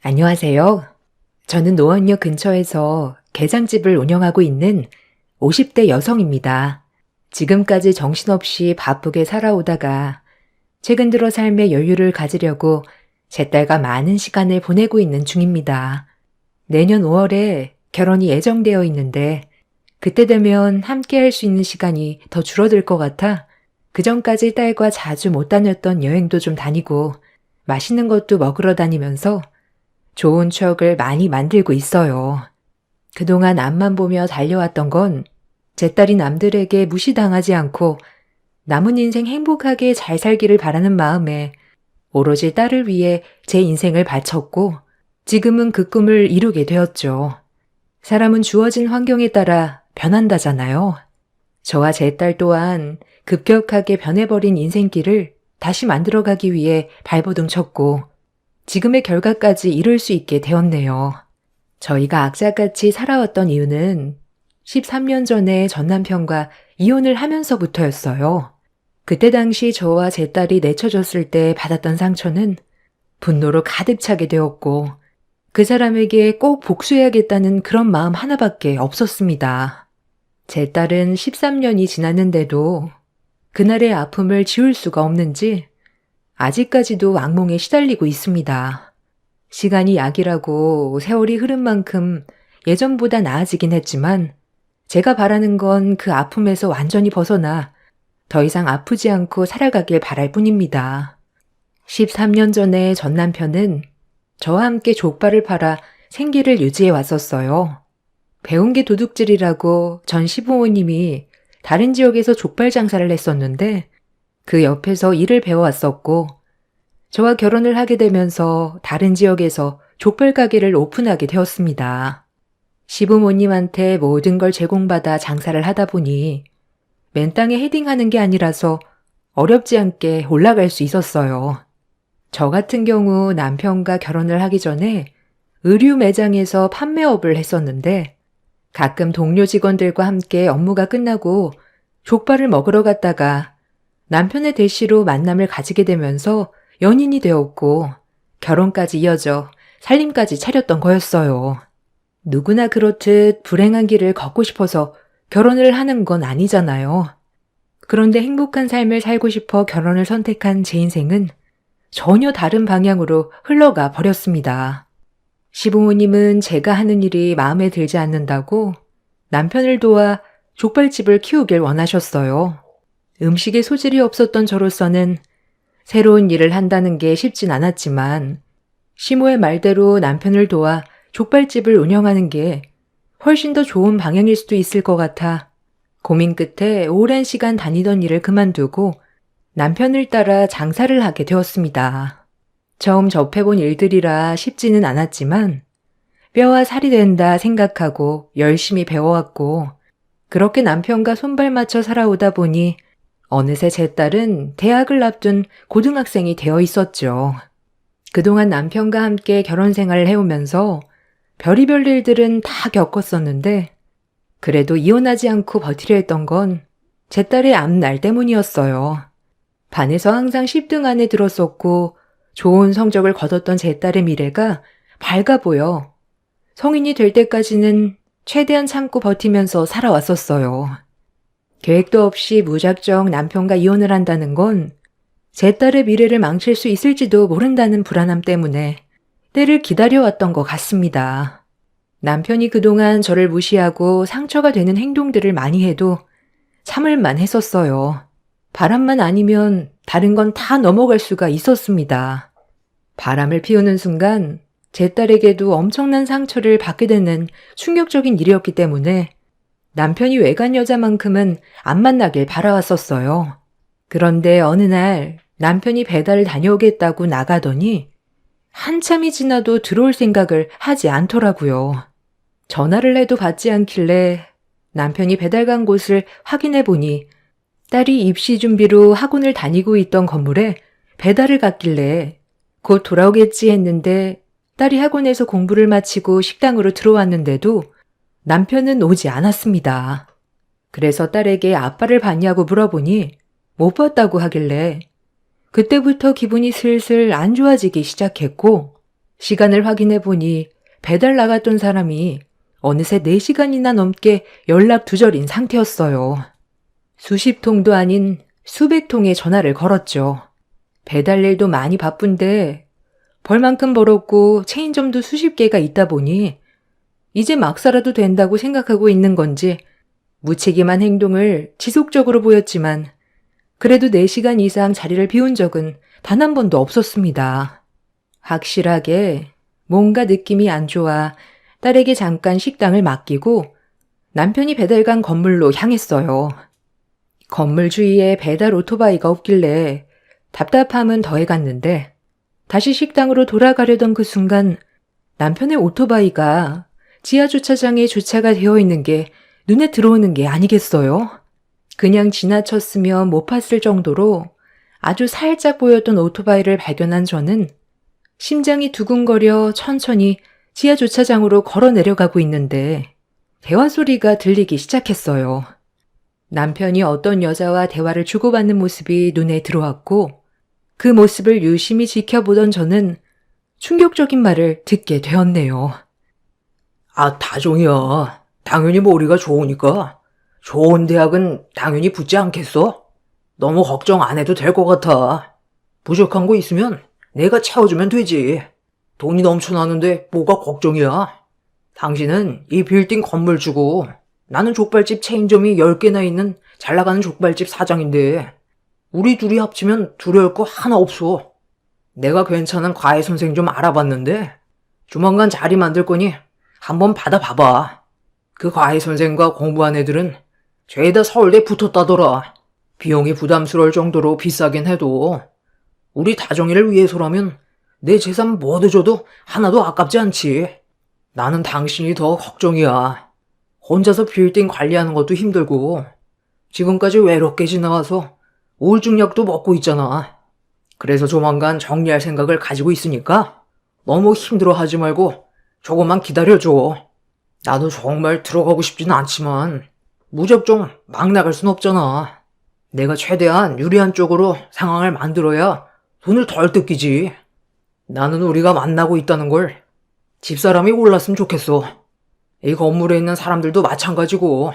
안녕하세요. 저는 노원역 근처에서 게장집을 운영하고 있는 50대 여성입니다. 지금까지 정신없이 바쁘게 살아오다가 최근 들어 삶의 여유를 가지려고 제 딸과 많은 시간을 보내고 있는 중입니다. 내년 5월에 결혼이 예정되어 있는데 그때 되면 함께 할 수 있는 시간이 더 줄어들 것 같아 그 전까지 딸과 자주 못 다녔던 여행도 좀 다니고 맛있는 것도 먹으러 다니면서 좋은 추억을 많이 만들고 있어요. 그동안 앞만 보며 달려왔던 건 제 딸이 남들에게 무시당하지 않고 남은 인생 행복하게 잘 살기를 바라는 마음에 오로지 딸을 위해 제 인생을 바쳤고 지금은 그 꿈을 이루게 되었죠. 사람은 주어진 환경에 따라 변한다잖아요. 저와 제 딸 또한 급격하게 변해버린 인생길을 다시 만들어가기 위해 발버둥 쳤고 지금의 결과까지 이룰 수 있게 되었네요. 저희가 악착같이 살아왔던 이유는 13년 전에 전 남편과 이혼을 하면서부터였어요. 그때 당시 저와 제 딸이 내쳐졌을 때 받았던 상처는 분노로 가득 차게 되었고 그 사람에게 꼭 복수해야겠다는 그런 마음 하나밖에 없었습니다. 제 딸은 13년이 지났는데도 그날의 아픔을 지울 수가 없는지 아직까지도 악몽에 시달리고 있습니다. 시간이 약이라고 세월이 흐른 만큼 예전보다 나아지긴 했지만 제가 바라는 건 그 아픔에서 완전히 벗어나 더 이상 아프지 않고 살아가길 바랄 뿐입니다. 13년 전에 전 남편은 저와 함께 족발을 팔아 생계를 유지해 왔었어요. 배운 게 도둑질이라고 전 시부모님이 다른 지역에서 족발 장사를 했었는데 그 옆에서 일을 배워왔었고 저와 결혼을 하게 되면서 다른 지역에서 족발 가게를 오픈하게 되었습니다. 시부모님한테 모든 걸 제공받아 장사를 하다 보니 맨 땅에 헤딩하는 게 아니라서 어렵지 않게 올라갈 수 있었어요. 저 같은 경우 남편과 결혼을 하기 전에 의류 매장에서 판매업을 했었는데 가끔 동료 직원들과 함께 업무가 끝나고 족발을 먹으러 갔다가 남편의 대시로 만남을 가지게 되면서 연인이 되었고 결혼까지 이어져 살림까지 차렸던 거였어요. 누구나 그렇듯 불행한 길을 걷고 싶어서 결혼을 하는 건 아니잖아요. 그런데 행복한 삶을 살고 싶어 결혼을 선택한 제 인생은 전혀 다른 방향으로 흘러가 버렸습니다. 시부모님은 제가 하는 일이 마음에 들지 않는다고 남편을 도와 족발집을 키우길 원하셨어요. 음식에 소질이 없었던 저로서는 새로운 일을 한다는 게 쉽진 않았지만 시모의 말대로 남편을 도와 족발집을 운영하는 게 훨씬 더 좋은 방향일 수도 있을 것 같아 고민 끝에 오랜 시간 다니던 일을 그만두고 남편을 따라 장사를 하게 되었습니다. 처음 접해본 일들이라 쉽지는 않았지만 뼈와 살이 된다 생각하고 열심히 배워왔고 그렇게 남편과 손발 맞춰 살아오다 보니 어느새 제 딸은 대학을 앞둔 고등학생이 되어 있었죠. 그동안 남편과 함께 결혼 생활을 해오면서 별의별 일들은 다 겪었었는데 그래도 이혼하지 않고 버티려 했던 건 제 딸의 앞날 때문이었어요. 반에서 항상 10등 안에 들었었고 좋은 성적을 거뒀던 제 딸의 미래가 밝아 보여 성인이 될 때까지는 최대한 참고 버티면서 살아왔었어요. 계획도 없이 무작정 남편과 이혼을 한다는 건 제 딸의 미래를 망칠 수 있을지도 모른다는 불안함 때문에 때를 기다려왔던 것 같습니다. 남편이 그동안 저를 무시하고 상처가 되는 행동들을 많이 해도 참을만 했었어요. 바람만 아니면 다른 건 다 넘어갈 수가 있었습니다. 바람을 피우는 순간 제 딸에게도 엄청난 상처를 받게 되는 충격적인 일이었기 때문에 남편이 외간 여자만큼은 안 만나길 바라왔었어요. 그런데 어느 날 남편이 배달을 다녀오겠다고 나가더니 한참이 지나도 들어올 생각을 하지 않더라고요. 전화를 해도 받지 않길래 남편이 배달 간 곳을 확인해 보니 딸이 입시 준비로 학원을 다니고 있던 건물에 배달을 갔길래 곧 돌아오겠지 했는데 딸이 학원에서 공부를 마치고 식당으로 들어왔는데도 남편은 오지 않았습니다. 그래서 딸에게 아빠를 봤냐고 물어보니 못 봤다고 하길래 그때부터 기분이 슬슬 안 좋아지기 시작했고 시간을 확인해 보니 배달 나갔던 사람이 어느새 4시간이나 넘게 연락 두절인 상태였어요. 수십 통도 아닌 수백 통의 전화를 걸었죠. 배달 일도 많이 바쁜데 벌만큼 벌었고 체인점도 수십 개가 있다 보니 이제 막 살아도 된다고 생각하고 있는 건지 무책임한 행동을 지속적으로 보였지만 그래도 4시간 이상 자리를 비운 적은 단 한 번도 없었습니다. 확실하게 뭔가 느낌이 안 좋아 딸에게 잠깐 식당을 맡기고 남편이 배달간 건물로 향했어요. 건물 주위에 배달 오토바이가 없길래 답답함은 더해갔는데 다시 식당으로 돌아가려던 그 순간 남편의 오토바이가 지하 주차장에 주차가 되어 있는 게 눈에 들어오는 게 아니겠어요? 그냥 지나쳤으면 못 봤을 정도로 아주 살짝 보였던 오토바이를 발견한 저는 심장이 두근거려 천천히 지하 주차장으로 걸어 내려가고 있는데 대화 소리가 들리기 시작했어요. 남편이 어떤 여자와 대화를 주고받는 모습이 눈에 들어왔고 그 모습을 유심히 지켜보던 저는 충격적인 말을 듣게 되었네요. 아, 다종이야. 당연히 머리가 좋으니까 좋은 대학은 당연히 붙지 않겠어? 너무 걱정 안 해도 될 것 같아. 부족한 거 있으면 내가 채워주면 되지. 돈이 넘쳐나는데 뭐가 걱정이야? 당신은 이 빌딩 건물 주고 나는 족발집 체인점이 10개나 있는 잘 나가는 족발집 사장인데 우리 둘이 합치면 두려울 거 하나 없어. 내가 괜찮은 과외 선생 좀 알아봤는데 조만간 자리 만들 거니 한번 받아봐봐. 그 과외 선생과 공부한 애들은 죄다 서울대 붙었다더라. 비용이 부담스러울 정도로 비싸긴 해도 우리 다정이를 위해서라면 내 재산 뭐도 줘도 하나도 아깝지 않지. 나는 당신이 더 걱정이야. 혼자서 빌딩 관리하는 것도 힘들고 지금까지 외롭게 지나와서 우울증 약도 먹고 있잖아. 그래서 조만간 정리할 생각을 가지고 있으니까 너무 힘들어하지 말고 조금만 기다려줘. 나도 정말 들어가고 싶진 않지만 무작정 막 나갈 순 없잖아. 내가 최대한 유리한 쪽으로 상황을 만들어야 돈을 덜 뜯기지. 나는 우리가 만나고 있다는 걸 집사람이 몰랐으면 좋겠어. 이 건물에 있는 사람들도 마찬가지고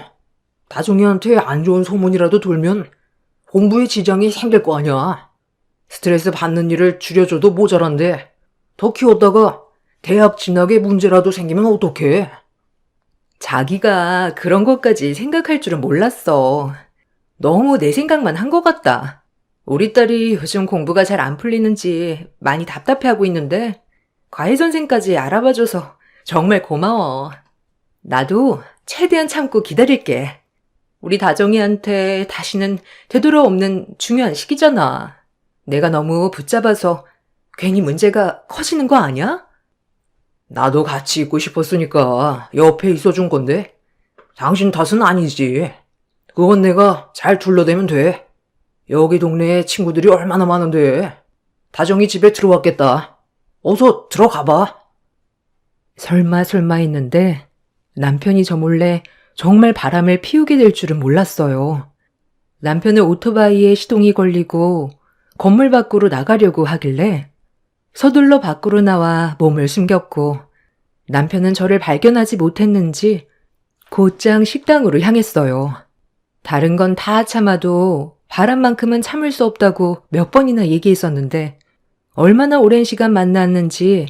다종이한테 안 좋은 소문이라도 돌면 공부에 지장이 생길 거 아니야. 스트레스 받는 일을 줄여줘도 모자란데 더 키웠다가 대학 진학에 문제라도 생기면 어떡해? 자기가 그런 것까지 생각할 줄은 몰랐어. 너무 내 생각만 한 것 같다. 우리 딸이 요즘 공부가 잘 안 풀리는지 많이 답답해하고 있는데 과외 선생까지 알아봐줘서 정말 고마워. 나도 최대한 참고 기다릴게. 우리 다정이한테 다시는 되돌아 없는 중요한 시기잖아. 내가 너무 붙잡아서 괜히 문제가 커지는 거 아니야? 나도 같이 있고 싶었으니까 옆에 있어준 건데 당신 탓은 아니지. 그건 내가 잘 둘러대면 돼. 여기 동네에 친구들이 얼마나 많은데. 다정이 집에 들어왔겠다. 어서 들어가봐. 설마 했는데 남편이 저 몰래 정말 바람을 피우게 될 줄은 몰랐어요. 남편은 오토바이에 시동이 걸리고 건물 밖으로 나가려고 하길래 서둘러 밖으로 나와 몸을 숨겼고 남편은 저를 발견하지 못했는지 곧장 식당으로 향했어요. 다른 건 다 참아도 바람만큼은 참을 수 없다고 몇 번이나 얘기했었는데 얼마나 오랜 시간 만났는지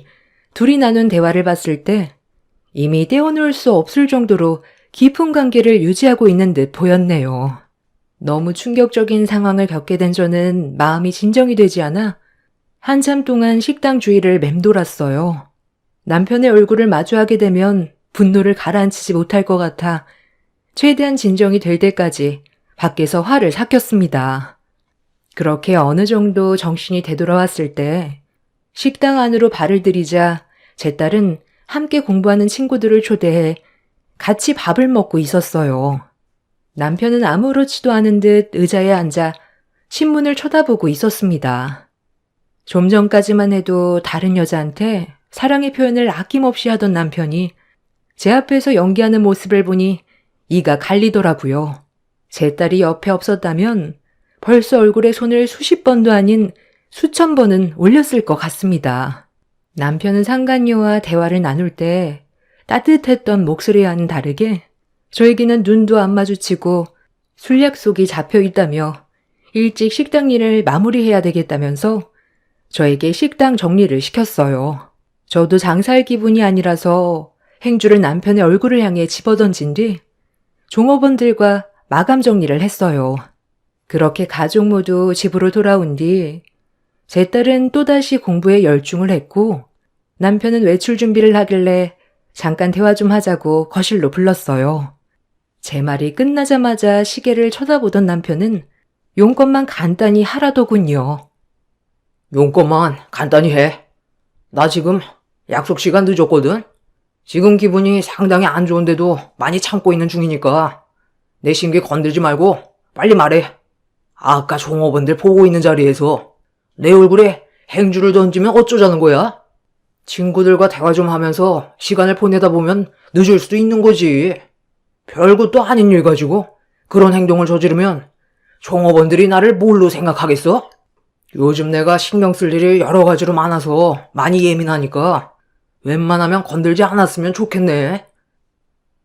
둘이 나눈 대화를 봤을 때 이미 떼어놓을 수 없을 정도로 깊은 관계를 유지하고 있는 듯 보였네요. 너무 충격적인 상황을 겪게 된 저는 마음이 진정이 되지 않아 한참 동안 식당 주위를 맴돌았어요. 남편의 얼굴을 마주하게 되면 분노를 가라앉히지 못할 것 같아 최대한 진정이 될 때까지 밖에서 화를 삭혔습니다. 그렇게 어느 정도 정신이 되돌아왔을 때 식당 안으로 발을 들이자 제 딸은 함께 공부하는 친구들을 초대해 같이 밥을 먹고 있었어요. 남편은 아무렇지도 않은 듯 의자에 앉아 신문을 쳐다보고 있었습니다. 좀 전까지만 해도 다른 여자한테 사랑의 표현을 아낌없이 하던 남편이 제 앞에서 연기하는 모습을 보니 이가 갈리더라고요. 제 딸이 옆에 없었다면 벌써 얼굴에 손을 수십 번도 아닌 수천 번은 올렸을 것 같습니다. 남편은 상간녀와 대화를 나눌 때 따뜻했던 목소리와는 다르게 저에게는 눈도 안 마주치고 술 약속이 잡혀 있다며 일찍 식당 일을 마무리해야 되겠다면서 저에게 식당 정리를 시켰어요. 저도 장사할 기분이 아니라서 행주를 남편의 얼굴을 향해 집어던진 뒤 종업원들과 마감 정리를 했어요. 그렇게 가족 모두 집으로 돌아온 뒤 제 딸은 또다시 공부에 열중을 했고 남편은 외출 준비를 하길래 잠깐 대화 좀 하자고 거실로 불렀어요. 제 말이 끝나자마자 시계를 쳐다보던 남편은 용건만 간단히 하라더군요. 용건만 간단히 해. 나 지금 약속 시간 늦었거든? 지금 기분이 상당히 안 좋은데도 많이 참고 있는 중이니까 내 심기 건들지 말고 빨리 말해. 아까 종업원들 보고 있는 자리에서 내 얼굴에 행주를 던지면 어쩌자는 거야? 친구들과 대화 좀 하면서 시간을 보내다 보면 늦을 수도 있는 거지. 별것도 아닌 일 가지고 그런 행동을 저지르면 종업원들이 나를 뭘로 생각하겠어? 요즘 내가 신경 쓸 일이 여러 가지로 많아서 많이 예민하니까 웬만하면 건들지 않았으면 좋겠네.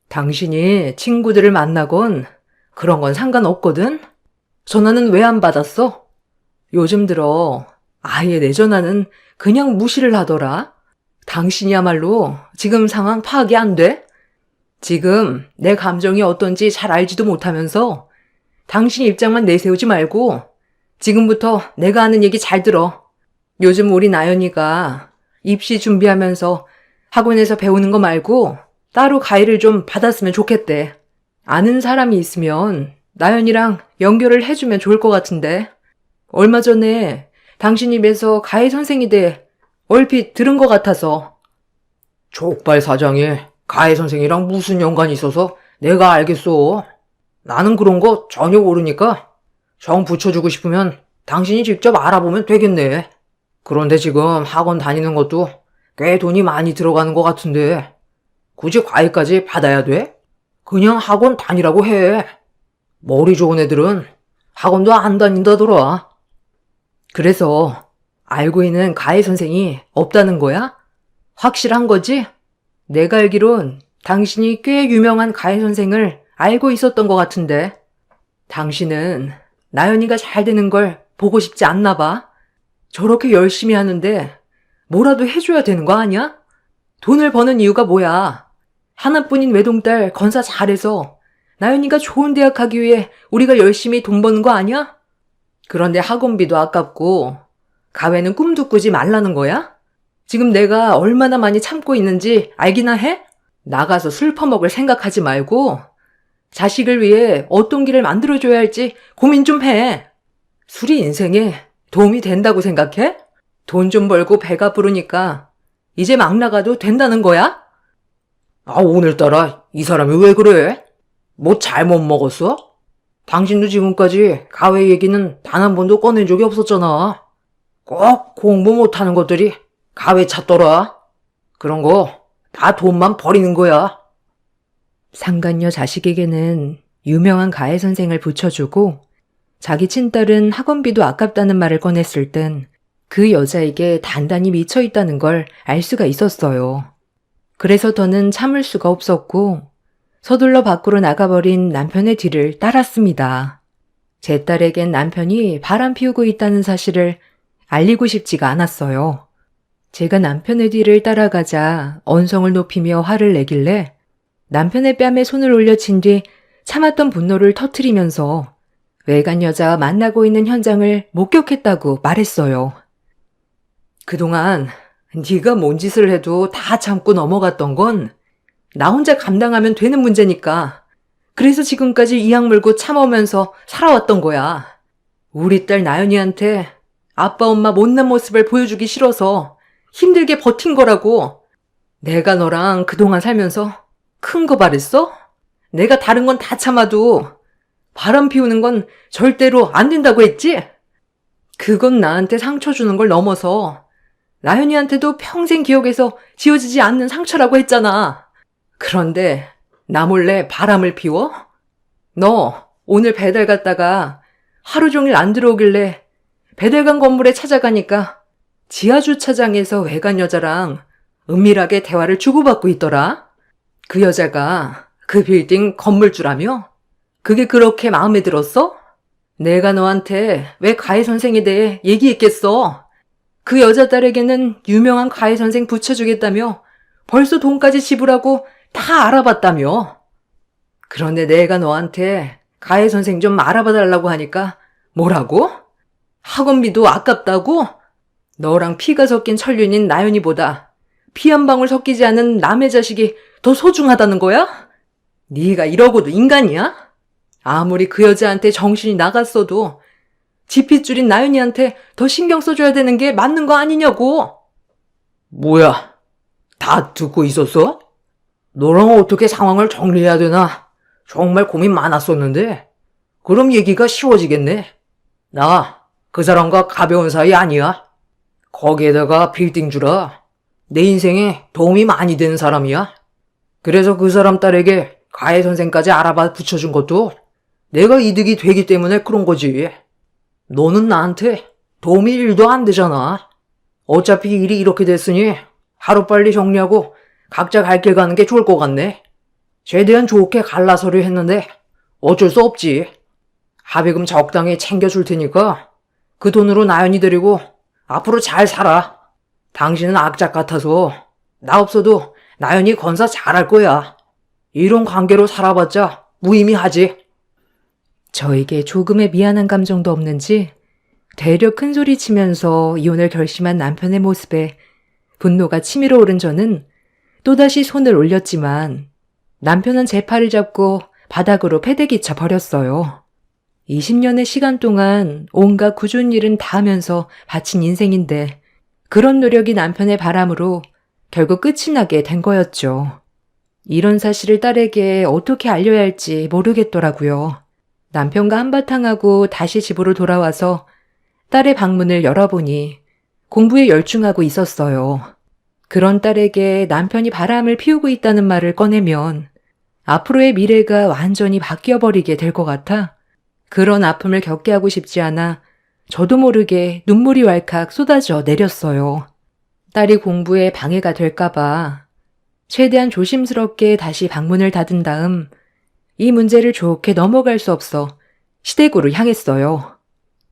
당신이 친구들을 만나건 그런 건 상관없거든? 전화는 왜 안 받았어? 요즘 들어 아예 내 전화는 그냥 무시를 하더라. 당신이야말로 지금 상황 파악이 안 돼? 지금 내 감정이 어떤지 잘 알지도 못하면서 당신 입장만 내세우지 말고 지금부터 내가 하는 얘기 잘 들어. 요즘 우리 나연이가 입시 준비하면서 학원에서 배우는 거 말고 따로 가이를 좀 받았으면 좋겠대. 아는 사람이 있으면 나연이랑 연결을 해주면 좋을 것 같은데. 얼마 전에 당신 입에서 가이 선생이 돼 얼핏 들은 것 같아서. 족발 사장이 가해 선생이랑 무슨 연관이 있어서 내가 알겠어. 나는 그런 거 전혀 모르니까 정 붙여주고 싶으면 당신이 직접 알아보면 되겠네. 그런데 지금 학원 다니는 것도 꽤 돈이 많이 들어가는 것 같은데 굳이 과외까지 받아야 돼? 그냥 학원 다니라고 해. 머리 좋은 애들은 학원도 안 다닌다더라. 그래서 알고 있는 가해 선생이 없다는 거야? 확실한 거지? 내가 알기론 당신이 꽤 유명한 가해 선생을 알고 있었던 것 같은데. 당신은 나연이가 잘 되는 걸 보고 싶지 않나 봐. 저렇게 열심히 하는데 뭐라도 해줘야 되는 거 아니야? 돈을 버는 이유가 뭐야? 하나뿐인 외동딸 건사 잘해서 나연이가 좋은 대학 가기 위해 우리가 열심히 돈 버는 거 아니야? 그런데 학원비도 아깝고 가외는 꿈도 꾸지 말라는 거야? 지금 내가 얼마나 많이 참고 있는지 알기나 해? 나가서 술 퍼먹을 생각하지 말고 자식을 위해 어떤 길을 만들어줘야 할지 고민 좀 해. 술이 인생에 도움이 된다고 생각해? 돈 좀 벌고 배가 부르니까 이제 막 나가도 된다는 거야? 아, 오늘따라 이 사람이 왜 그래? 뭐 잘못 먹었어? 당신도 지금까지 가회 얘기는 단 한 번도 꺼낸 적이 없었잖아. 꼭 공부 못하는 것들이 가회 찾더라. 그런 거 다 돈만 버리는 거야. 상간녀 자식에게는 유명한 가해 선생을 붙여주고 자기 친딸은 학원비도 아깝다는 말을 꺼냈을 땐 그 여자에게 단단히 미쳐 있다는 걸 알 수가 있었어요. 그래서 더는 참을 수가 없었고 서둘러 밖으로 나가버린 남편의 뒤를 따랐습니다. 제 딸에겐 남편이 바람 피우고 있다는 사실을 알리고 싶지가 않았어요. 제가 남편의 뒤를 따라가자 언성을 높이며 화를 내길래 남편의 뺨에 손을 올려친 뒤 참았던 분노를 터트리면서 외간 여자와 만나고 있는 현장을 목격했다고 말했어요. 그동안 네가 뭔 짓을 해도 다 참고 넘어갔던 건 나 혼자 감당하면 되는 문제니까. 그래서 지금까지 이악 물고 참아오면서 살아왔던 거야. 우리 딸 나연이한테 아빠 엄마 못난 모습을 보여주기 싫어서 힘들게 버틴 거라고. 내가 너랑 그동안 살면서 큰 거 바랬어? 내가 다른 건 다 참아도 바람 피우는 건 절대로 안 된다고 했지? 그건 나한테 상처 주는 걸 넘어서 나연이한테도 평생 기억에서 지워지지 않는 상처라고 했잖아. 그런데 나 몰래 바람을 피워? 너 오늘 배달 갔다가 하루 종일 안 들어오길래 배달간 건물에 찾아가니까 지하주차장에서 외간 여자랑 은밀하게 대화를 주고받고 있더라. 그 여자가 그 빌딩 건물주라며? 그게 그렇게 마음에 들었어? 내가 너한테 왜 가해 선생에 대해 얘기했겠어? 그 여자 딸에게는 유명한 가해 선생 붙여주겠다며 벌써 돈까지 지불하고 다 알아봤다며. 그런데 내가 너한테 가해 선생 좀 알아봐 달라고 하니까 뭐라고? 학원비도 아깝다고? 너랑 피가 섞인 천륜인 나연이보다 피 한 방울 섞이지 않은 남의 자식이 더 소중하다는 거야? 네가 이러고도 인간이야? 아무리 그 여자한테 정신이 나갔어도 지핏줄인 나연이한테 더 신경 써줘야 되는 게 맞는 거 아니냐고. 뭐야, 다 듣고 있었어? 너랑 어떻게 상황을 정리해야 되나 정말 고민 많았었는데 그럼 얘기가 쉬워지겠네. 나 그 사람과 가벼운 사이 아니야. 거기에다가 빌딩주라 내 인생에 도움이 많이 되는 사람이야. 그래서 그 사람 딸에게 가해 선생까지 알아봐 붙여준 것도 내가 이득이 되기 때문에 그런 거지. 너는 나한테 도움이 1도 안 되잖아. 어차피 일이 이렇게 됐으니 하루빨리 정리하고 각자 갈 길 가는 게 좋을 것 같네. 최대한 좋게 갈라서려 했는데 어쩔 수 없지. 합의금 적당히 챙겨줄 테니까 그 돈으로 나연이 데리고 앞으로 잘 살아. 당신은 악착 같아서 나 없어도 나연이 건사 잘할 거야. 이런 관계로 살아봤자 무의미하지. 저에게 조금의 미안한 감정도 없는지 되려 큰소리 치면서 이혼을 결심한 남편의 모습에 분노가 치밀어 오른 저는 또다시 손을 올렸지만 남편은 제 팔을 잡고 바닥으로 패대기쳐 버렸어요. 20년의 시간 동안 온갖 꾸준한 일은 다 하면서 바친 인생인데 그런 노력이 남편의 바람으로 결국 끝이 나게 된 거였죠. 이런 사실을 딸에게 어떻게 알려야 할지 모르겠더라고요. 남편과 한바탕하고 다시 집으로 돌아와서 딸의 방문을 열어보니 공부에 열중하고 있었어요. 그런 딸에게 남편이 바람을 피우고 있다는 말을 꺼내면 앞으로의 미래가 완전히 바뀌어버리게 될 것 같아 그런 아픔을 겪게 하고 싶지 않아 저도 모르게 눈물이 왈칵 쏟아져 내렸어요. 딸이 공부에 방해가 될까봐 최대한 조심스럽게 다시 방문을 닫은 다음 이 문제를 좋게 넘어갈 수 없어 시댁으로 향했어요.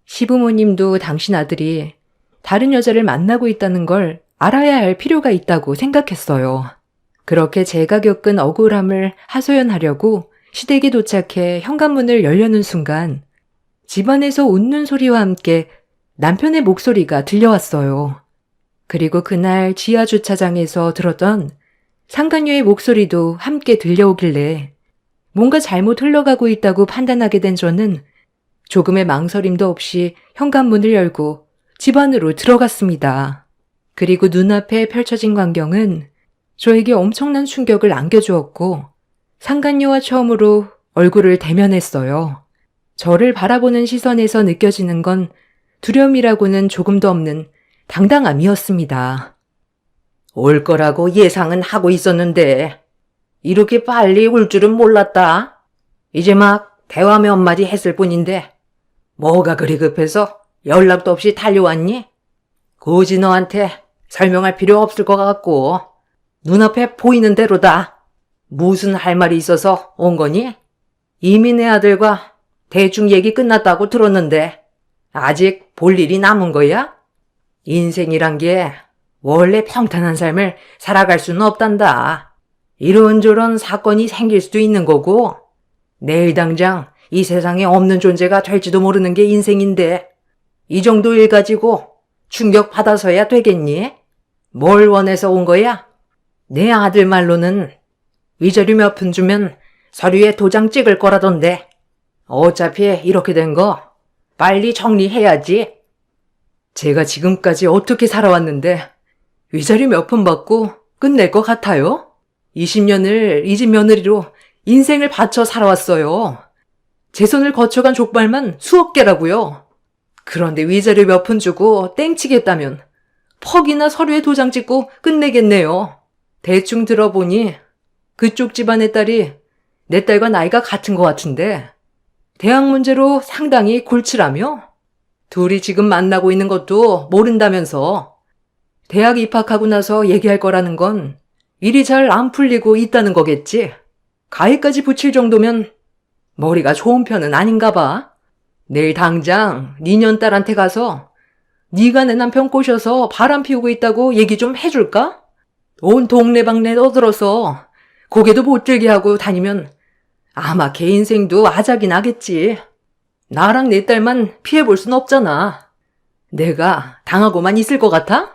시부모님도 당신 아들이 다른 여자를 만나고 있다는 걸 알아야 할 필요가 있다고 생각했어요. 그렇게 제가 겪은 억울함을 하소연하려고 시댁에 도착해 현관문을 열려는 순간 집안에서 웃는 소리와 함께 남편의 목소리가 들려왔어요. 그리고 그날 지하주차장에서 들었던 상간녀의 목소리도 함께 들려오길래 뭔가 잘못 흘러가고 있다고 판단하게 된 저는 조금의 망설임도 없이 현관문을 열고 집 안으로 들어갔습니다. 그리고 눈앞에 펼쳐진 광경은 저에게 엄청난 충격을 안겨주었고 상간녀와 처음으로 얼굴을 대면했어요. 저를 바라보는 시선에서 느껴지는 건 두려움이라고는 조금도 없는 당당함이었습니다. 올 거라고 예상은 하고 있었는데 이렇게 빨리 올 줄은 몰랐다. 이제 막 대화 몇 마디 했을 뿐인데 뭐가 그리 급해서 연락도 없이 달려왔니? 굳이 너한테 설명할 필요 없을 것 같고 눈앞에 보이는 대로다. 무슨 할 말이 있어서 온 거니? 이미 내 아들과 대충 얘기 끝났다고 들었는데 아직 볼 일이 남은 거야? 인생이란 게 원래 평탄한 삶을 살아갈 수는 없단다. 이런저런 사건이 생길 수도 있는 거고 내일 당장 이 세상에 없는 존재가 될지도 모르는 게 인생인데 이 정도 일 가지고 충격받아서야 되겠니? 뭘 원해서 온 거야? 내 아들 말로는 위자료 몇 푼 주면 서류에 도장 찍을 거라던데 어차피 이렇게 된 거 빨리 정리해야지. 제가 지금까지 어떻게 살아왔는데 위자료 몇 푼 받고 끝낼 것 같아요? 20년을 이 집 며느리로 인생을 바쳐 살아왔어요. 제 손을 거쳐간 족발만 수억 개라고요. 그런데 위자료 몇 푼 주고 땡치겠다면 퍽이나 서류에 도장 찍고 끝내겠네요. 대충 들어보니 그쪽 집안의 딸이 내 딸과 나이가 같은 것 같은데 대학 문제로 상당히 골치라며? 둘이 지금 만나고 있는 것도 모른다면서 대학 입학하고 나서 얘기할 거라는 건 일이 잘 안 풀리고 있다는 거겠지. 가위까지 붙일 정도면 머리가 좋은 편은 아닌가 봐. 내일 당장 니년 딸한테 가서 네가 내 남편 꼬셔서 바람 피우고 있다고 얘기 좀 해줄까? 온 동네방네 떠들어서 고개도 못 들게 하고 다니면 아마 걔 인생도 아작이 나겠지. 나랑 내 딸만 피해볼 순 없잖아. 내가 당하고만 있을 것 같아?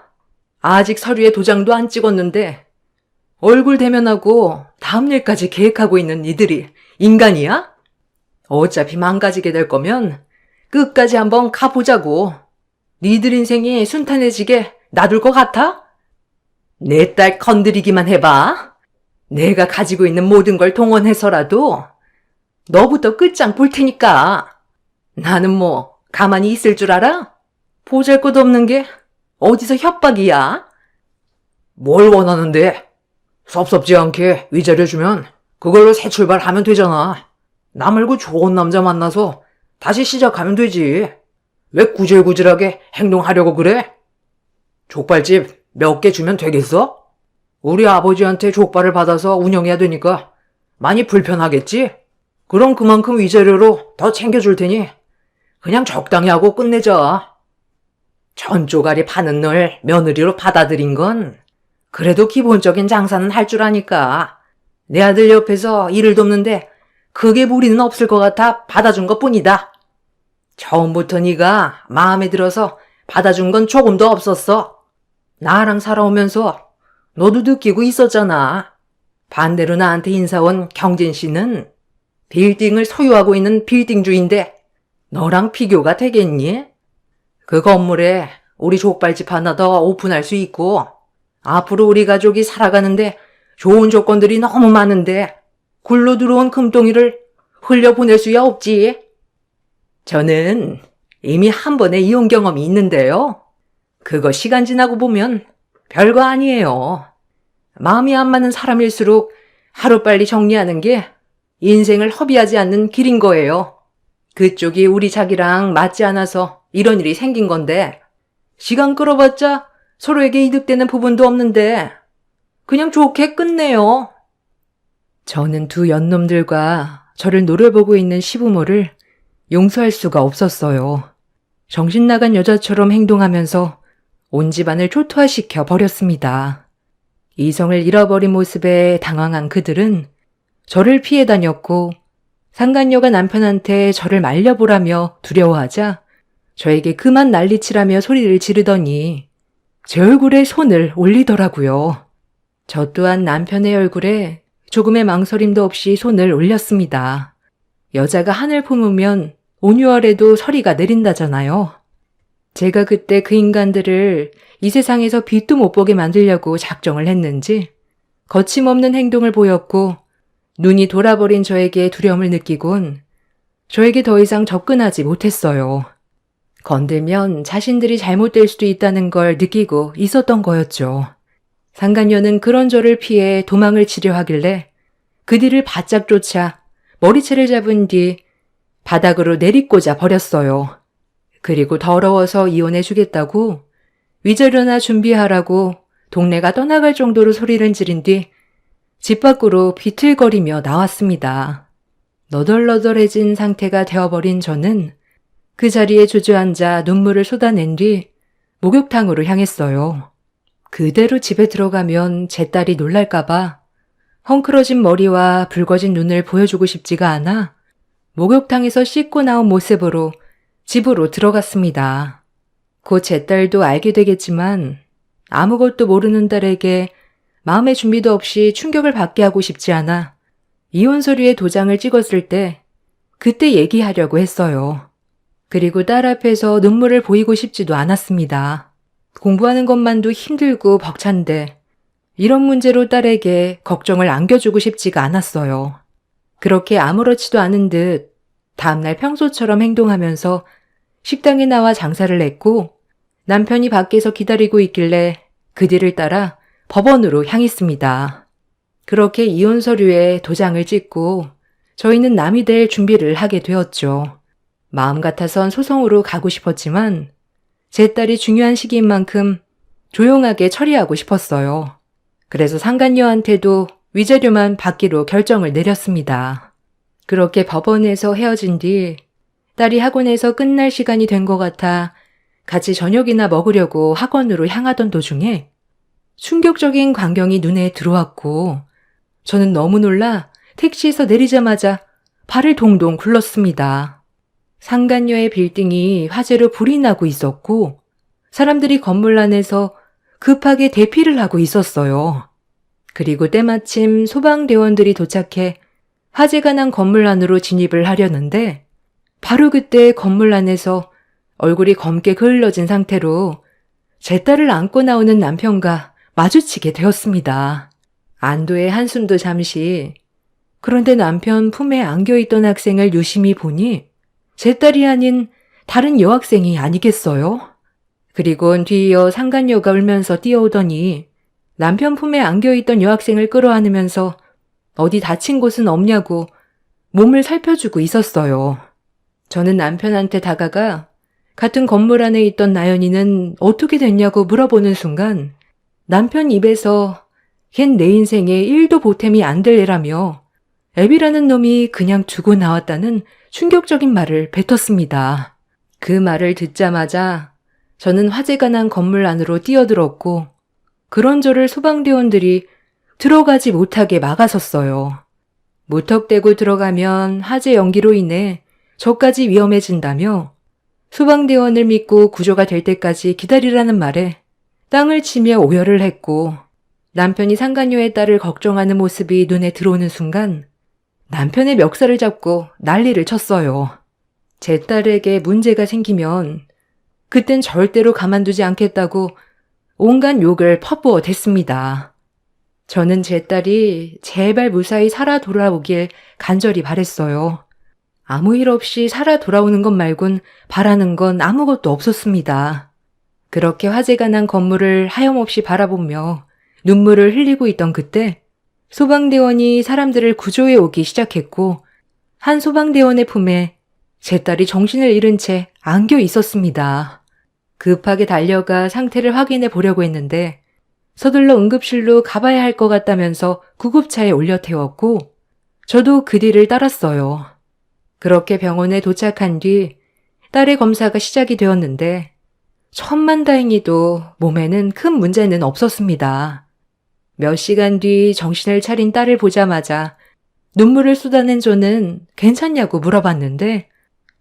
아직 서류에 도장도 안 찍었는데 얼굴 대면하고 다음 일까지 계획하고 있는 니들이 인간이야? 어차피 망가지게 될 거면 끝까지 한번 가보자고. 니들 인생이 순탄해지게 놔둘 것 같아? 내 딸 건드리기만 해봐. 내가 가지고 있는 모든 걸 동원해서라도 너부터 끝장 볼 테니까. 나는 뭐 가만히 있을 줄 알아? 보잘것없는 게 어디서 협박이야? 뭘 원하는데? 섭섭지 않게 위자료 주면 그걸로 새 출발하면 되잖아. 나 말고 좋은 남자 만나서 다시 시작하면 되지. 왜 구질구질하게 행동하려고 그래? 족발집 몇 개 주면 되겠어? 우리 아버지한테 족발을 받아서 운영해야 되니까 많이 불편하겠지? 그럼 그만큼 위자료로 더 챙겨줄 테니 그냥 적당히 하고 끝내자. 전조가리 파는 널 며느리로 받아들인 건 그래도 기본적인 장사는 할 줄 아니까. 내 아들 옆에서 일을 돕는데 크게 무리는 없을 것 같아 받아준 것뿐이다. 처음부터 네가 마음에 들어서 받아준 건 조금도 없었어. 나랑 살아오면서 너도 느끼고 있었잖아. 반대로 나한테 인사 온 경진 씨는 빌딩을 소유하고 있는 빌딩주인데 너랑 비교가 되겠니? 그 건물에 우리 족발집 하나 더 오픈할 수 있고 앞으로 우리 가족이 살아가는데 좋은 조건들이 너무 많은데 굴러 들어온 금덩이를 흘려보낼 수야 없지. 저는 이미 한 번의 이혼 경험이 있는데요. 그거 시간 지나고 보면 별거 아니에요. 마음이 안 맞는 사람일수록 하루빨리 정리하는 게 인생을 허비하지 않는 길인 거예요. 그쪽이 우리 자기랑 맞지 않아서 이런 일이 생긴 건데 시간 끌어봤자 서로에게 이득되는 부분도 없는데 그냥 좋게 끝내요. 저는 두 연놈들과 저를 노려보고 있는 시부모를 용서할 수가 없었어요. 정신 나간 여자처럼 행동하면서 온 집안을 초토화시켜 버렸습니다. 이성을 잃어버린 모습에 당황한 그들은 저를 피해 다녔고 상간녀가 남편한테 저를 말려보라며 두려워하자 저에게 그만 난리치라며 소리를 지르더니 제 얼굴에 손을 올리더라고요. 저 또한 남편의 얼굴에 조금의 망설임도 없이 손을 올렸습니다. 여자가 한을 품으면 온유월에도 서리가 내린다잖아요. 제가 그때 그 인간들을 이 세상에서 빛도 못 보게 만들려고 작정을 했는지 거침없는 행동을 보였고 눈이 돌아버린 저에게 두려움을 느끼곤 저에게 더 이상 접근하지 못했어요. 건들면 자신들이 잘못될 수도 있다는 걸 느끼고 있었던 거였죠. 상간녀는 그런 저를 피해 도망을 치려 하길래 그 뒤를 바짝 쫓아 머리채를 잡은 뒤 바닥으로 내리꽂아 버렸어요. 그리고 더러워서 이혼해주겠다고 위자료나 준비하라고 동네가 떠나갈 정도로 소리를 지른 뒤 집 밖으로 비틀거리며 나왔습니다. 너덜너덜해진 상태가 되어버린 저는 그 자리에 주저앉아 눈물을 쏟아낸 뒤 목욕탕으로 향했어요. 그대로 집에 들어가면 제 딸이 놀랄까봐 헝클어진 머리와 붉어진 눈을 보여주고 싶지가 않아 목욕탕에서 씻고 나온 모습으로 집으로 들어갔습니다. 곧 제 딸도 알게 되겠지만 아무것도 모르는 딸에게 마음의 준비도 없이 충격을 받게 하고 싶지 않아 이혼 서류에 도장을 찍었을 때 그때 얘기하려고 했어요. 그리고 딸 앞에서 눈물을 보이고 싶지도 않았습니다. 공부하는 것만도 힘들고 벅찬데 이런 문제로 딸에게 걱정을 안겨주고 싶지가 않았어요. 그렇게 아무렇지도 않은 듯 다음날 평소처럼 행동하면서 식당에 나와 장사를 했고 남편이 밖에서 기다리고 있길래 그 뒤를 따라 법원으로 향했습니다. 그렇게 이혼 서류에 도장을 찍고 저희는 남이 될 준비를 하게 되었죠. 마음 같아선 소송으로 가고 싶었지만 제 딸이 중요한 시기인 만큼 조용하게 처리하고 싶었어요. 그래서 상간녀한테도 위자료만 받기로 결정을 내렸습니다. 그렇게 법원에서 헤어진 뒤 딸이 학원에서 끝날 시간이 된 것 같아 같이 저녁이나 먹으려고 학원으로 향하던 도중에 충격적인 광경이 눈에 들어왔고 저는 너무 놀라 택시에서 내리자마자 발을 동동 굴렀습니다. 상간녀의 빌딩이 화재로 불이 나고 있었고 사람들이 건물 안에서 급하게 대피를 하고 있었어요. 그리고 때마침 소방대원들이 도착해 화재가 난 건물 안으로 진입을 하려는데 바로 그때 건물 안에서 얼굴이 검게 그을러진 상태로 제 딸을 안고 나오는 남편과 마주치게 되었습니다. 안도의 한숨도 잠시. 그런데 남편 품에 안겨있던 학생을 유심히 보니 제 딸이 아닌 다른 여학생이 아니겠어요? 그리곤 뒤이어 상간녀가 울면서 뛰어오더니 남편 품에 안겨있던 여학생을 끌어안으면서 어디 다친 곳은 없냐고 몸을 살펴주고 있었어요. 저는 남편한테 다가가 같은 건물 안에 있던 나연이는 어떻게 됐냐고 물어보는 순간 남편 입에서 걘 내 인생에 1도 보탬이 안 될 애라며 애비라는 놈이 그냥 두고 나왔다는 충격적인 말을 뱉었습니다. 그 말을 듣자마자 저는 화재가 난 건물 안으로 뛰어들었고 그런 저를 소방대원들이 들어가지 못하게 막아섰어요. 무턱대고 들어가면 화재 연기로 인해 저까지 위험해진다며 소방대원을 믿고 구조가 될 때까지 기다리라는 말에 땅을 치며 오열을 했고 남편이 상간녀의 딸을 걱정하는 모습이 눈에 들어오는 순간 남편의 멱살을 잡고 난리를 쳤어요. 제 딸에게 문제가 생기면 그땐 절대로 가만두지 않겠다고 온갖 욕을 퍼부어 댔습니다. 저는 제 딸이 제발 무사히 살아 돌아오길 간절히 바랬어요. 아무 일 없이 살아 돌아오는 것 말곤 바라는 건 아무것도 없었습니다. 그렇게 화재가 난 건물을 하염없이 바라보며 눈물을 흘리고 있던 그때 소방대원이 사람들을 구조해 오기 시작했고 한 소방대원의 품에 제 딸이 정신을 잃은 채 안겨 있었습니다. 급하게 달려가 상태를 확인해 보려고 했는데 서둘러 응급실로 가봐야 할 것 같다면서 구급차에 올려 태웠고 저도 그 뒤를 따랐어요. 그렇게 병원에 도착한 뒤 딸의 검사가 시작이 되었는데 천만다행히도 몸에는 큰 문제는 없었습니다. 몇 시간 뒤 정신을 차린 딸을 보자마자 눈물을 쏟아낸 저는 괜찮냐고 물어봤는데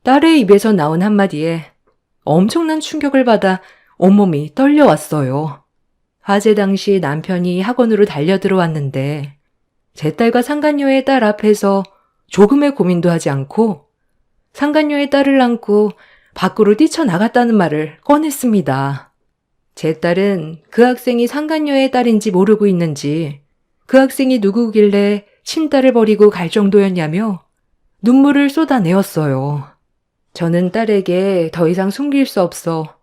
딸의 입에서 나온 한마디에 엄청난 충격을 받아 온몸이 떨려왔어요. 화재 당시 남편이 학원으로 달려들어왔는데 제 딸과 상간녀의 딸 앞에서 조금의 고민도 하지 않고 상간녀의 딸을 안고 밖으로 뛰쳐나갔다는 말을 꺼냈습니다. 제 딸은 그 학생이 상간녀의 딸인지 모르고 있는지 그 학생이 누구길래 친딸을 버리고 갈 정도였냐며 눈물을 쏟아내었어요. 저는 딸에게 더 이상 숨길 수 없어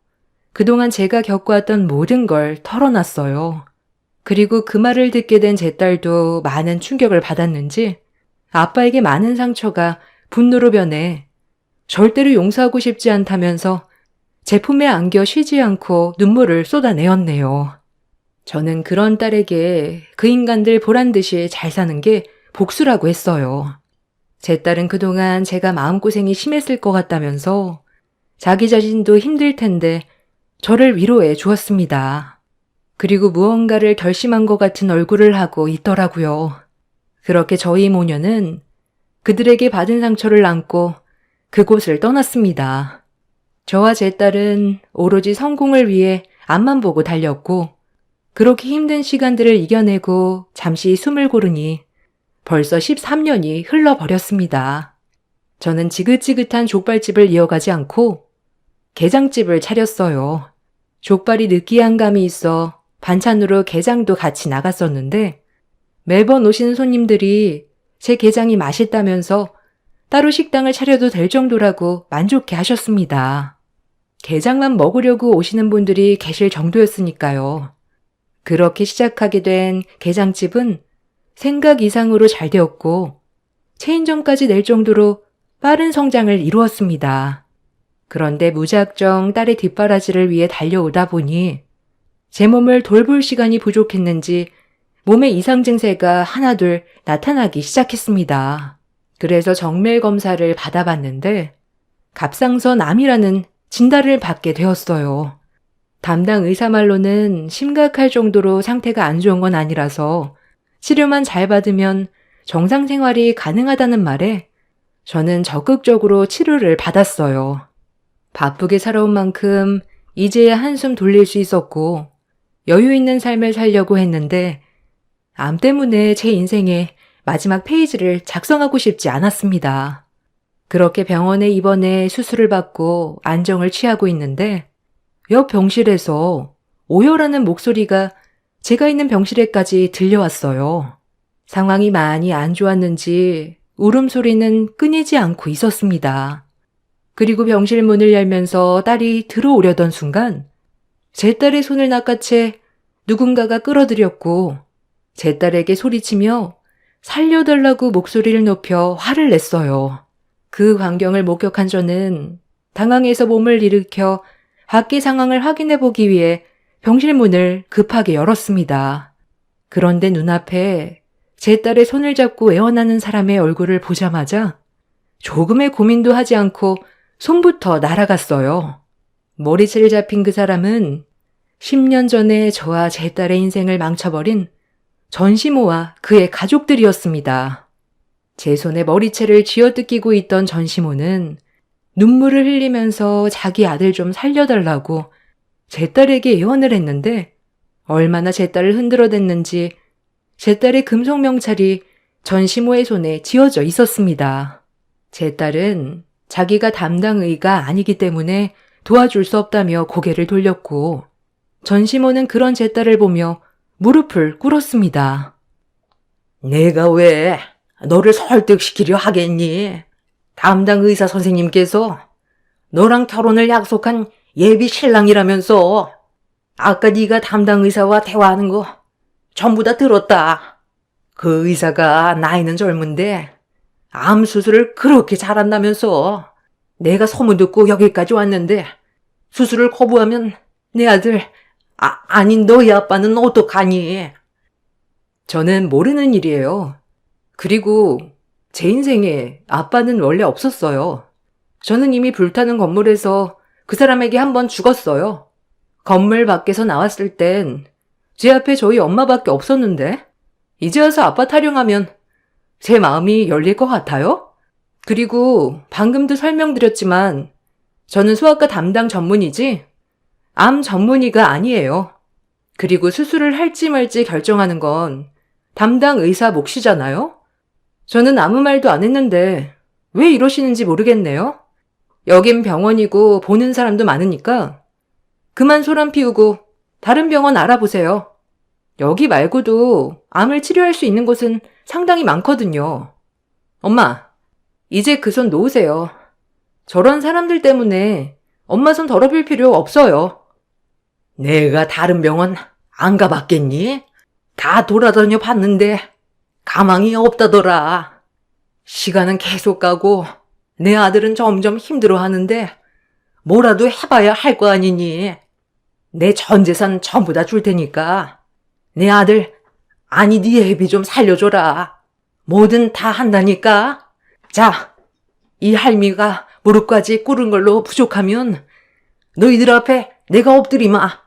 그동안 제가 겪어왔던 모든 걸 털어놨어요. 그리고 그 말을 듣게 된 제 딸도 많은 충격을 받았는지 아빠에게 많은 상처가 분노로 변해 절대로 용서하고 싶지 않다면서 제 품에 안겨 쉬지 않고 눈물을 쏟아내었네요. 저는 그런 딸에게 그 인간들 보란듯이 잘 사는 게 복수라고 했어요. 제 딸은 그동안 제가 마음고생이 심했을 것 같다면서 자기 자신도 힘들 텐데 저를 위로해 주었습니다. 그리고 무언가를 결심한 것 같은 얼굴을 하고 있더라고요. 그렇게 저희 모녀는 그들에게 받은 상처를 안고 그곳을 떠났습니다. 저와 제 딸은 오로지 성공을 위해 앞만 보고 달렸고 그렇게 힘든 시간들을 이겨내고 잠시 숨을 고르니 벌써 13년이 흘러버렸습니다. 저는 지긋지긋한 족발집을 이어가지 않고 게장집을 차렸어요. 족발이 느끼한 감이 있어 반찬으로 게장도 같이 나갔었는데 매번 오시는 손님들이 제 게장이 맛있다면서 따로 식당을 차려도 될 정도라고 만족해 하셨습니다. 게장만 먹으려고 오시는 분들이 계실 정도였으니까요. 그렇게 시작하게 된 게장집은 생각 이상으로 잘 되었고 체인점까지 낼 정도로 빠른 성장을 이루었습니다. 그런데 무작정 딸의 뒷바라지를 위해 달려오다 보니 제 몸을 돌볼 시간이 부족했는지 몸에 이상 증세가 하나둘 나타나기 시작했습니다. 그래서 정밀 검사를 받아봤는데 갑상선 암이라는 진단을 받게 되었어요. 담당 의사 말로는 심각할 정도로 상태가 안 좋은 건 아니라서 치료만 잘 받으면 정상 생활이 가능하다는 말에 저는 적극적으로 치료를 받았어요. 바쁘게 살아온 만큼 이제야 한숨 돌릴 수 있었고 여유 있는 삶을 살려고 했는데 암 때문에 제 인생의 마지막 페이지를 작성하고 싶지 않았습니다. 그렇게 병원에 입원해 수술을 받고 안정을 취하고 있는데 옆 병실에서 오열하는 목소리가 제가 있는 병실에까지 들려왔어요. 상황이 많이 안 좋았는지 울음소리는 끊이지 않고 있었습니다. 그리고 병실 문을 열면서 딸이 들어오려던 순간 제 딸의 손을 낚아채 누군가가 끌어들였고 제 딸에게 소리치며 살려달라고 목소리를 높여 화를 냈어요. 그 광경을 목격한 저는 당황해서 몸을 일으켜 밖의 상황을 확인해 보기 위해 병실 문을 급하게 열었습니다. 그런데 눈앞에 제 딸의 손을 잡고 애원하는 사람의 얼굴을 보자마자 조금의 고민도 하지 않고 손부터 날아갔어요. 머리채를 잡힌 그 사람은 10년 전에 저와 제 딸의 인생을 망쳐버린 전시모와 그의 가족들이었습니다. 제 손에 머리채를 쥐어뜯기고 있던 전시모는 눈물을 흘리면서 자기 아들 좀 살려달라고 제 딸에게 애원을 했는데 얼마나 제 딸을 흔들어댔는지 제 딸의 금속 명찰이 전시모의 손에 쥐어져 있었습니다. 제 딸은 자기가 담당 의가 아니기 때문에 도와줄 수 없다며 고개를 돌렸고 전시모는 그런 제 딸을 보며 무릎을 꿇었습니다. 내가 왜 너를 설득시키려 하겠니? 담당 의사 선생님께서 너랑 결혼을 약속한 예비 신랑이라면서 아까 네가 담당 의사와 대화하는 거 전부 다 들었다. 그 의사가 나이는 젊은데 암 수술을 그렇게 잘한다면서 내가 소문 듣고 여기까지 왔는데 수술을 거부하면 내 아들, 아닌 너희 아빠는 어떡하니? 저는 모르는 일이에요. 그리고 제 인생에 아빠는 원래 없었어요. 저는 이미 불타는 건물에서 그 사람에게 한 번 죽었어요. 건물 밖에서 나왔을 땐 제 앞에 저희 엄마밖에 없었는데 이제 와서 아빠 타령하면 제 마음이 열릴 것 같아요? 그리고 방금도 설명드렸지만 저는 소아과 담당 전문의지 암 전문의가 아니에요. 그리고 수술을 할지 말지 결정하는 건 담당 의사 몫이잖아요? 저는 아무 말도 안 했는데 왜 이러시는지 모르겠네요. 여긴 병원이고 보는 사람도 많으니까 그만 소란 피우고 다른 병원 알아보세요. 여기 말고도 암을 치료할 수 있는 곳은 상당히 많거든요. 엄마, 이제 그 손 놓으세요. 저런 사람들 때문에 엄마 손 더러빌 필요 없어요. 내가 다른 병원 안 가봤겠니? 다 돌아다녀 봤는데 가망이 없다더라. 시간은 계속 가고 내 아들은 점점 힘들어하는데 뭐라도 해봐야 할 거 아니니. 내 전 재산 전부 다 줄 테니까 내 아들, 아니 네 애비 좀 살려줘라. 뭐든 다 한다니까. 자, 이 할미가 무릎까지 꿇은 걸로 부족하면 너희들 앞에 내가 엎드리마.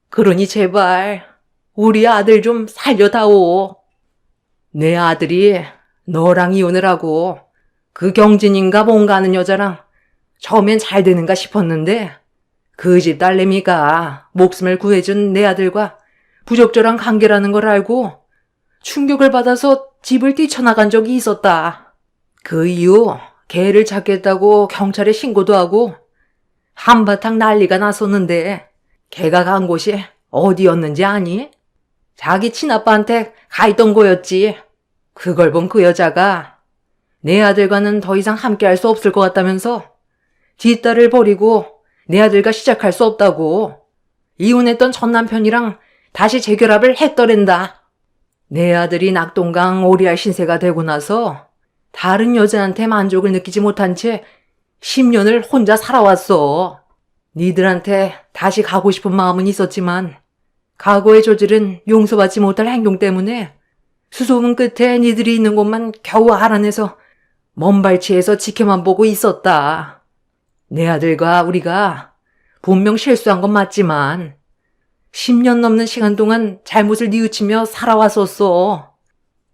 그러니 제발 우리 아들 좀 살려다오. 내 아들이 너랑 이혼을 하고 그 경진인가 뭔가 하는 여자랑 처음엔 잘 되는가 싶었는데 그 집 딸내미가 목숨을 구해준 내 아들과 부적절한 관계라는 걸 알고 충격을 받아서 집을 뛰쳐나간 적이 있었다. 그 이후 개를 찾겠다고 경찰에 신고도 하고 한바탕 난리가 났었는데 개가 간 곳이 어디였는지 아니? 자기 친아빠한테 가 있던 거였지. 그걸 본 그 여자가 내 아들과는 더 이상 함께할 수 없을 것 같다면서 뒷딸을 버리고 내 아들과 시작할 수 없다고 이혼했던 전 남편이랑 다시 재결합을 했더랜다. 내 아들이 낙동강 오리알 신세가 되고 나서 다른 여자한테 만족을 느끼지 못한 채 10년을 혼자 살아왔어. 니들한테 다시 가고 싶은 마음은 있었지만 과거에 저지른 용서받지 못할 행동 때문에 수소문 끝에 니들이 있는 곳만 겨우 알아내서 먼발치에서 지켜만 보고 있었다. 내 아들과 우리가 분명 실수한 건 맞지만 10년 넘는 시간 동안 잘못을 뉘우치며 살아왔었어.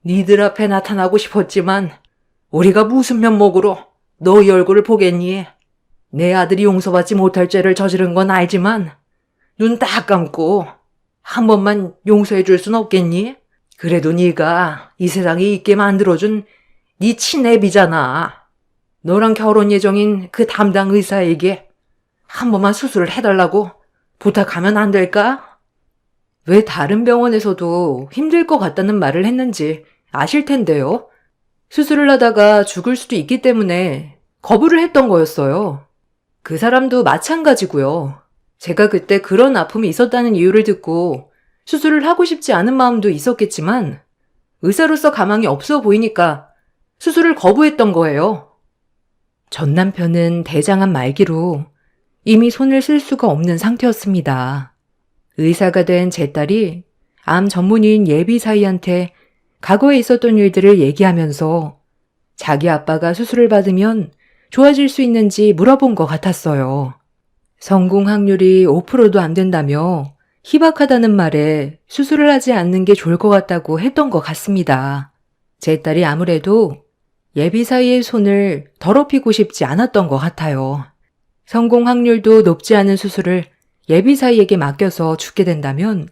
니들 앞에 나타나고 싶었지만 우리가 무슨 면목으로 너희 얼굴을 보겠니? 내 아들이 용서받지 못할 죄를 저지른 건 알지만 눈 딱 감고 한 번만 용서해 줄 순 없겠니? 그래도 네가 이 세상에 있게 만들어준 네 친애비잖아. 너랑 결혼 예정인 그 담당 의사에게 한 번만 수술을 해달라고 부탁하면 안 될까? 왜 다른 병원에서도 힘들 것 같다는 말을 했는지 아실 텐데요. 수술을 하다가 죽을 수도 있기 때문에 거부를 했던 거였어요. 그 사람도 마찬가지고요. 제가 그때 그런 아픔이 있었다는 이유를 듣고 수술을 하고 싶지 않은 마음도 있었겠지만 의사로서 가망이 없어 보이니까 수술을 거부했던 거예요. 전 남편은 대장암 말기로 이미 손을 쓸 수가 없는 상태였습니다. 의사가 된 제 딸이 암 전문의인 예비사이한테 과거에 있었던 일들을 얘기하면서 자기 아빠가 수술을 받으면 좋아질 수 있는지 물어본 것 같았어요. 성공 확률이 5%도 안 된다며 희박하다는 말에 수술을 하지 않는 게 좋을 것 같다고 했던 것 같습니다. 제 딸이 아무래도 예비사이의 손을 더럽히고 싶지 않았던 것 같아요. 성공 확률도 높지 않은 수술을 예비사이에게 맡겨서 죽게 된다면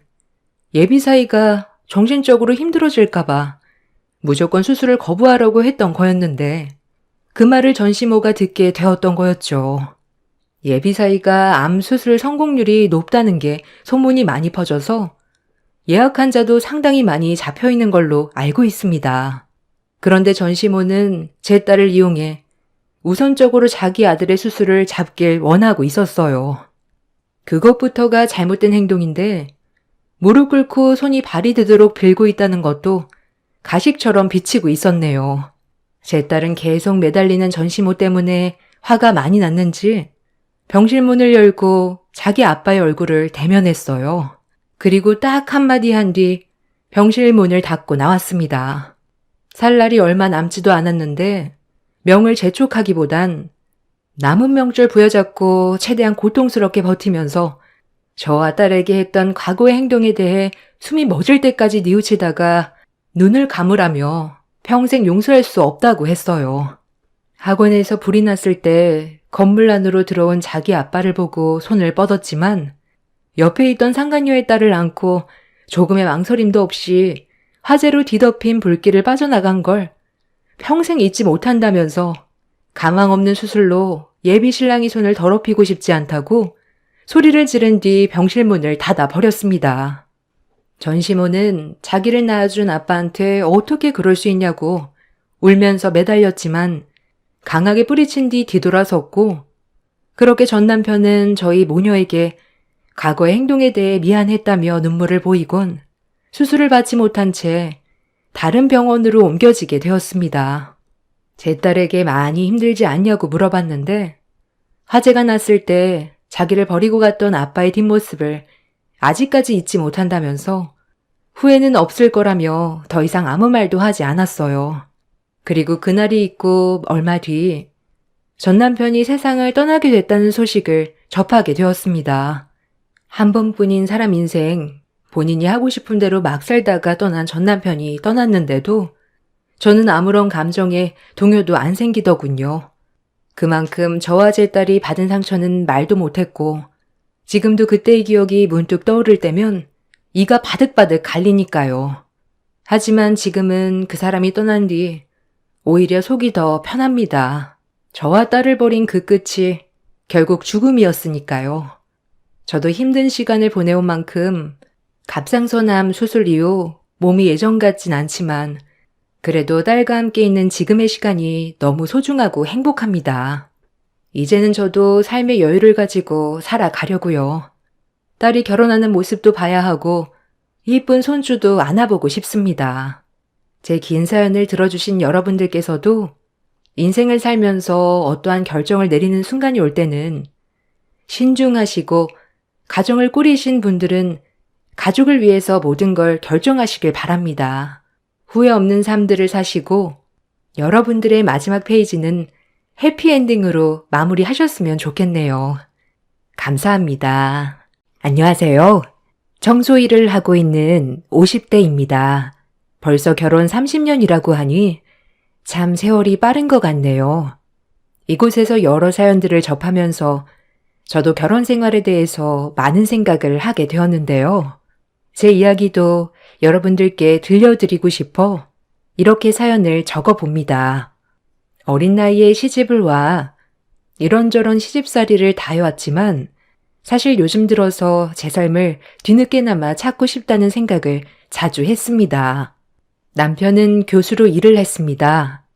예비사이가 정신적으로 힘들어질까봐 무조건 수술을 거부하라고 했던 거였는데 그 말을 전시모가 듣게 되었던 거였죠. 예비사이가 암 수술 성공률이 높다는 게 소문이 많이 퍼져서 예약 환자도 상당히 많이 잡혀 있는 걸로 알고 있습니다. 그런데 전시모는 제 딸을 이용해 우선적으로 자기 아들의 수술을 잡길 원하고 있었어요. 그것부터가 잘못된 행동인데 무릎 꿇고 손이 발이 되도록 빌고 있다는 것도 가식처럼 비치고 있었네요. 제 딸은 계속 매달리는 전시모 때문에 화가 많이 났는지 병실 문을 열고 자기 아빠의 얼굴을 대면했어요. 그리고 딱 한마디 한 뒤 병실 문을 닫고 나왔습니다. 살 날이 얼마 남지도 않았는데 명을 재촉하기보단 남은 명줄 부여잡고 최대한 고통스럽게 버티면서 저와 딸에게 했던 과거의 행동에 대해 숨이 멎을 때까지 뉘우치다가 눈을 감으라며 평생 용서할 수 없다고 했어요. 학원에서 불이 났을 때 건물 안으로 들어온 자기 아빠를 보고 손을 뻗었지만 옆에 있던 상간녀의 딸을 안고 조금의 망설임도 없이 화재로 뒤덮인 불길을 빠져나간 걸 평생 잊지 못한다면서 가망 없는 수술로 예비 신랑이 손을 더럽히고 싶지 않다고 소리를 지른 뒤 병실 문을 닫아 버렸습니다. 전시모는 자기를 낳아준 아빠한테 어떻게 그럴 수 있냐고 울면서 매달렸지만 강하게 뿌리친 뒤 뒤돌아섰고 그렇게 전 남편은 저희 모녀에게 과거의 행동에 대해 미안했다며 눈물을 보이곤 수술을 받지 못한 채 다른 병원으로 옮겨지게 되었습니다. 제 딸에게 많이 힘들지 않냐고 물어봤는데 화재가 났을 때 자기를 버리고 갔던 아빠의 뒷모습을 아직까지 잊지 못한다면서 후회는 없을 거라며 더 이상 아무 말도 하지 않았어요. 그리고 그날이 있고 얼마 뒤 전 남편이 세상을 떠나게 됐다는 소식을 접하게 되었습니다. 한 번뿐인 사람 인생, 본인이 하고 싶은 대로 막 살다가 떠난 전 남편이 떠났는데도 저는 아무런 감정에 동요도 안 생기더군요. 그만큼 저와 제 딸이 받은 상처는 말도 못했고 지금도 그때의 기억이 문득 떠오를 때면 이가 바득바득 갈리니까요. 하지만 지금은 그 사람이 떠난 뒤 오히려 속이 더 편합니다. 저와 딸을 버린 그 끝이 결국 죽음이었으니까요. 저도 힘든 시간을 보내온 만큼 갑상선암 수술 이후 몸이 예전 같진 않지만 그래도 딸과 함께 있는 지금의 시간이 너무 소중하고 행복합니다. 이제는 저도 삶의 여유를 가지고 살아가려고요. 딸이 결혼하는 모습도 봐야 하고 이쁜 손주도 안아보고 싶습니다. 제 긴 사연을 들어주신 여러분들께서도 인생을 살면서 어떠한 결정을 내리는 순간이 올 때는 신중하시고 가정을 꾸리신 분들은 가족을 위해서 모든 걸 결정하시길 바랍니다. 후회 없는 삶들을 사시고 여러분들의 마지막 페이지는 해피엔딩으로 마무리하셨으면 좋겠네요. 감사합니다. 안녕하세요. 청소 일을 하고 있는 50대입니다. 벌써 결혼 30년이라고 하니 참 세월이 빠른 것 같네요. 이곳에서 여러 사연들을 접하면서 저도 결혼 생활에 대해서 많은 생각을 하게 되었는데요. 제 이야기도 여러분들께 들려드리고 싶어 이렇게 사연을 적어봅니다. 어린 나이에 시집을 와 이런저런 시집살이를 다 해왔지만 사실 요즘 들어서 제 삶을 뒤늦게나마 찾고 싶다는 생각을 자주 했습니다. 남편은 교수로 일을 했습니다.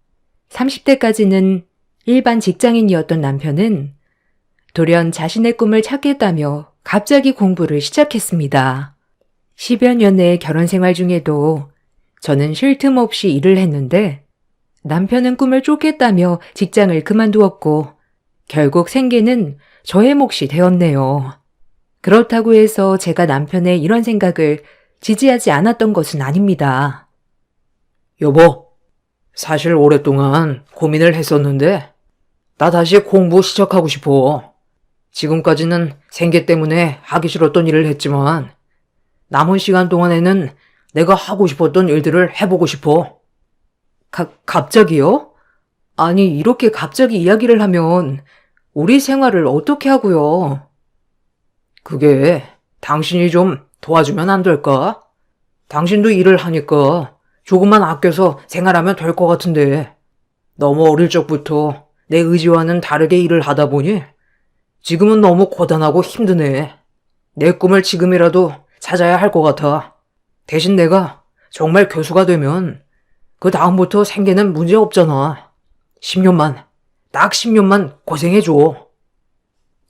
30대까지는 일반 직장인이었던 남편은 돌연 자신의 꿈을 찾겠다며 갑자기 공부를 시작했습니다. 10여 년의 결혼 생활 중에도 저는 쉴 틈 없이 일을 했는데 남편은 꿈을 쫓겠다며 직장을 그만두었고 결국 생계는 저의 몫이 되었네요. 그렇다고 해서 제가 남편의 이런 생각을 지지하지 않았던 것은 아닙니다. 여보, 사실 오랫동안 고민을 했었는데 나 다시 공부 시작하고 싶어. 지금까지는 생계 때문에 하기 싫었던 일을 했지만 남은 시간 동안에는 내가 하고 싶었던 일들을 해보고 싶어. 갑자기요? 아니, 이렇게 갑자기 이야기를 하면 우리 생활을 어떻게 하고요? 그게 당신이 좀 도와주면 안 될까? 당신도 일을 하니까 조금만 아껴서 생활하면 될 것 같은데 너무 어릴 적부터 내 의지와는 다르게 일을 하다 보니 지금은 너무 고단하고 힘드네. 내 꿈을 지금이라도 찾아야 할 것 같아. 대신 내가 정말 교수가 되면 그 다음부터 생계는 문제 없잖아. 10년만, 딱 10년만 고생해줘.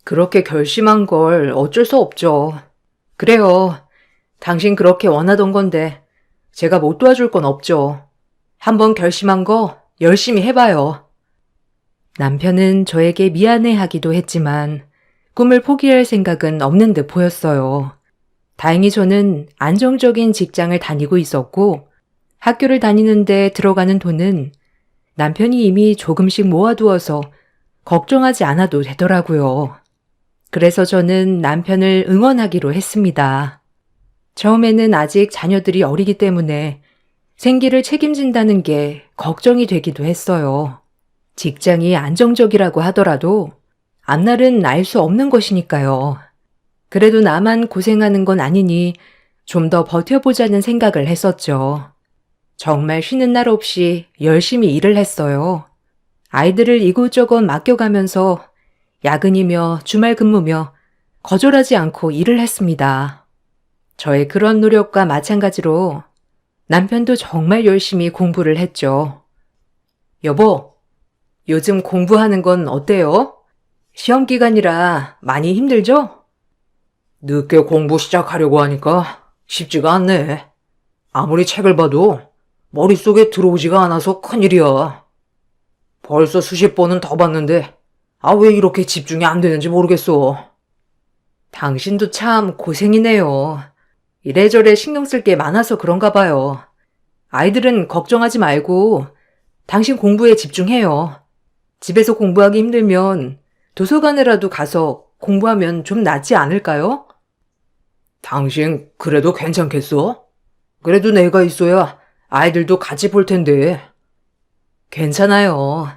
그렇게 결심한 걸 어쩔 수 없죠. 그래요. 당신 그렇게 원하던 건데 제가 못 도와줄 건 없죠. 한번 결심한 거 열심히 해봐요. 남편은 저에게 미안해하기도 했지만 꿈을 포기할 생각은 없는 듯 보였어요. 다행히 저는 안정적인 직장을 다니고 있었고 학교를 다니는데 들어가는 돈은 남편이 이미 조금씩 모아두어서 걱정하지 않아도 되더라고요. 그래서 저는 남편을 응원하기로 했습니다. 처음에는 아직 자녀들이 어리기 때문에 생계를 책임진다는 게 걱정이 되기도 했어요. 직장이 안정적이라고 하더라도 앞날은 알 수 없는 것이니까요. 그래도 나만 고생하는 건 아니니 좀 더 버텨보자는 생각을 했었죠. 정말 쉬는 날 없이 열심히 일을 했어요. 아이들을 이곳저곳 맡겨가면서 야근이며 주말 근무며 거절하지 않고 일을 했습니다. 저의 그런 노력과 마찬가지로 남편도 정말 열심히 공부를 했죠. 여보, 요즘 공부하는 건 어때요? 시험 기간이라 많이 힘들죠? 늦게 공부 시작하려고 하니까 쉽지가 않네. 아무리 책을 봐도 머릿속에 들어오지가 않아서 큰일이야. 벌써 수십 번은 더 봤는데 왜 이렇게 집중이 안 되는지 모르겠어. 당신도 참 고생이네요. 이래저래 신경 쓸 게 많아서 그런가 봐요. 아이들은 걱정하지 말고 당신 공부에 집중해요. 집에서 공부하기 힘들면 도서관에라도 가서 공부하면 좀 낫지 않을까요? 당신 그래도 괜찮겠어? 그래도 내가 있어야 아이들도 같이 볼 텐데. 괜찮아요.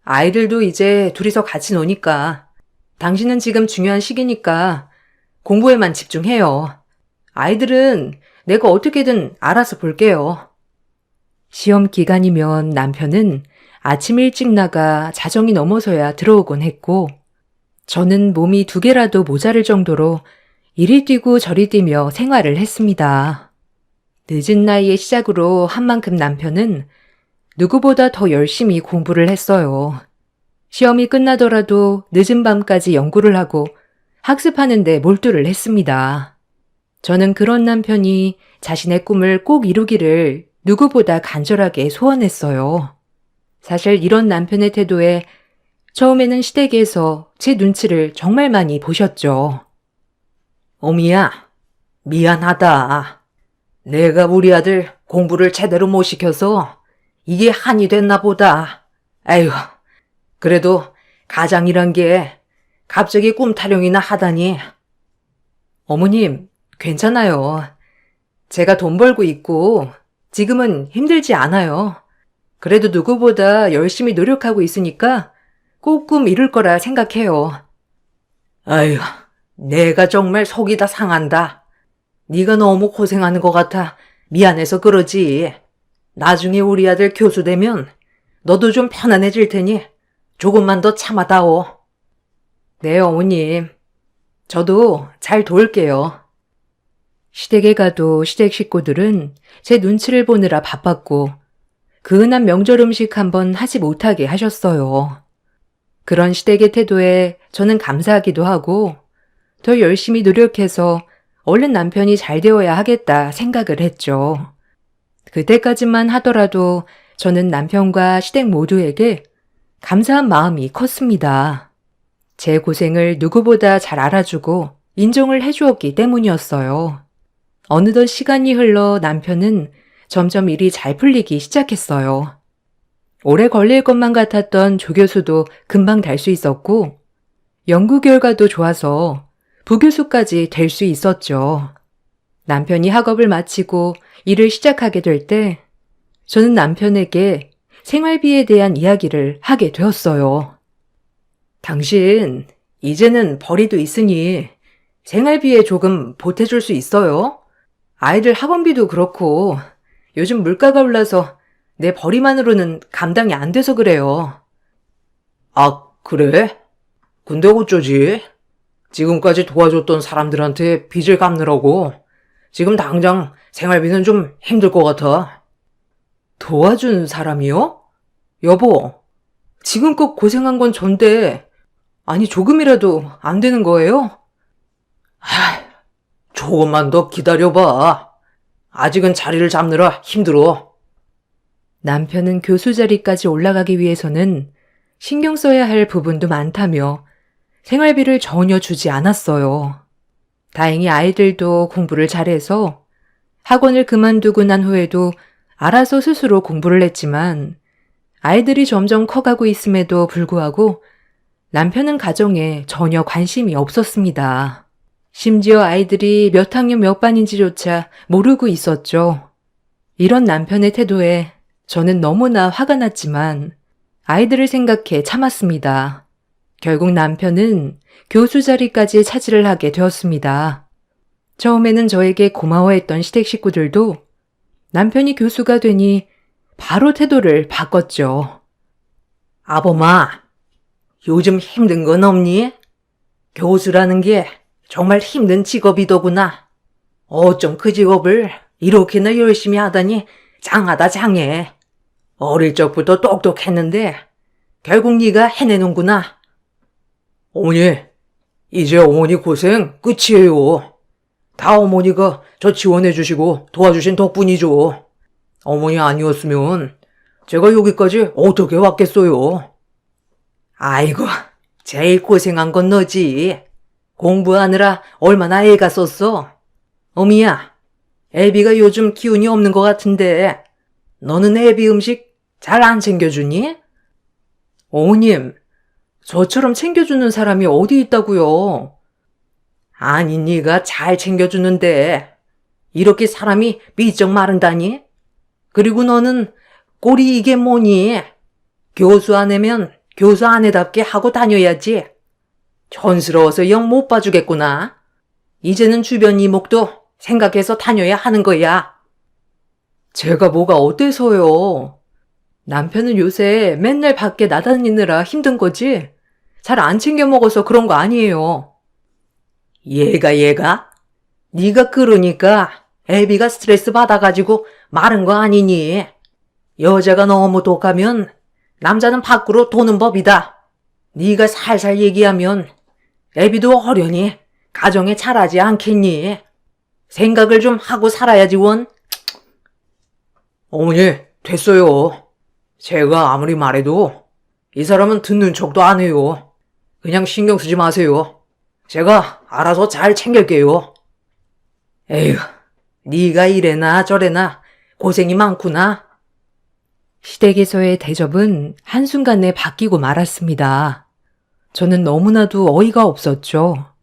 아이들도 이제 둘이서 같이 노니까. 당신은 지금 중요한 시기니까 공부에만 집중해요. 아이들은 내가 어떻게든 알아서 볼게요. 시험 기간이면 남편은 아침 일찍 나가 자정이 넘어서야 들어오곤 했고 저는 몸이 2개라도 모자랄 정도로 이리 뛰고 저리 뛰며 생활을 했습니다. 늦은 나이의 시작으로 한 만큼 남편은 누구보다 더 열심히 공부를 했어요. 시험이 끝나더라도 늦은 밤까지 연구를 하고 학습하는 데 몰두를 했습니다. 저는 그런 남편이 자신의 꿈을 꼭 이루기를 누구보다 간절하게 소원했어요. 사실 이런 남편의 태도에 처음에는 시댁에서 제 눈치를 정말 많이 보셨죠. 어미야, 미안하다. 내가 우리 아들 공부를 제대로 못 시켜서 이게 한이 됐나 보다. 에휴, 그래도 가장이란 게 갑자기 꿈 타령이나 하다니. 어머님, 괜찮아요. 제가 돈 벌고 있고 지금은 힘들지 않아요. 그래도 누구보다 열심히 노력하고 있으니까 꼭 꿈 이룰 거라 생각해요. 아휴, 내가 정말 속이 다 상한다. 네가 너무 고생하는 것 같아 미안해서 그러지. 나중에 우리 아들 교수 되면 너도 좀 편안해질 테니 조금만 더 참아다오. 네, 어머님. 저도 잘 도울게요. 시댁에 가도 시댁 식구들은 제 눈치를 보느라 바빴고 그 흔한 명절 음식 한번 하지 못하게 하셨어요. 그런 시댁의 태도에 저는 감사하기도 하고 더 열심히 노력해서 얼른 남편이 잘 되어야 하겠다 생각을 했죠. 그때까지만 하더라도 저는 남편과 시댁 모두에게 감사한 마음이 컸습니다. 제 고생을 누구보다 잘 알아주고 인정을 해주었기 때문이었어요. 어느덧 시간이 흘러 남편은 점점 일이 잘 풀리기 시작했어요. 오래 걸릴 것만 같았던 조교수도 금방 달 수 있었고 연구 결과도 좋아서 부교수까지 될 수 있었죠. 남편이 학업을 마치고 일을 시작하게 될 때 저는 남편에게 생활비에 대한 이야기를 하게 되었어요. 당신, 이제는 벌이도 있으니 생활비에 조금 보태줄 수 있어요? 아이들 학원비도 그렇고 요즘 물가가 올라서 내 벌이만으로는 감당이 안 돼서 그래요. 아, 그래? 근데 어쩌지? 지금까지 도와줬던 사람들한테 빚을 갚느라고 지금 당장 생활비는 좀 힘들 것 같아. 도와준 사람이요? 여보, 지금껏 고생한 건 전데 아니 조금이라도 안 되는 거예요? 조금만 더 기다려봐. 아직은 자리를 잡느라 힘들어. 남편은 교수 자리까지 올라가기 위해서는 신경 써야 할 부분도 많다며 생활비를 전혀 주지 않았어요. 다행히 아이들도 공부를 잘해서 학원을 그만두고 난 후에도 알아서 스스로 공부를 했지만 아이들이 점점 커가고 있음에도 불구하고 남편은 가정에 전혀 관심이 없었습니다. 심지어 아이들이 몇 학년 몇 반인지조차 모르고 있었죠. 이런 남편의 태도에 저는 너무나 화가 났지만 아이들을 생각해 참았습니다. 결국 남편은 교수 자리까지 차지를 하게 되었습니다. 처음에는 저에게 고마워했던 시댁 식구들도 남편이 교수가 되니 바로 태도를 바꿨죠. 아범아, 요즘 힘든 건 없니? 교수라는 게 정말 힘든 직업이더구나. 어쩜 그 직업을 이렇게나 열심히 하다니 장하다 장해. 어릴 적부터 똑똑했는데 결국 네가 해내는구나. 어머니, 이제 어머니 고생 끝이에요. 다 어머니가 저 지원해주시고 도와주신 덕분이죠. 어머니 아니었으면 제가 여기까지 어떻게 왔겠어요. 아이고, 제일 고생한 건 너지. 공부하느라 얼마나 애가 썼어. 어미야, 애비가 요즘 기운이 없는 것 같은데 너는 애비 음식 잘 안 챙겨주니? 어머님, 저처럼 챙겨주는 사람이 어디 있다고요? 아니, 네가 잘 챙겨주는데 이렇게 사람이 삐쩍 마른다니? 그리고 너는 꼴이 이게 뭐니? 교수 아내면 교수 아내답게 하고 다녀야지. 촌스러워서 영 못 봐주겠구나. 이제는 주변 이목도 생각해서 다녀야 하는 거야. 제가 뭐가 어때서요? 남편은 요새 맨날 밖에 나다니느라 힘든 거지? 잘 안 챙겨 먹어서 그런 거 아니에요. 얘가? 네가 그러니까 애비가 스트레스 받아가지고 마른 거 아니니? 여자가 너무 독하면 남자는 밖으로 도는 법이다. 네가 살살 얘기하면 애비도 어련히 가정에 잘하지 않겠니? 생각을 좀 하고 살아야지 원. 어머니, 됐어요. 제가 아무리 말해도 이 사람은 듣는 척도 안 해요. 그냥 신경 쓰지 마세요. 제가 알아서 잘 챙길게요. 에휴, 네가 이래나 저래나 고생이 많구나. 시댁에서의 대접은 한순간에 바뀌고 말았습니다. 저는 너무나도 어이가 없었죠.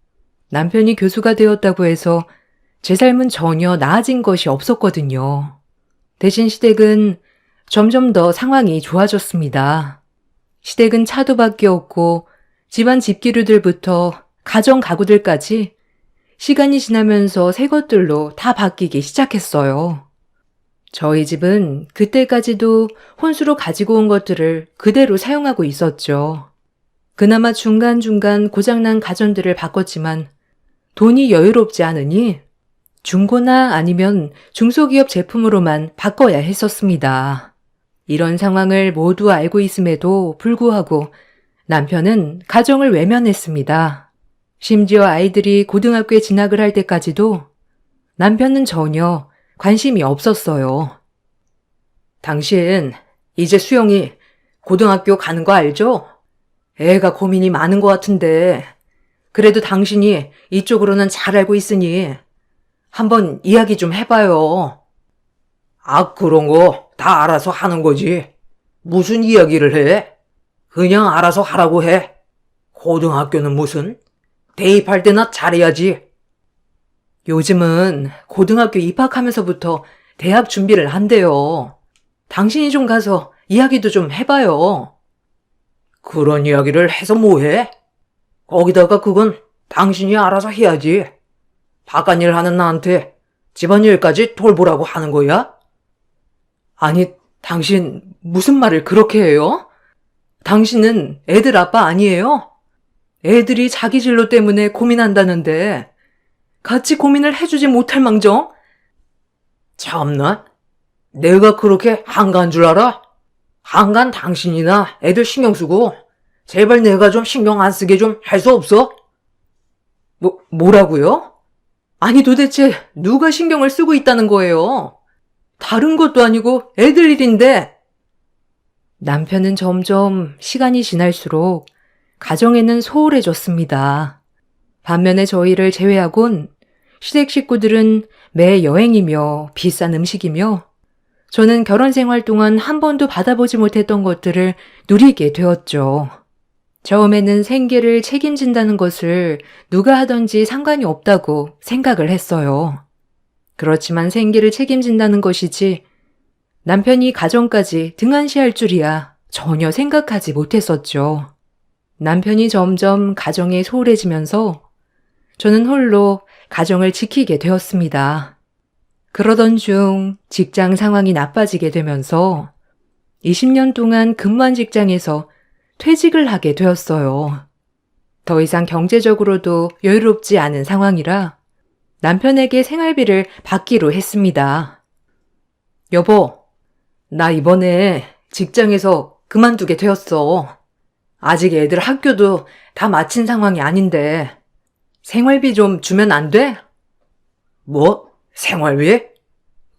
남편이 교수가 되었다고 해서 제 삶은 전혀 나아진 것이 없었거든요. 대신 시댁은 점점 더 상황이 좋아졌습니다. 시댁은 차도 바뀌었고 집안 집기류들부터 가정 가구들까지 시간이 지나면서 새 것들로 다 바뀌기 시작했어요. 저희 집은 그때까지도 혼수로 가지고 온 것들을 그대로 사용하고 있었죠. 그나마 중간중간 고장난 가전들을 바꿨지만 돈이 여유롭지 않으니 중고나 아니면 중소기업 제품으로만 바꿔야 했었습니다. 이런 상황을 모두 알고 있음에도 불구하고 남편은 가정을 외면했습니다. 심지어 아이들이 고등학교에 진학을 할 때까지도 남편은 전혀 관심이 없었어요. 당신 이제 수영이 고등학교 가는 거 알죠? 애가 고민이 많은 것 같은데 그래도 당신이 이쪽으로는 잘 알고 있으니 한번 이야기 좀 해봐요. 아, 그런 거 다 알아서 하는 거지. 무슨 이야기를 해? 그냥 알아서 하라고 해. 고등학교는 무슨? 대입할 때나 잘해야지. 요즘은 고등학교 입학하면서부터 대학 준비를 한대요. 당신이 좀 가서 이야기도 좀 해봐요. 그런 이야기를 해서 뭐해? 거기다가 그건 당신이 알아서 해야지. 바깥일 하는 나한테 집안일까지 돌보라고 하는 거야? 아니, 당신 무슨 말을 그렇게 해요? 당신은 애들 아빠 아니에요? 애들이 자기 진로 때문에 고민한다는데 같이 고민을 해주지 못할 망정? 참나? 내가 그렇게 한가한 줄 알아? 한간 당신이나 애들 신경 쓰고 제발 내가 좀 신경 안 쓰게 좀 할 수 없어? 뭐라고요? 아니 도대체 누가 신경을 쓰고 있다는 거예요? 다른 것도 아니고 애들 일인데. 남편은 점점 시간이 지날수록 가정에는 소홀해졌습니다. 반면에 저희를 제외하곤 시댁 식구들은 매 여행이며 비싼 음식이며 저는 결혼 생활 동안 한 번도 받아보지 못했던 것들을 누리게 되었죠. 처음에는 생계를 책임진다는 것을 누가 하든지 상관이 없다고 생각을 했어요. 그렇지만 생계를 책임진다는 것이지 남편이 가정까지 등한시할 줄이야 전혀 생각하지 못했었죠. 남편이 점점 가정에 소홀해지면서 저는 홀로 가정을 지키게 되었습니다. 그러던 중 직장 상황이 나빠지게 되면서 20년 동안 근무한 직장에서 퇴직을 하게 되었어요. 더 이상 경제적으로도 여유롭지 않은 상황이라 남편에게 생활비를 받기로 했습니다. 여보, 나 이번에 직장에서 그만두게 되었어. 아직 애들 학교도 다 마친 상황이 아닌데 생활비 좀 주면 안 돼? 뭐? 생활비?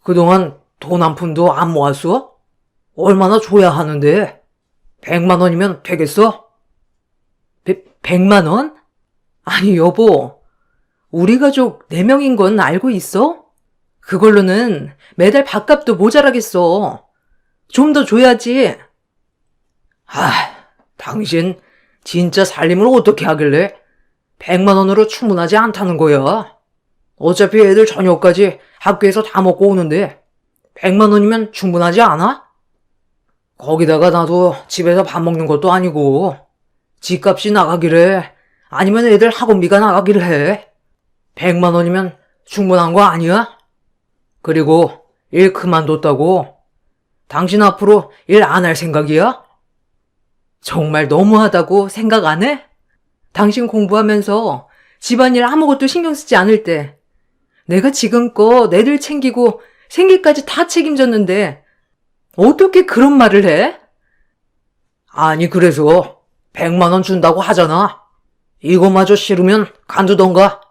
그동안 돈 한 푼도 안 모았어? 얼마나 줘야 하는데? 100만 원이면 되겠어? 100만 원? 아니 여보, 우리 가족 4명인 건 알고 있어? 그걸로는 매달 밥값도 모자라겠어. 좀 더 줘야지. 아, 당신 진짜 살림을 어떻게 하길래 100만 원으로 충분하지 않다는 거야. 어차피 애들 저녁까지 학교에서 다 먹고 오는데 100만 원이면 충분하지 않아? 거기다가 나도 집에서 밥 먹는 것도 아니고 집값이 나가기래 아니면 애들 학원비가 나가기를 해. 100만 원이면 충분한 거 아니야? 그리고 일 그만뒀다고 당신 앞으로 일 안 할 생각이야? 정말 너무하다고 생각 안 해? 당신 공부하면서 집안일 아무것도 신경 쓰지 않을 때 내가 지금껏 애들 챙기고 생계까지 다 책임졌는데 어떻게 그런 말을 해? 아니 그래서 100만 원 준다고 하잖아. 이거마저 싫으면 간두던가.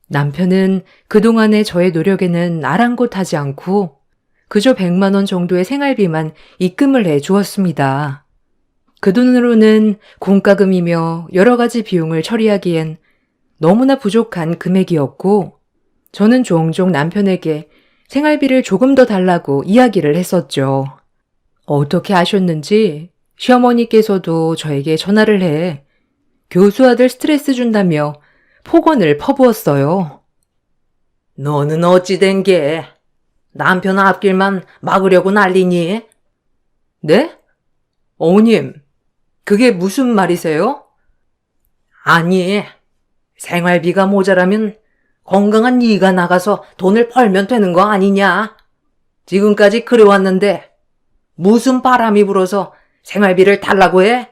남편은 그동안의 저의 노력에는 아랑곳하지 않고 그저 100만 원 정도의 생활비만 입금을 해 주었습니다. 그 돈으로는 공과금이며 여러 가지 비용을 처리하기엔 너무나 부족한 금액이었고 저는 종종 남편에게 생활비를 조금 더 달라고 이야기를 했었죠. 어떻게 아셨는지 시어머니께서도 저에게 전화를 해 교수 아들 스트레스 준다며 폭언을 퍼부었어요. 너는 어찌 된 게? 남편 앞길만 막으려고 난리니? 네? 어머님, 그게 무슨 말이세요? 아니, 생활비가 모자라면 건강한 네가 나가서 돈을 벌면 되는 거 아니냐? 지금까지 그래왔는데 무슨 바람이 불어서 생활비를 달라고 해?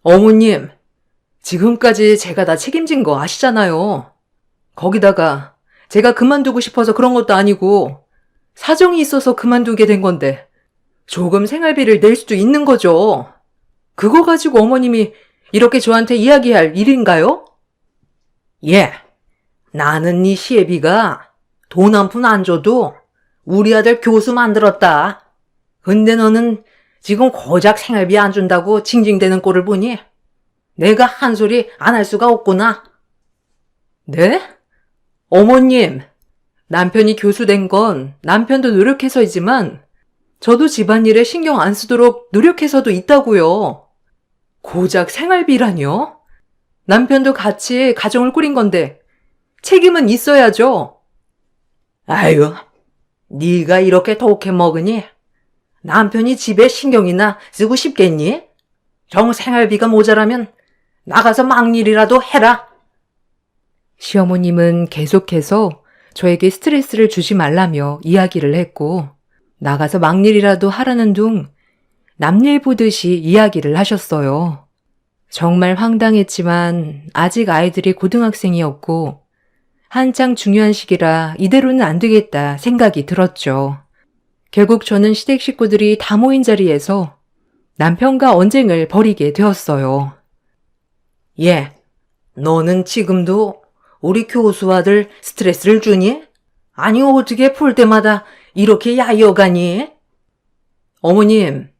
어머님, 지금까지 제가 다 책임진 거 아시잖아요. 거기다가 제가 그만두고 싶어서 그런 것도 아니고 사정이 있어서 그만두게 된 건데 조금 생활비를 낼 수도 있는 거죠. 그거 가지고 어머님이 이렇게 저한테 이야기할 일인가요? 예, 나는 네 시애비가 돈 한 푼 안 줘도 우리 아들 교수 만들었다. 근데 너는 지금 고작 생활비 안 준다고 징징대는 꼴을 보니 내가 한 소리 안 할 수가 없구나. 네? 어머님, 남편이 교수 된 건 남편도 노력해서이지만 저도 집안일에 신경 안 쓰도록 노력해서도 있다고요. 고작 생활비라뇨? 남편도 같이 가정을 꾸린 건데 책임은 있어야죠. 아유, 네가 이렇게 독해 먹으니 남편이 집에 신경이나 쓰고 싶겠니? 정 생활비가 모자라면 나가서 막일이라도 해라. 시어머님은 계속해서 저에게 스트레스를 주지 말라며 이야기를 했고 나가서 막일이라도 하라는 둥 남일 보듯이 이야기를 하셨어요. 정말 황당했지만 아직 아이들이 고등학생이었고 한창 중요한 시기라 이대로는 안 되겠다 생각이 들었죠. 결국 저는 시댁 식구들이 다 모인 자리에서 남편과 언쟁을 벌이게 되었어요. 예, 너는 지금도 우리 교수 아들 스트레스를 주니? 아니 어떻게 볼 때마다 이렇게 야여가니? 어머님,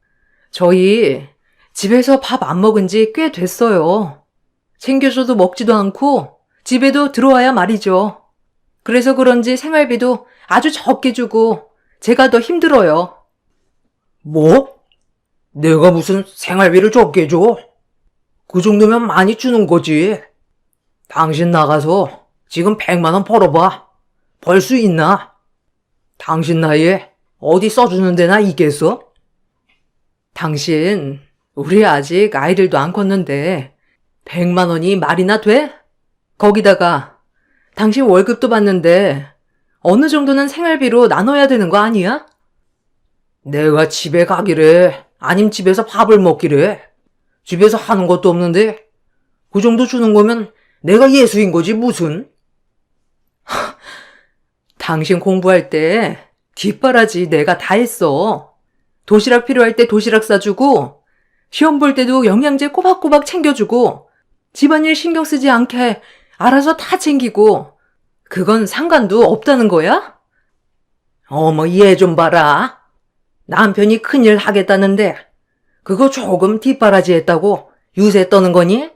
저희 집에서 밥 안 먹은 지 꽤 됐어요. 챙겨줘도 먹지도 않고 집에도 들어와야 말이죠. 그래서 그런지 생활비도 아주 적게 주고 제가 더 힘들어요. 뭐? 내가 무슨 생활비를 적게 줘? 그 정도면 많이 주는 거지. 당신 나가서 지금 100만 원 벌어봐. 벌 수 있나? 당신 나이에 어디 써주는 데나 있겠어? 당신, 우리 아직 아이들도 안 컸는데 100만 원이 말이나 돼? 거기다가 당신 월급도 받는데 어느 정도는 생활비로 나눠야 되는 거 아니야? 내가 집에 가기래, 아님 집에서 밥을 먹기래. 집에서 하는 것도 없는데 그 정도 주는 거면 내가 예수인 거지 무슨? 당신 공부할 때 뒷바라지 내가 다 했어. 도시락 필요할 때 도시락 싸주고 시험 볼 때도 영양제 꼬박꼬박 챙겨주고 집안일 신경 쓰지 않게 알아서 다 챙기고 그건 상관도 없다는 거야? 어머 얘 좀 봐라. 남편이 큰일 하겠다는데 그거 조금 뒷바라지 했다고 유세 떠는 거니?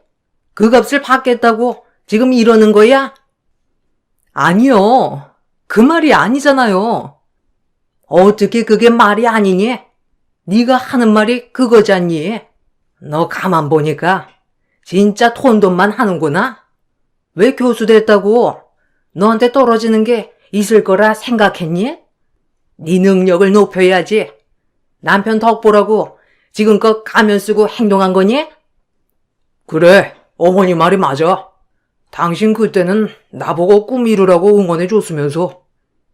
그 값을 받겠다고 지금 이러는 거야? 아니요. 그 말이 아니잖아요. 어떻게 그게 말이 아니니? 네가 하는 말이 그거잖니? 너 가만 보니까 진짜 톤돈만 하는구나? 왜 교수 됐다고 너한테 떨어지는 게 있을 거라 생각했니? 네 능력을 높여야지. 남편 덕보라고 지금껏 가면 쓰고 행동한 거니? 그래, 어머니 말이 맞아. 당신 그때는 나보고 꿈 이루라고 응원해 줬으면서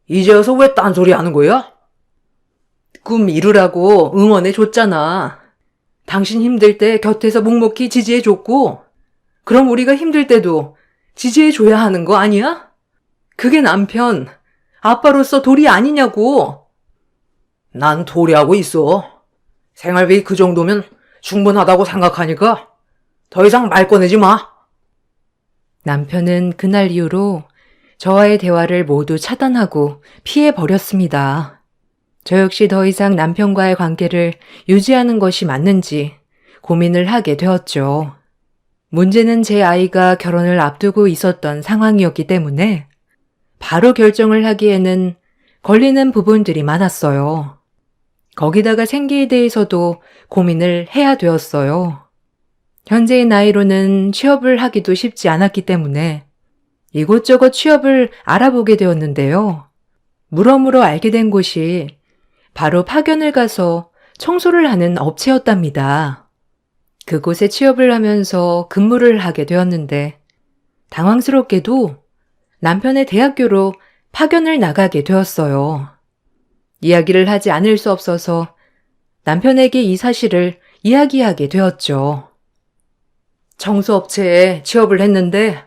이제 와서 왜 딴소리 하는 거야? 꿈 이루라고 응원해 줬잖아. 당신 힘들 때 곁에서 묵묵히 지지해 줬고 그럼 우리가 힘들 때도 지지해 줘야 하는 거 아니야? 그게 남편, 아빠로서 도리 아니냐고. 난 도리하고 있어. 생활비 그 정도면 충분하다고 생각하니까 더 이상 말 꺼내지 마. 남편은 그날 이후로 저와의 대화를 모두 차단하고 피해버렸습니다. 저 역시 더 이상 남편과의 관계를 유지하는 것이 맞는지 고민을 하게 되었죠. 문제는 제 아이가 결혼을 앞두고 있었던 상황이었기 때문에 바로 결정을 하기에는 걸리는 부분들이 많았어요. 거기다가 생계에 대해서도 고민을 해야 되었어요. 현재의 나이로는 취업을 하기도 쉽지 않았기 때문에 이곳저곳 취업을 알아보게 되었는데요. 물어물어 알게 된 곳이 바로 파견을 가서 청소를 하는 업체였답니다. 그곳에 취업을 하면서 근무를 하게 되었는데 당황스럽게도 남편의 대학교로 파견을 나가게 되었어요. 이야기를 하지 않을 수 없어서 남편에게 이 사실을 이야기하게 되었죠. 청소업체에 취업을 했는데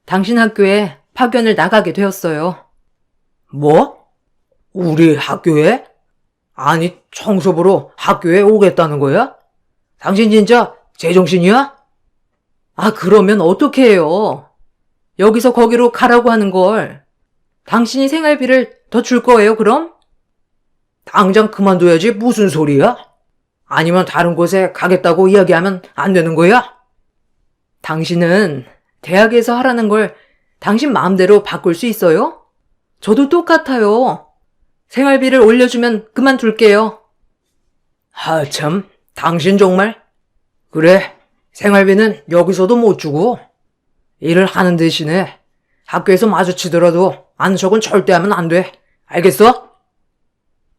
당신 학교에 파견을 나가게 되었어요. 뭐? 우리 학교에? 아니, 청소부로 학교에 오겠다는 거야? 당신 진짜 제정신이야? 아, 그러면 어떻게 해요? 여기서 거기로 가라고 하는 걸. 당신이 생활비를 더 줄 거예요, 그럼? 당장 그만둬야지 무슨 소리야? 아니면 다른 곳에 가겠다고 이야기하면 안 되는 거야? 당신은 대학에서 하라는 걸 당신 마음대로 바꿀 수 있어요? 저도 똑같아요. 생활비를 올려주면 그만둘게요. 참, 당신 정말? 그래, 생활비는 여기서도 못 주고, 일을 하는 대신에 학교에서 마주치더라도 아는 척은 절대 하면 안 돼. 알겠어?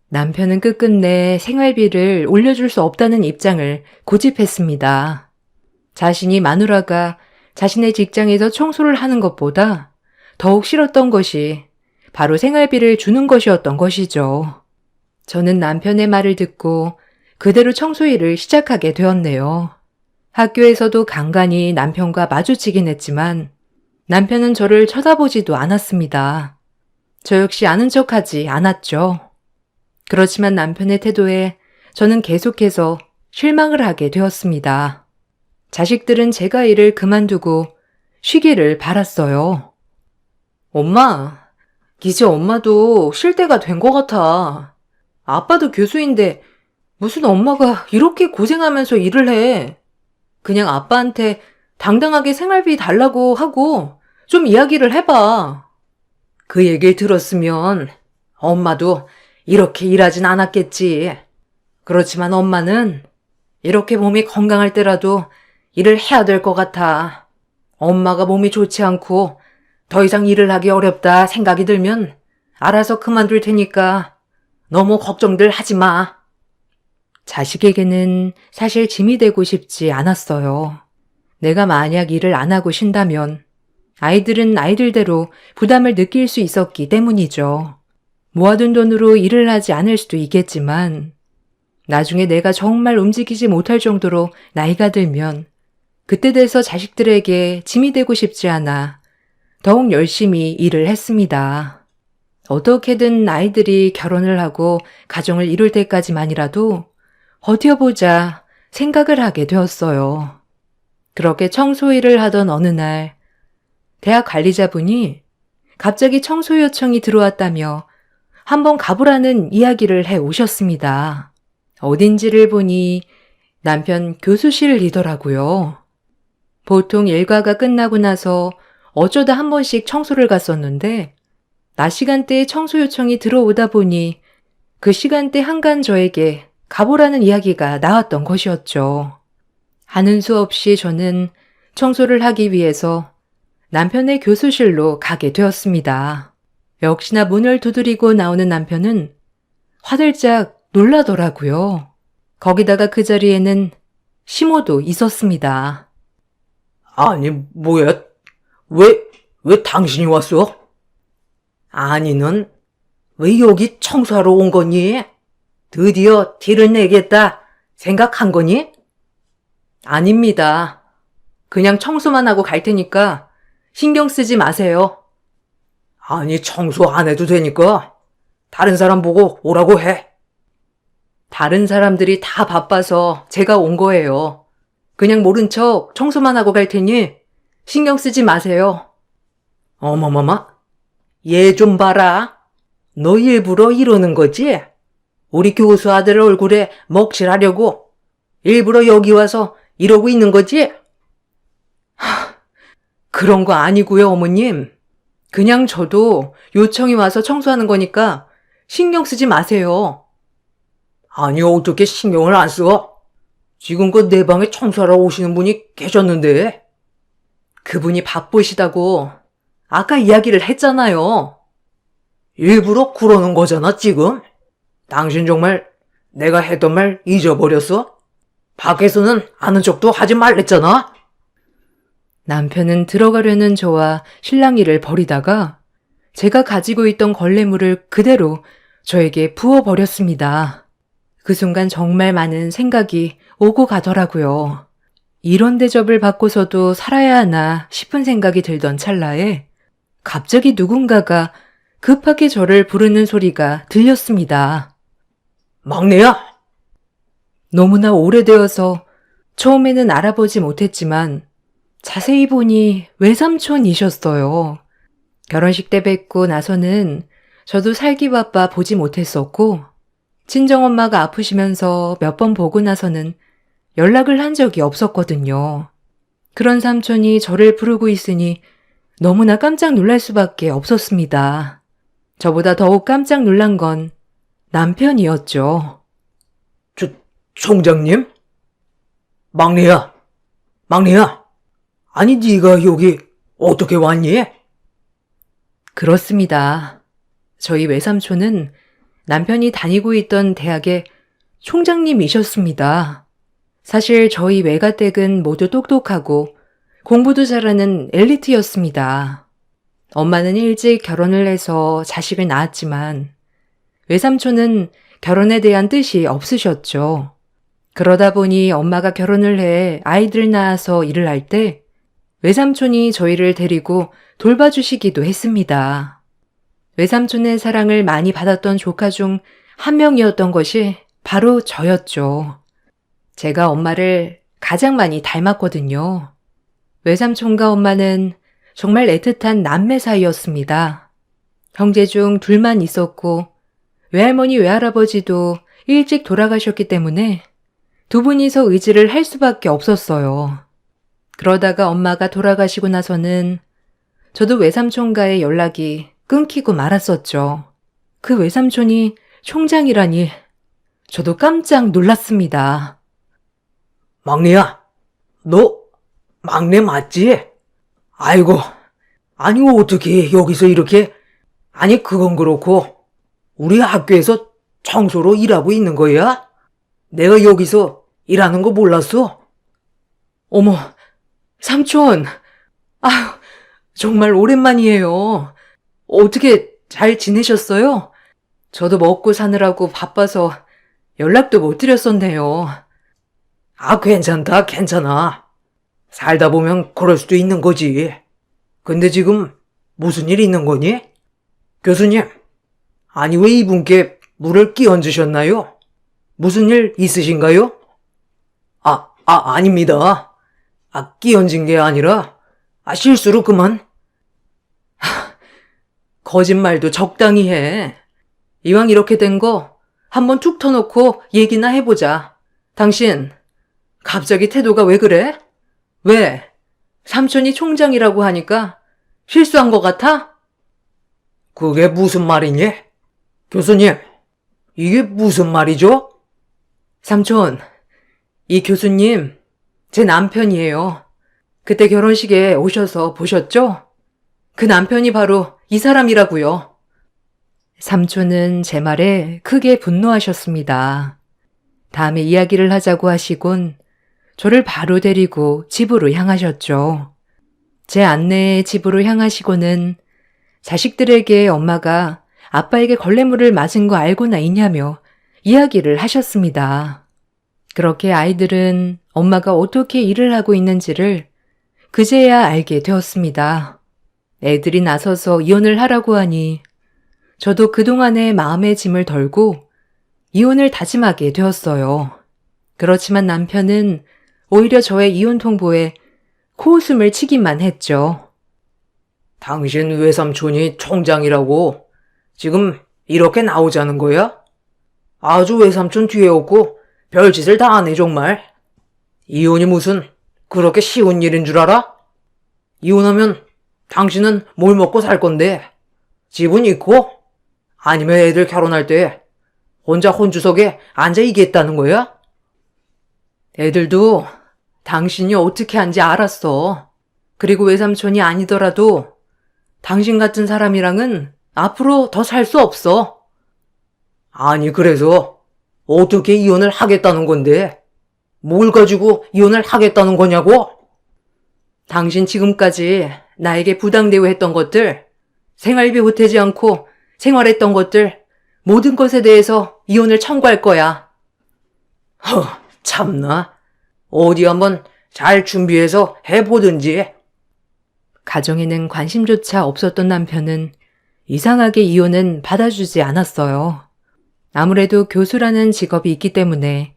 남편은 끝끝내 생활비를 올려줄 수 없다는 입장을 고집했습니다. 자신이 마누라가 자신의 직장에서 청소를 하는 것보다 더욱 싫었던 것이 바로 생활비를 주는 것이었던 것이죠. 저는 남편의 말을 듣고 그대로 청소 일을 시작하게 되었네요. 학교에서도 간간히 남편과 마주치긴 했지만 남편은 저를 쳐다보지도 않았습니다. 저 역시 아는 척하지 않았죠. 그렇지만 남편의 태도에 저는 계속해서 실망을 하게 되었습니다. 자식들은 제가 일을 그만두고 쉬기를 바랐어요. 엄마, 이제 엄마도 쉴 때가 된 것 같아. 아빠도 교수인데 무슨 엄마가 이렇게 고생하면서 일을 해. 그냥 아빠한테 당당하게 생활비 달라고 하고 좀 이야기를 해봐. 그 얘기를 들었으면 엄마도 이렇게 일하진 않았겠지. 그렇지만 엄마는 이렇게 몸이 건강할 때라도 일을 해야 될 것 같아. 엄마가 몸이 좋지 않고 더 이상 일을 하기 어렵다 생각이 들면 알아서 그만둘 테니까 너무 걱정들 하지 마. 자식에게는 사실 짐이 되고 싶지 않았어요. 내가 만약 일을 안 하고 쉰다면 아이들은 아이들대로 부담을 느낄 수 있었기 때문이죠. 모아둔 돈으로 일을 하지 않을 수도 있겠지만 나중에 내가 정말 움직이지 못할 정도로 나이가 들면 그때 돼서 자식들에게 짐이 되고 싶지 않아 더욱 열심히 일을 했습니다. 어떻게든 아이들이 결혼을 하고 가정을 이룰 때까지만이라도 버텨보자 생각을 하게 되었어요. 그렇게 청소 일을 하던 어느 날 대학 관리자분이 갑자기 청소 요청이 들어왔다며 한번 가보라는 이야기를 해 오셨습니다. 어딘지를 보니 남편 교수실이더라고요. 보통 일과가 끝나고 나서 어쩌다 한 번씩 청소를 갔었는데 낮 시간대에 청소 요청이 들어오다 보니 그 시간대 한간 저에게 가보라는 이야기가 나왔던 것이었죠. 하는 수 없이 저는 청소를 하기 위해서 남편의 교수실로 가게 되었습니다. 역시나 문을 두드리고 나오는 남편은 화들짝 놀라더라고요. 거기다가 그 자리에는 시모도 있었습니다. 아니, 뭐야? 왜 당신이 왔어? 아니, 넌 왜 여기 청소하러 온 거니? 드디어 티를 내겠다 생각한 거니? 아닙니다. 그냥 청소만 하고 갈 테니까 신경 쓰지 마세요. 아니, 청소 안 해도 되니까 다른 사람 보고 오라고 해. 다른 사람들이 다 바빠서 제가 온 거예요. 그냥 모른 척 청소만 하고 갈 테니 신경 쓰지 마세요. 어머머머, 얘 좀 봐라. 너 일부러 이러는 거지? 우리 교수 아들 얼굴에 먹칠하려고 일부러 여기 와서 이러고 있는 거지? 그런 거 아니고요, 어머님. 그냥 저도 요청이 와서 청소하는 거니까 신경 쓰지 마세요. 아니, 어떻게 신경을 안 써? 지금껏 내 방에 청소하러 오시는 분이 계셨는데. 그분이 바쁘시다고 아까 이야기를 했잖아요. 일부러 그러는 거잖아, 지금. 당신 정말 내가 했던 말 잊어버렸어? 밖에서는 아는 척도 하지 말랬잖아? 남편은 들어가려는 저와 실랑이를 벌이다가 제가 가지고 있던 걸레물을 그대로 저에게 부어버렸습니다. 그 순간 정말 많은 생각이 오고 가더라고요. 이런 대접을 받고서도 살아야 하나 싶은 생각이 들던 찰나에 갑자기 누군가가 급하게 저를 부르는 소리가 들렸습니다. 막내야! 너무나 오래되어서 처음에는 알아보지 못했지만 자세히 보니 외삼촌이셨어요. 결혼식 때 뵙고 나서는 저도 살기 바빠 보지 못했었고 친정엄마가 아프시면서 몇 번 보고 나서는 연락을 한 적이 없었거든요. 그런 삼촌이 저를 부르고 있으니 너무나 깜짝 놀랄 수밖에 없었습니다. 저보다 더욱 깜짝 놀란 건 남편이었죠. 총장님? 막내야, 막내야. 아니, 네가 여기 어떻게 왔니? 그렇습니다. 저희 외삼촌은 남편이 다니고 있던 대학의 총장님이셨습니다. 사실 저희 외가댁은 모두 똑똑하고 공부도 잘하는 엘리트였습니다. 엄마는 일찍 결혼을 해서 자식을 낳았지만 외삼촌은 결혼에 대한 뜻이 없으셨죠. 그러다 보니 엄마가 결혼을 해 아이들 낳아서 일을 할 때 외삼촌이 저희를 데리고 돌봐주시기도 했습니다. 외삼촌의 사랑을 많이 받았던 조카 중 한 명이었던 것이 바로 저였죠. 제가 엄마를 가장 많이 닮았거든요. 외삼촌과 엄마는 정말 애틋한 남매 사이였습니다. 형제 중 둘만 있었고 외할머니 외할아버지도 일찍 돌아가셨기 때문에 두 분이서 의지를 할 수밖에 없었어요. 그러다가 엄마가 돌아가시고 나서는 저도 외삼촌과의 연락이 끊기고 말았었죠. 그 외삼촌이 총장이라니 저도 깜짝 놀랐습니다. 막내야, 너 막내 맞지? 아이고, 아니 어떻게 여기서 이렇게, 아니 그건 그렇고 우리 학교에서 청소로 일하고 있는 거야? 내가 여기서 일하는 거 몰랐어? 어머, 삼촌! 아휴, 정말 오랜만이에요. 어떻게 잘 지내셨어요? 저도 먹고 사느라고 바빠서 연락도 못 드렸었네요. 아, 괜찮다, 괜찮아. 살다 보면 그럴 수도 있는 거지. 근데 지금 무슨 일 있는 거니? 교수님, 아니 왜 이분께 물을 끼얹으셨나요? 무슨 일 있으신가요? 아닙니다. 끼얹은 게 아니라, 실수로 그만. 거짓말도 적당히 해. 이왕 이렇게 된 거 한번 툭 터놓고 얘기나 해보자. 당신 갑자기 태도가 왜 그래? 왜? 삼촌이 총장이라고 하니까 실수한 것 같아? 그게 무슨 말이니? 교수님, 이게 무슨 말이죠? 삼촌, 이 교수님 제 남편이에요. 그때 결혼식에 오셔서 보셨죠? 그 남편이 바로 이 사람이라고요. 삼촌은 제 말에 크게 분노하셨습니다. 다음에 이야기를 하자고 하시곤 저를 바로 데리고 집으로 향하셨죠. 제 안내에 집으로 향하시고는 자식들에게 엄마가 아빠에게 걸레물을 맞은 거 알고나 있냐며 이야기를 하셨습니다. 그렇게 아이들은 엄마가 어떻게 일을 하고 있는지를 그제야 알게 되었습니다. 애들이 나서서 이혼을 하라고 하니 저도 그동안의 마음의 짐을 덜고 이혼을 다짐하게 되었어요. 그렇지만 남편은 오히려 저의 이혼 통보에 코웃음을 치기만 했죠. 당신 외삼촌이 총장이라고 지금 이렇게 나오자는 거야? 아주 외삼촌 뒤에 없고 별짓을 다 하네 정말. 이혼이 무슨 그렇게 쉬운 일인 줄 알아? 이혼하면 당신은 뭘 먹고 살 건데? 집은 있고? 아니면 애들 결혼할 때 혼자 혼주석에 앉아 있겠다는 거야? 애들도 당신이 어떻게 한지 알았어. 그리고 외삼촌이 아니더라도 당신 같은 사람이랑은 앞으로 더 살 수 없어. 아니, 그래서 어떻게 이혼을 하겠다는 건데? 뭘 가지고 이혼을 하겠다는 거냐고? 당신 지금까지 나에게 부당 대우했던 것들, 생활비 보태지 않고 생활했던 것들, 모든 것에 대해서 이혼을 청구할 거야. 참나. 어디 한번 잘 준비해서 해보든지. 가정에는 관심조차 없었던 남편은 이상하게 이혼은 받아주지 않았어요. 아무래도 교수라는 직업이 있기 때문에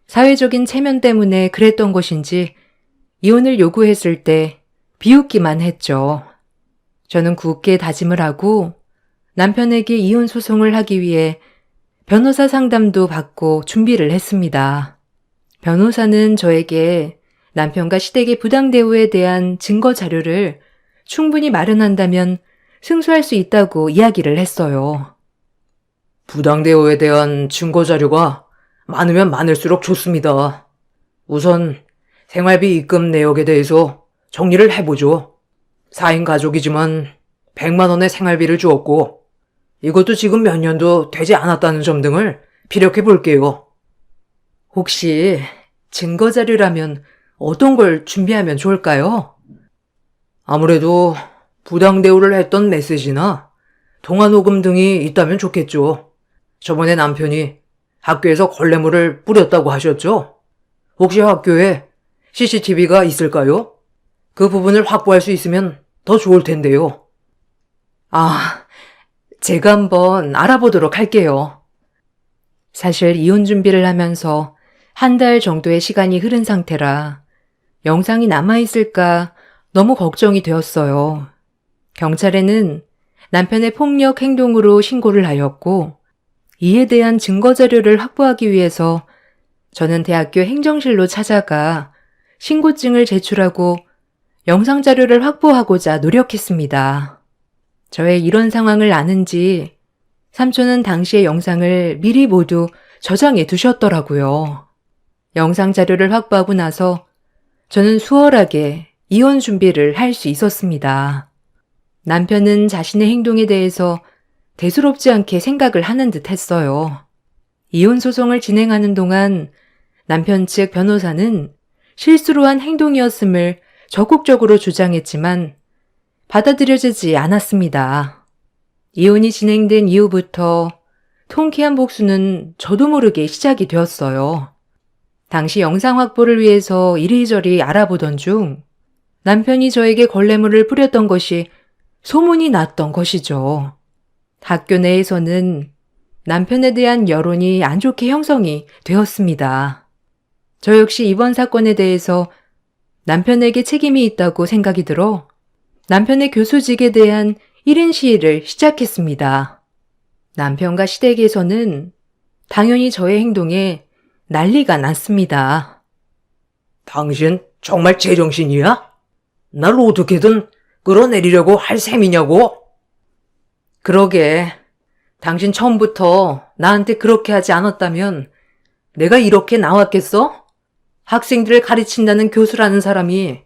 사회적인 체면 때문에 그랬던 것인지 이혼을 요구했을 때 비웃기만 했죠. 저는 굳게 다짐을 하고 남편에게 이혼 소송을 하기 위해 변호사 상담도 받고 준비를 했습니다. 변호사는 저에게 남편과 시댁의 부당 대우에 대한 증거 자료를 충분히 마련한다면 승소할 수 있다고 이야기를 했어요. 부당 대우에 대한 증거 자료가 많으면 많을수록 좋습니다. 우선 생활비 입금 내역에 대해서 정리를 해보죠. 4인 가족이지만 100만 원의 생활비를 주었고 이것도 지금 몇 년도 되지 않았다는 점 등을 피력해 볼게요. 혹시 증거 자료라면 어떤 걸 준비하면 좋을까요? 아무래도 부당 대우를 했던 메시지나 통화 녹음 등이 있다면 좋겠죠. 저번에 남편이 학교에서 걸레물을 뿌렸다고 하셨죠? 혹시 학교에 CCTV가 있을까요? 그 부분을 확보할 수 있으면 더 좋을 텐데요. 제가 한번 알아보도록 할게요. 사실 이혼 준비를 하면서 한 달 정도의 시간이 흐른 상태라 영상이 남아있을까 너무 걱정이 되었어요. 경찰에는 남편의 폭력 행동으로 신고를 하였고 이에 대한 증거 자료를 확보하기 위해서 저는 대학교 행정실로 찾아가 신고증을 제출하고 영상 자료를 확보하고자 노력했습니다. 저의 이런 상황을 아는지 삼촌은 당시의 영상을 미리 모두 저장해 두셨더라고요. 영상 자료를 확보하고 나서 저는 수월하게 이혼 준비를 할 수 있었습니다. 남편은 자신의 행동에 대해서 대수롭지 않게 생각을 하는 듯 했어요. 이혼 소송을 진행하는 동안 남편 측 변호사는 실수로 한 행동이었음을 적극적으로 주장했지만 받아들여지지 않았습니다. 이혼이 진행된 이후부터 통쾌한 복수는 저도 모르게 시작이 되었어요. 당시 영상 확보를 위해서 이리저리 알아보던 중 남편이 저에게 걸레물을 뿌렸던 것이 소문이 났던 것이죠. 학교 내에서는 남편에 대한 여론이 안 좋게 형성이 되었습니다. 저 역시 이번 사건에 대해서 남편에게 책임이 있다고 생각이 들어 남편의 교수직에 대한 1인 시위를 시작했습니다. 남편과 시댁에서는 당연히 저의 행동에 난리가 났습니다. 당신 정말 제정신이야? 날 어떻게든 끌어내리려고 할 셈이냐고? 그러게, 당신 처음부터 나한테 그렇게 하지 않았다면 내가 이렇게 나왔겠어? 학생들을 가르친다는 교수라는 사람이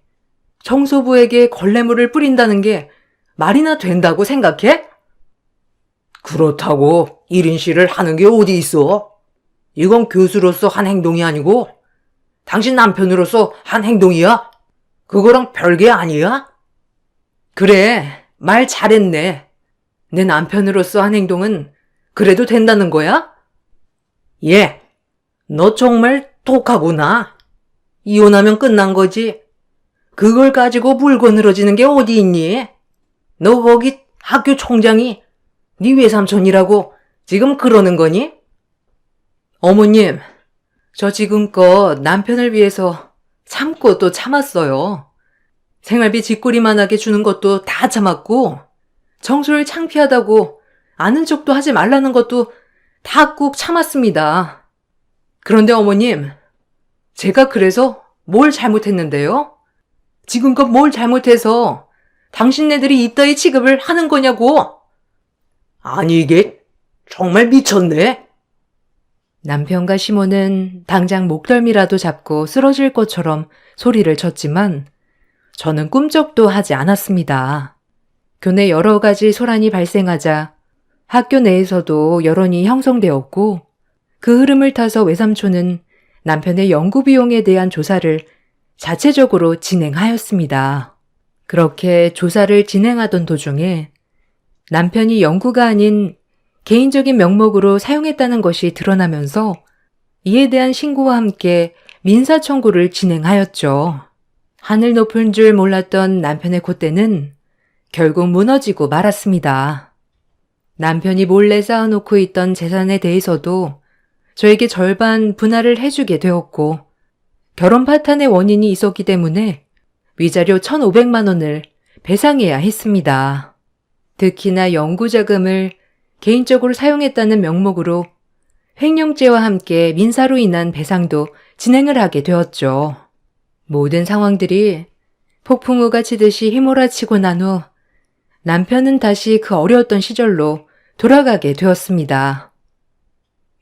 청소부에게 걸레물을 뿌린다는 게 말이나 된다고 생각해? 그렇다고 1인 시를 하는 게 어디 있어? 이건 교수로서 한 행동이 아니고 당신 남편으로서 한 행동이야? 그거랑 별개 아니야? 그래, 말 잘했네. 내 남편으로서 한 행동은 그래도 된다는 거야? 예, 너 정말 독하구나. 이혼하면 끝난 거지. 그걸 가지고 물고 늘어지는 게 어디 있니? 너 거기 학교 총장이 네 외삼촌이라고 지금 그러는 거니? 어머님, 저 지금껏 남편을 위해서 참고 또 참았어요. 생활비 쥐꼬리만하게 주는 것도 다 참았고 청소를 창피하다고 아는 척도 하지 말라는 것도 다 꾹 참았습니다. 그런데 어머님, 제가 그래서 뭘 잘못했는데요? 지금껏 뭘 잘못해서 당신네들이 이따위 취급을 하는 거냐고. 아니, 이게 정말 미쳤네. 남편과 시모는 당장 목덜미라도 잡고 쓰러질 것처럼 소리를 쳤지만 저는 꿈쩍도 하지 않았습니다. 교내 여러 가지 소란이 발생하자 학교 내에서도 여론이 형성되었고 그 흐름을 타서 외삼촌은 남편의 연구 비용에 대한 조사를 자체적으로 진행하였습니다. 그렇게 조사를 진행하던 도중에 남편이 연구가 아닌 개인적인 명목으로 사용했다는 것이 드러나면서 이에 대한 신고와 함께 민사 청구를 진행하였죠. 하늘 높은 줄 몰랐던 남편의 콧대는 결국 무너지고 말았습니다. 남편이 몰래 쌓아놓고 있던 재산에 대해서도 저에게 절반 분할을 해주게 되었고 결혼 파탄의 원인이 있었기 때문에 위자료 1,500만 원을 배상해야 했습니다. 특히나 연구 자금을 개인적으로 사용했다는 명목으로 횡령죄와 함께 민사로 인한 배상도 진행을 하게 되었죠. 모든 상황들이 폭풍우가 치듯이 휘몰아치고 난 후 남편은 다시 그 어려웠던 시절로 돌아가게 되었습니다.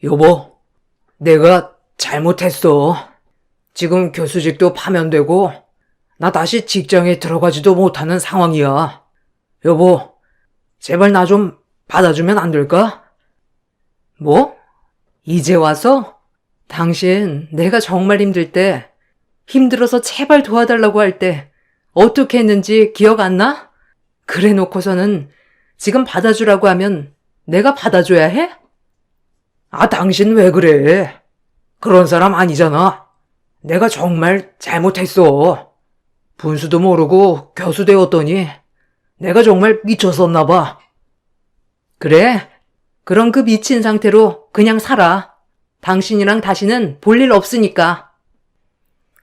여보, 내가 잘못했어. 지금 교수직도 파면되고 나 다시 직장에 들어가지도 못하는 상황이야. 여보, 제발 나 좀 받아주면 안 될까? 뭐? 이제 와서? 당신 내가 정말 힘들 때, 힘들어서 제발 도와달라고 할 때 어떻게 했는지 기억 안 나? 그래 놓고서는 지금 받아주라고 하면 내가 받아줘야 해? 아, 당신 왜 그래? 그런 사람 아니잖아. 내가 정말 잘못했어. 분수도 모르고 교수 되었더니 내가 정말 미쳤었나 봐. 그래, 그럼 그 미친 상태로 그냥 살아. 당신이랑 다시는 볼 일 없으니까.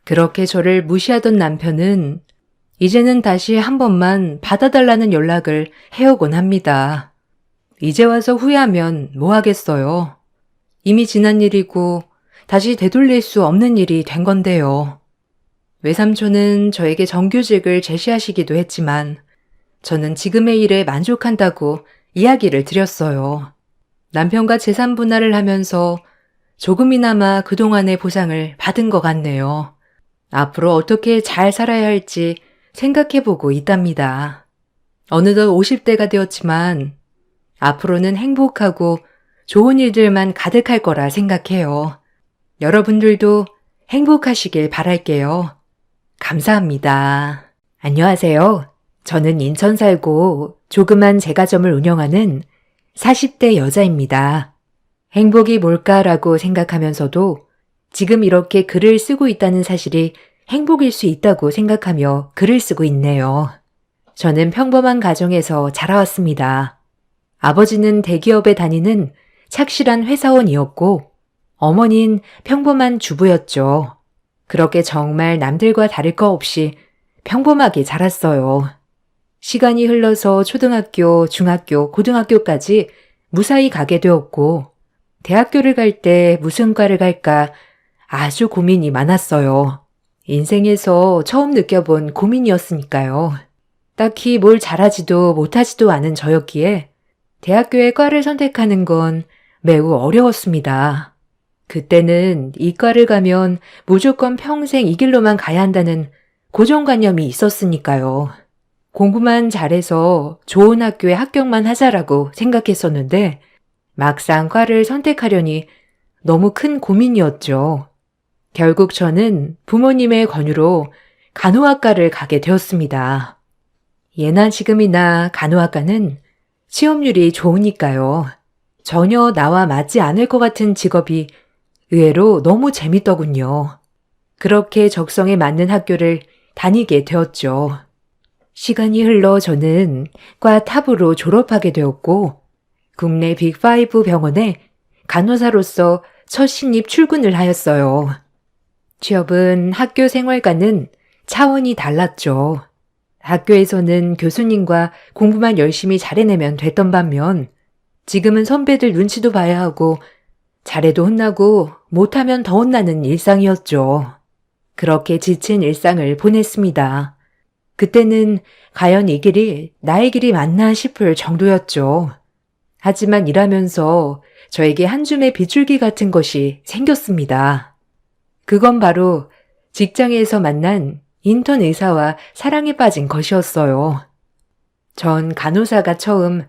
그렇게 저를 무시하던 남편은 이제는 다시 한 번만 받아달라는 연락을 해오곤 합니다. 이제 와서 후회하면 뭐 하겠어요. 이미 지난 일이고 다시 되돌릴 수 없는 일이 된 건데요. 외삼촌은 저에게 정규직을 제시하시기도 했지만 저는 지금의 일에 만족한다고 이야기를 드렸어요. 남편과 재산 분할을 하면서 조금이나마 그동안의 보상을 받은 것 같네요. 앞으로 어떻게 잘 살아야 할지 생각해보고 있답니다. 어느덧 50대가 되었지만 앞으로는 행복하고 좋은 일들만 가득할 거라 생각해요. 여러분들도 행복하시길 바랄게요. 감사합니다. 안녕하세요. 저는 인천 살고 조그만 제과점을 운영하는 40대 여자입니다. 행복이 뭘까라고 생각하면서도 지금 이렇게 글을 쓰고 있다는 사실이 행복일 수 있다고 생각하며 글을 쓰고 있네요. 저는 평범한 가정에서 자라왔습니다. 아버지는 대기업에 다니는 착실한 회사원이었고 어머니는 평범한 주부였죠. 그렇게 정말 남들과 다를 거 없이 평범하게 자랐어요. 시간이 흘러서 초등학교, 중학교, 고등학교까지 무사히 가게 되었고 대학교를 갈 때 무슨 과를 갈까 아주 고민이 많았어요. 인생에서 처음 느껴본 고민이었으니까요. 딱히 뭘 잘하지도 못하지도 않은 저였기에 대학교의 과를 선택하는 건 매우 어려웠습니다. 그때는 이 과를 가면 무조건 평생 이 길로만 가야 한다는 고정관념이 있었으니까요. 공부만 잘해서 좋은 학교에 합격만 하자라고 생각했었는데 막상 과를 선택하려니 너무 큰 고민이었죠. 결국 저는 부모님의 권유로 간호학과를 가게 되었습니다. 예나 지금이나 간호학과는 취업률이 좋으니까요. 전혀 나와 맞지 않을 것 같은 직업이 의외로 너무 재밌더군요. 그렇게 적성에 맞는 학교를 다니게 되었죠. 시간이 흘러 저는 과 탑으로 졸업하게 되었고 국내 빅5 병원에 간호사로서 첫 신입 출근을 하였어요. 취업은 학교 생활과는 차원이 달랐죠. 학교에서는 교수님과 공부만 열심히 잘해내면 됐던 반면 지금은 선배들 눈치도 봐야 하고 잘해도 혼나고 못하면 더 혼나는 일상이었죠. 그렇게 지친 일상을 보냈습니다. 그때는 과연 이 길이 나의 길이 맞나 싶을 정도였죠. 하지만 일하면서 저에게 한 줌의 빗줄기 같은 것이 생겼습니다. 그건 바로 직장에서 만난 인턴 의사와 사랑에 빠진 것이었어요. 전 간호사가 처음,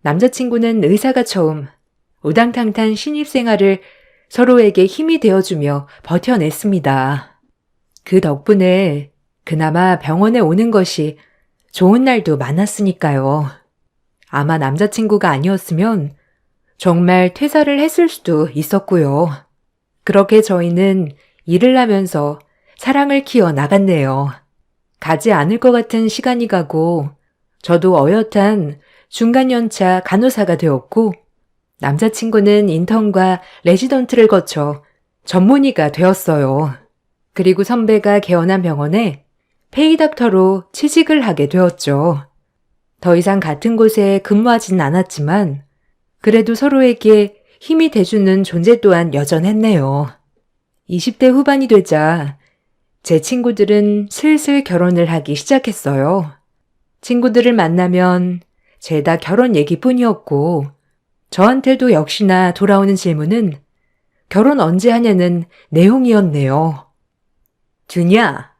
남자친구는 의사가 처음, 우당탕탕 신입생활을 서로에게 힘이 되어주며 버텨냈습니다. 그 덕분에 그나마 병원에 오는 것이 좋은 날도 많았으니까요. 아마 남자친구가 아니었으면 정말 퇴사를 했을 수도 있었고요. 그렇게 저희는 일을 하면서 사랑을 키워 나갔네요. 가지 않을 것 같은 시간이 가고 저도 어엿한 중간연차 간호사가 되었고 남자친구는 인턴과 레지던트를 거쳐 전문의가 되었어요. 그리고 선배가 개원한 병원에 페이닥터로 취직을 하게 되었죠. 더 이상 같은 곳에 근무하지는 않았지만 그래도 서로에게 힘이 돼주는 존재 또한 여전했네요. 20대 후반이 되자 제 친구들은 슬슬 결혼을 하기 시작했어요. 친구들을 만나면 죄다 결혼 얘기뿐이었고 저한테도 역시나 돌아오는 질문은 결혼 언제 하냐는 내용이었네요. 준이야,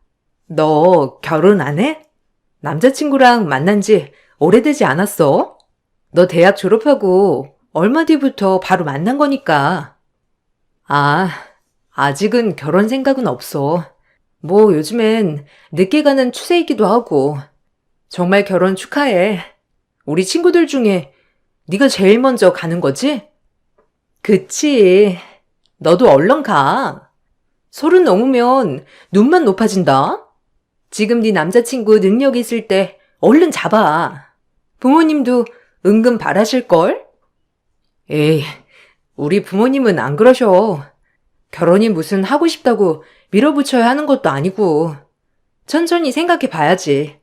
너 결혼 안 해? 남자친구랑 만난 지 오래되지 않았어? 너 대학 졸업하고 얼마 뒤부터 바로 만난 거니까. 아, 아직은 결혼 생각은 없어. 뭐 요즘엔 늦게 가는 추세이기도 하고. 정말 결혼 축하해. 우리 친구들 중에 네가 제일 먼저 가는 거지? 그치. 너도 얼른 가. 30 넘으면 눈만 높아진다. 지금 네 남자친구 능력 있을 때 얼른 잡아. 부모님도 은근 바라실걸? 에이, 우리 부모님은 안 그러셔. 결혼이 무슨 하고 싶다고 밀어붙여야 하는 것도 아니고. 천천히 생각해 봐야지.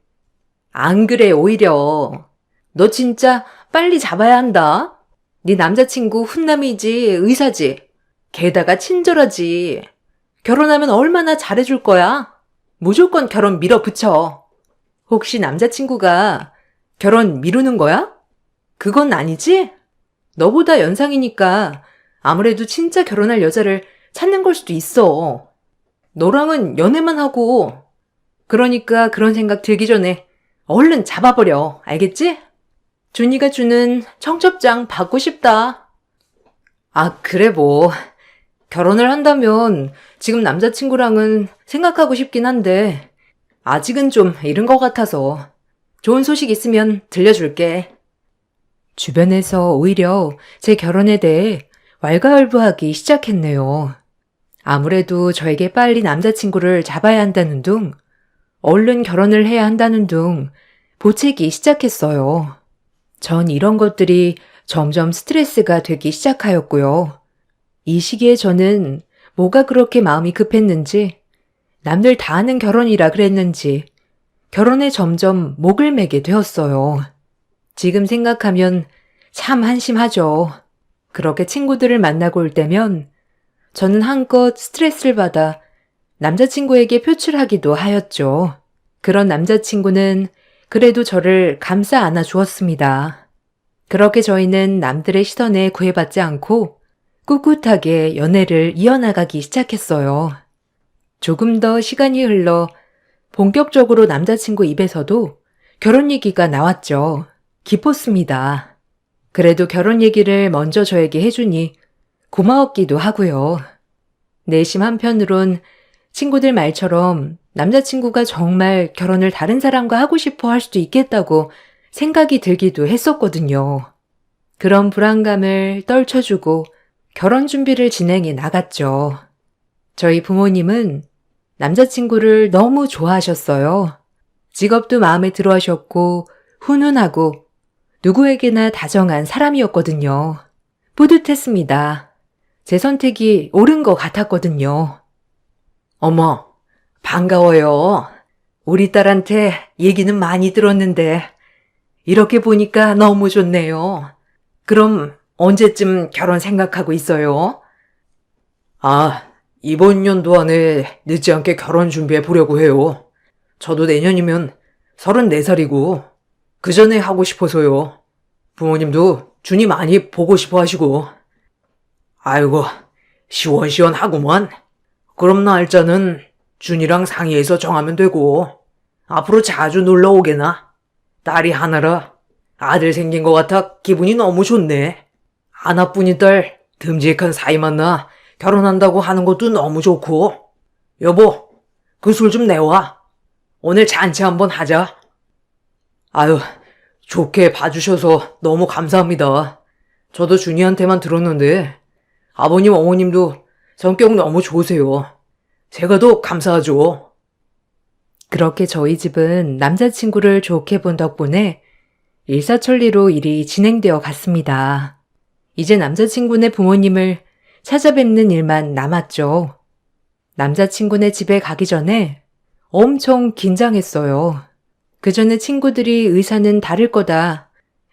안 그래, 오히려. 너 진짜 빨리 잡아야 한다. 네 남자친구 훈남이지, 의사지. 게다가 친절하지. 결혼하면 얼마나 잘해줄 거야? 무조건 결혼 밀어붙여. 혹시 남자친구가 결혼 미루는 거야? 그건 아니지? 너보다 연상이니까 아무래도 진짜 결혼할 여자를 찾는 걸 수도 있어. 너랑은 연애만 하고. 그러니까 그런 생각 들기 전에 얼른 잡아버려. 알겠지? 준이가 주는 청첩장 받고 싶다. 아, 그래 뭐. 결혼을 한다면 지금 남자친구랑은 생각하고 싶긴 한데 아직은 좀 이른 것 같아서 좋은 소식 있으면 들려줄게. 주변에서 오히려 제 결혼에 대해 왈가왈부하기 시작했네요. 아무래도 저에게 빨리 남자친구를 잡아야 한다는 둥, 얼른 결혼을 해야 한다는 둥 보채기 시작했어요. 전 이런 것들이 점점 스트레스가 되기 시작하였고요. 이 시기에 저는 뭐가 그렇게 마음이 급했는지, 남들 다 하는 결혼이라 그랬는지 결혼에 점점 목을 매게 되었어요. 지금 생각하면 참 한심하죠. 그렇게 친구들을 만나고 올 때면 저는 한껏 스트레스를 받아 남자친구에게 표출하기도 하였죠. 그런 남자친구는 그래도 저를 감싸 안아 주었습니다. 그렇게 저희는 남들의 시선에 구애받지 않고 꿋꿋하게 연애를 이어나가기 시작했어요. 조금 더 시간이 흘러 본격적으로 남자친구 입에서도 결혼 얘기가 나왔죠. 기뻤습니다. 그래도 결혼 얘기를 먼저 저에게 해주니 고마웠기도 하고요. 내심 한편으론 친구들 말처럼 남자친구가 정말 결혼을 다른 사람과 하고 싶어 할 수도 있겠다고 생각이 들기도 했었거든요. 그런 불안감을 떨쳐주고 결혼 준비를 진행해 나갔죠. 저희 부모님은 남자친구를 너무 좋아하셨어요. 직업도 마음에 들어 하셨고 훈훈하고 누구에게나 다정한 사람이었거든요. 뿌듯했습니다. 제 선택이 옳은 것 같았거든요. 어머, 반가워요. 우리 딸한테 얘기는 많이 들었는데 이렇게 보니까 너무 좋네요. 그럼 언제쯤 결혼 생각하고 있어요? 아, 이번 연도 안에 늦지 않게 결혼 준비해 보려고 해요. 저도 내년이면 34살이고 그 전에 하고 싶어서요. 부모님도 준이 많이 보고 싶어 하시고. 아이고, 시원시원하구먼. 그럼 날짜는 준이랑 상의해서 정하면 되고, 앞으로 자주 놀러 오게나. 딸이 하나라 아들 생긴 것 같아 기분이 너무 좋네. 하나뿐인 딸 듬직한 사이 만나 결혼한다고 하는 것도 너무 좋고. 여보, 그 술 좀 내와. 오늘 잔치 한번 하자. 아유, 좋게 봐주셔서 너무 감사합니다. 저도 준이한테만 들었는데 아버님 어머님도 성격 너무 좋으세요. 제가 더 감사하죠. 그렇게 저희 집은 남자친구를 좋게 본 덕분에 일사천리로 일이 진행되어 갔습니다. 이제 남자친구네 부모님을 찾아뵙는 일만 남았죠. 남자친구네 집에 가기 전에 엄청 긴장했어요. 그 전에 친구들이 의사는 다를 거다.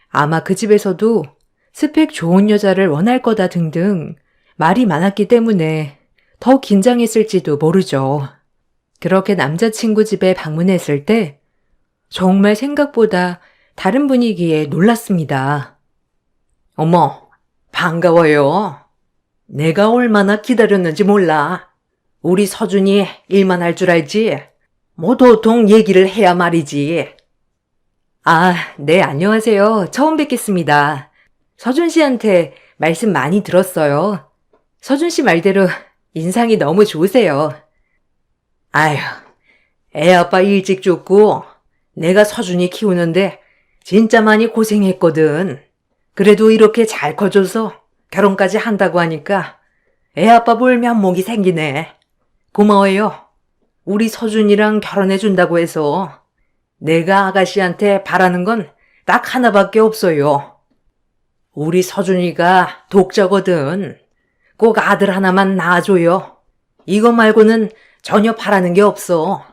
아마 그 집에서도 스펙 좋은 여자를 원할 거다 등등 말이 많았기 때문에 더 긴장했을지도 모르죠. 그렇게 남자친구 집에 방문했을 때 정말 생각보다 다른 분위기에 놀랐습니다. 어머, 반가워요. 내가 얼마나 기다렸는지 몰라. 우리 서준이 일만 할 줄 알지? 뭐 도통 얘기를 해야 말이지. 아, 네, 안녕하세요. 처음 뵙겠습니다. 서준 씨한테 말씀 많이 들었어요. 서준 씨 말대로 인상이 너무 좋으세요. 아휴, 애 아빠 일찍 죽고 내가 서준이 키우는데 진짜 많이 고생했거든. 그래도 이렇게 잘 커져서 결혼까지 한다고 하니까 애 아빠 볼 면목이 생기네. 고마워요. 우리 서준이랑 결혼해준다고 해서 내가 아가씨한테 바라는 건 딱 하나밖에 없어요. 우리 서준이가 독자거든. 꼭 아들 하나만 낳아줘요. 이거 말고는 전혀 바라는 게 없어.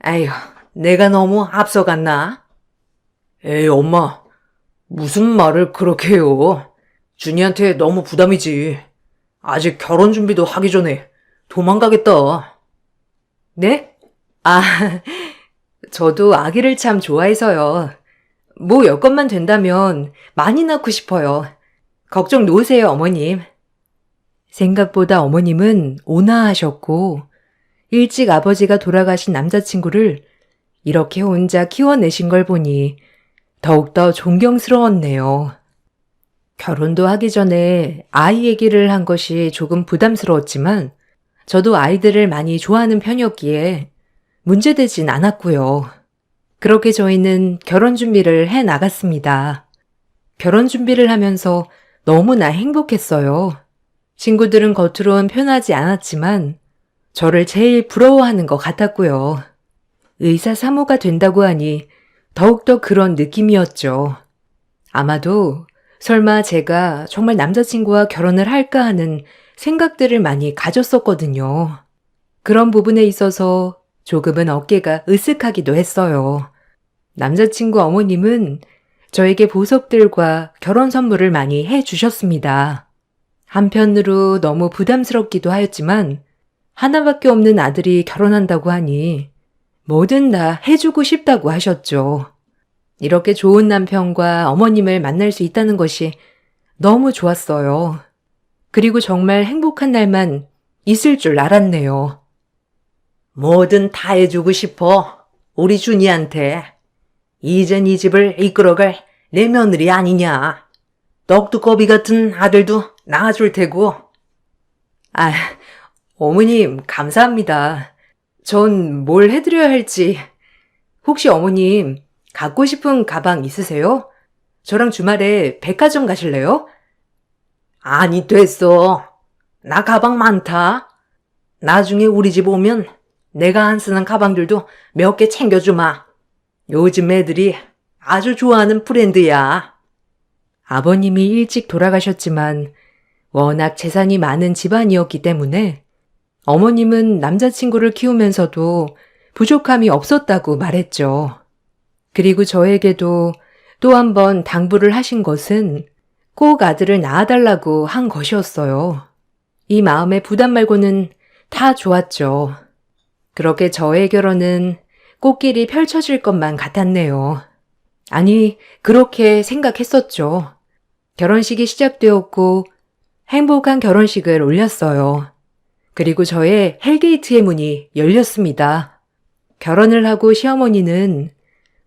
아휴, 내가 너무 앞서갔나? 에이, 엄마. 무슨 말을 그렇게 해요. 준이한테 너무 부담이지. 아직 결혼 준비도 하기 전에 도망가겠다. 네? 아, 저도 아기를 참 좋아해서요. 뭐 여건만 된다면 많이 낳고 싶어요. 걱정 놓으세요, 어머님. 생각보다 어머님은 온화하셨고 일찍 아버지가 돌아가신 남자친구를 이렇게 혼자 키워내신 걸 보니 더욱더 존경스러웠네요. 결혼도 하기 전에 아이 얘기를 한 것이 조금 부담스러웠지만 저도 아이들을 많이 좋아하는 편이었기에 문제되진 않았고요. 그렇게 저희는 결혼 준비를 해 나갔습니다. 결혼 준비를 하면서 너무나 행복했어요. 친구들은 겉으론 편하지 않았지만 저를 제일 부러워하는 것 같았고요. 의사 사모가 된다고 하니 더욱더 그런 느낌이었죠. 아마도 설마 제가 정말 남자친구와 결혼을 할까 하는 생각들을 많이 가졌었거든요. 그런 부분에 있어서 조금은 어깨가 으쓱하기도 했어요. 남자친구 어머님은 저에게 보석들과 결혼 선물을 많이 해주셨습니다. 한편으로 너무 부담스럽기도 하였지만 하나밖에 없는 아들이 결혼한다고 하니 뭐든 다 해주고 싶다고 하셨죠. 이렇게 좋은 남편과 어머님을 만날 수 있다는 것이 너무 좋았어요. 그리고 정말 행복한 날만 있을 줄 알았네요. 뭐든 다 해주고 싶어. 우리 준이한테. 이젠 이 집을 이끌어갈 내 며느리 아니냐. 떡두꺼비 같은 아들도 낳아줄 테고. 아, 어머님, 감사합니다. 전 뭘 해드려야 할지. 혹시 어머님, 갖고 싶은 가방 있으세요? 저랑 주말에 백화점 가실래요? 아니, 됐어. 나 가방 많다. 나중에 우리 집 오면 내가 안 쓰는 가방들도 몇 개 챙겨주마. 요즘 애들이 아주 좋아하는 브랜드야. 아버님이 일찍 돌아가셨지만 워낙 재산이 많은 집안이었기 때문에 어머님은 남자친구를 키우면서도 부족함이 없었다고 말했죠. 그리고 저에게도 또 한 번 당부를 하신 것은 꼭 아들을 낳아달라고 한 것이었어요. 이 마음의 부담 말고는 다 좋았죠. 그렇게 저의 결혼은 꽃길이 펼쳐질 것만 같았네요. 아니, 그렇게 생각했었죠. 결혼식이 시작되었고 행복한 결혼식을 올렸어요. 그리고 저의 헬게이트의 문이 열렸습니다. 결혼을 하고 시어머니는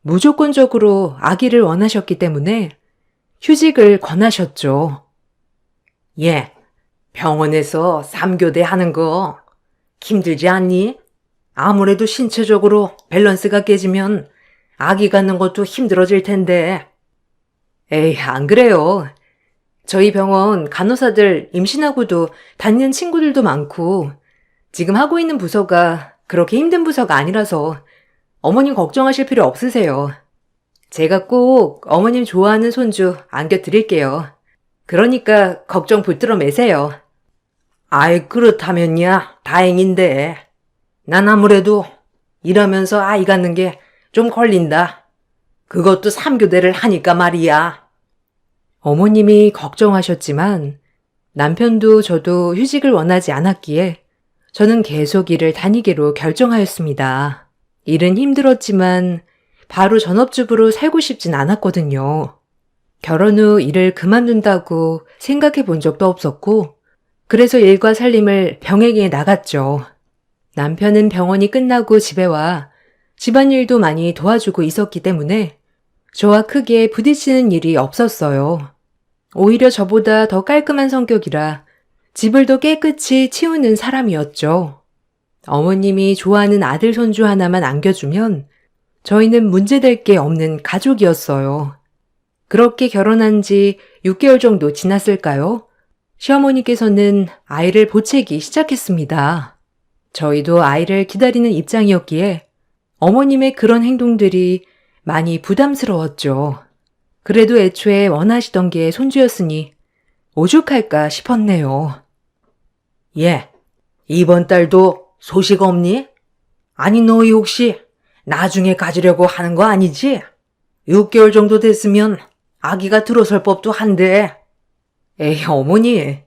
무조건적으로 아기를 원하셨기 때문에 휴직을 권하셨죠. 예, 병원에서 3교대 하는 거 힘들지 않니? 아무래도 신체적으로 밸런스가 깨지면 아기 갖는 것도 힘들어질 텐데. 에이, 안 그래요. 저희 병원 간호사들 임신하고도 다니는 친구들도 많고 지금 하고 있는 부서가 그렇게 힘든 부서가 아니라서 어머님 걱정하실 필요 없으세요. 제가 꼭 어머님 좋아하는 손주 안겨드릴게요. 그러니까 걱정 붙들어 매세요. 아이, 그렇다면야 다행인데. 난 아무래도 일하면서 아이 갖는 게 좀 걸린다. 그것도 3교대를 하니까 말이야. 어머님이 걱정하셨지만 남편도 저도 휴직을 원하지 않았기에 저는 계속 일을 다니기로 결정하였습니다. 일은 힘들었지만 바로 전업주부로 살고 싶진 않았거든요. 결혼 후 일을 그만둔다고 생각해 본 적도 없었고 그래서 일과 살림을 병행해 나갔죠. 남편은 병원이 끝나고 집에 와 집안일도 많이 도와주고 있었기 때문에 저와 크게 부딪히는 일이 없었어요. 오히려 저보다 더 깔끔한 성격이라 집을 더 깨끗이 치우는 사람이었죠. 어머님이 좋아하는 아들 손주 하나만 안겨주면 저희는 문제될 게 없는 가족이었어요. 그렇게 결혼한 지 6개월 정도 지났을까요? 시어머니께서는 아이를 보채기 시작했습니다. 저희도 아이를 기다리는 입장이었기에 어머님의 그런 행동들이 많이 부담스러웠죠. 그래도 애초에 원하시던 게 손주였으니 오죽할까 싶었네요. 예, 이번 달도 소식 없니? 아니, 너희 혹시 나중에 가지려고 하는 거 아니지? 6개월 정도 됐으면 아기가 들어설 법도 한데. 에이, 어머니.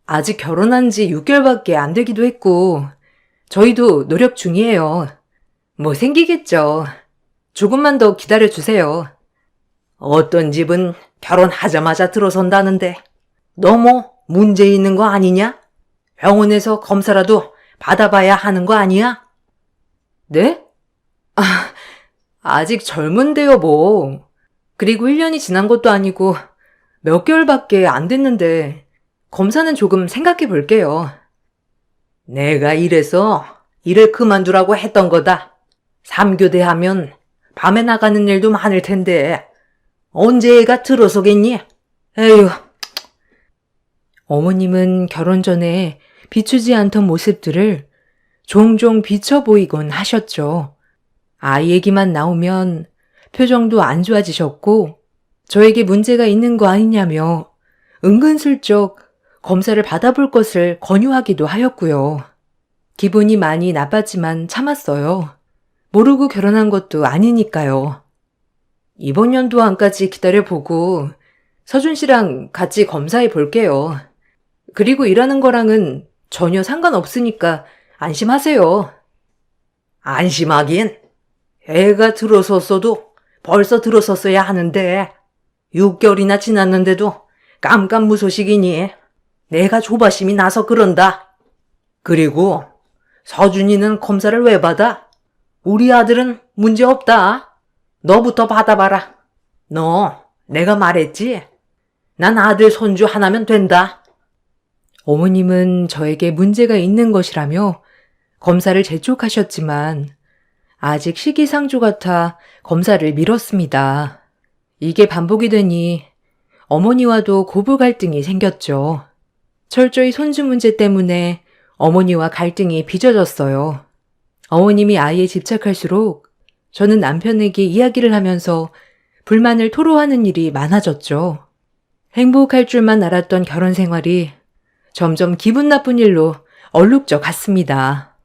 아직 결혼한 지 6개월밖에 안 되기도 했고 저희도 노력 중이에요. 뭐 생기겠죠. 조금만 더 기다려주세요. 어떤 집은 결혼하자마자 들어선다는데 너무 문제 있는 거 아니냐? 병원에서 검사라도 받아봐야 하는 거 아니야? 네? 아직 젊은데요, 뭐. 그리고 1년이 지난 것도 아니고 몇 개월밖에 안 됐는데 검사는 조금 생각해 볼게요. 내가 이래서 일을 그만두라고 했던 거다. 3교대 하면 밤에 나가는 일도 많을 텐데 언제 애가 들어서겠니? 에휴. 어머님은 결혼 전에 비추지 않던 모습들을 종종 비춰 보이곤 하셨죠. 아이 얘기만 나오면 표정도 안 좋아지셨고 저에게 문제가 있는 거 아니냐며 은근슬쩍 검사를 받아볼 것을 권유하기도 하였고요. 기분이 많이 나빴지만 참았어요. 모르고 결혼한 것도 아니니까요. 이번 연도 안까지 기다려보고 서준 씨랑 같이 검사해 볼게요. 그리고 일하는 거랑은 전혀 상관없으니까 안심하세요. 안심하긴. 애가 들어섰어도 벌써 들어섰어야 하는데 6개월이나 지났는데도 깜깜무소식이니. 내가 조바심이 나서 그런다. 그리고 서준이는 검사를 왜 받아? 우리 아들은 문제 없다. 너부터 받아봐라. 너 내가 말했지? 난 아들 손주 하나면 된다. 어머님은 저에게 문제가 있는 것이라며 검사를 재촉하셨지만 아직 시기상조 같아 검사를 미뤘습니다. 이게 반복이 되니 어머니와도 고부 갈등이 생겼죠. 철저히 손주 문제 때문에 어머니와 갈등이 빚어졌어요. 어머님이 아이에 집착할수록 저는 남편에게 이야기를 하면서 불만을 토로하는 일이 많아졌죠. 행복할 줄만 알았던 결혼 생활이 점점 기분 나쁜 일로 얼룩져 갔습니다.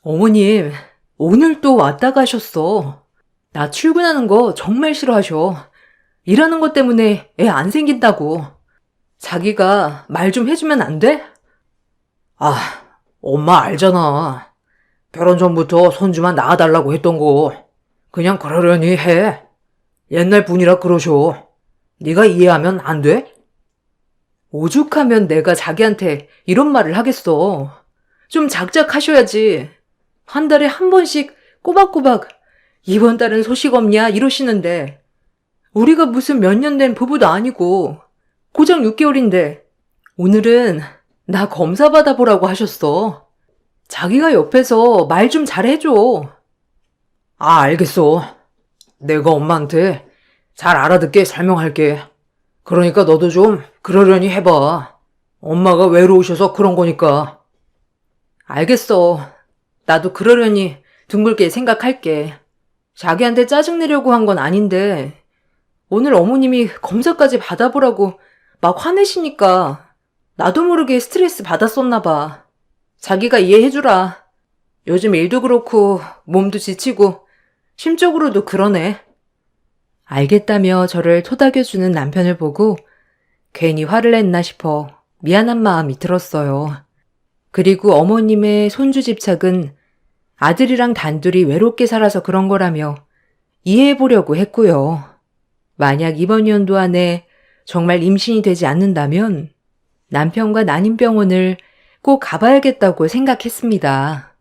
어머님, 오늘 또 왔다 가셨어. 나 출근하는 거 정말 싫어하셔. 일하는 것 때문에 애 안 생긴다고. 자기가 말 좀 해주면 안 돼? 아, 엄마 알잖아. 결혼 전부터 손주만 낳아달라고 했던 거 그냥 그러려니 해. 옛날 분이라 그러셔. 네가 이해하면 안 돼? 오죽하면 내가 자기한테 이런 말을 하겠어. 좀 작작하셔야지. 한 달에 한 번씩 꼬박꼬박 이번 달은 소식 없냐 이러시는데 우리가 무슨 몇 년 된 부부도 아니고 고작 6개월인데 오늘은 나 검사 받아보라고 하셨어. 자기가 옆에서 말 좀 잘해줘. 아, 알겠어. 내가 엄마한테 잘 알아듣게 설명할게. 그러니까 너도 좀 그러려니 해봐. 엄마가 외로우셔서 그런 거니까. 알겠어. 나도 그러려니 둥글게 생각할게. 자기한테 짜증내려고 한 건 아닌데 오늘 어머님이 검사까지 받아보라고 막 화내시니까 나도 모르게 스트레스 받았었나 봐. 자기가 이해해주라. 요즘 일도 그렇고 몸도 지치고 심적으로도 그러네. 알겠다며 저를 토닥여주는 남편을 보고 괜히 화를 냈나 싶어 미안한 마음이 들었어요. 그리고 어머님의 손주 집착은 아들이랑 단둘이 외롭게 살아서 그런 거라며 이해해보려고 했고요. 만약 이번 연도 안에 정말 임신이 되지 않는다면 남편과 난임병원을 꼭 가봐야겠다고 생각했습니다.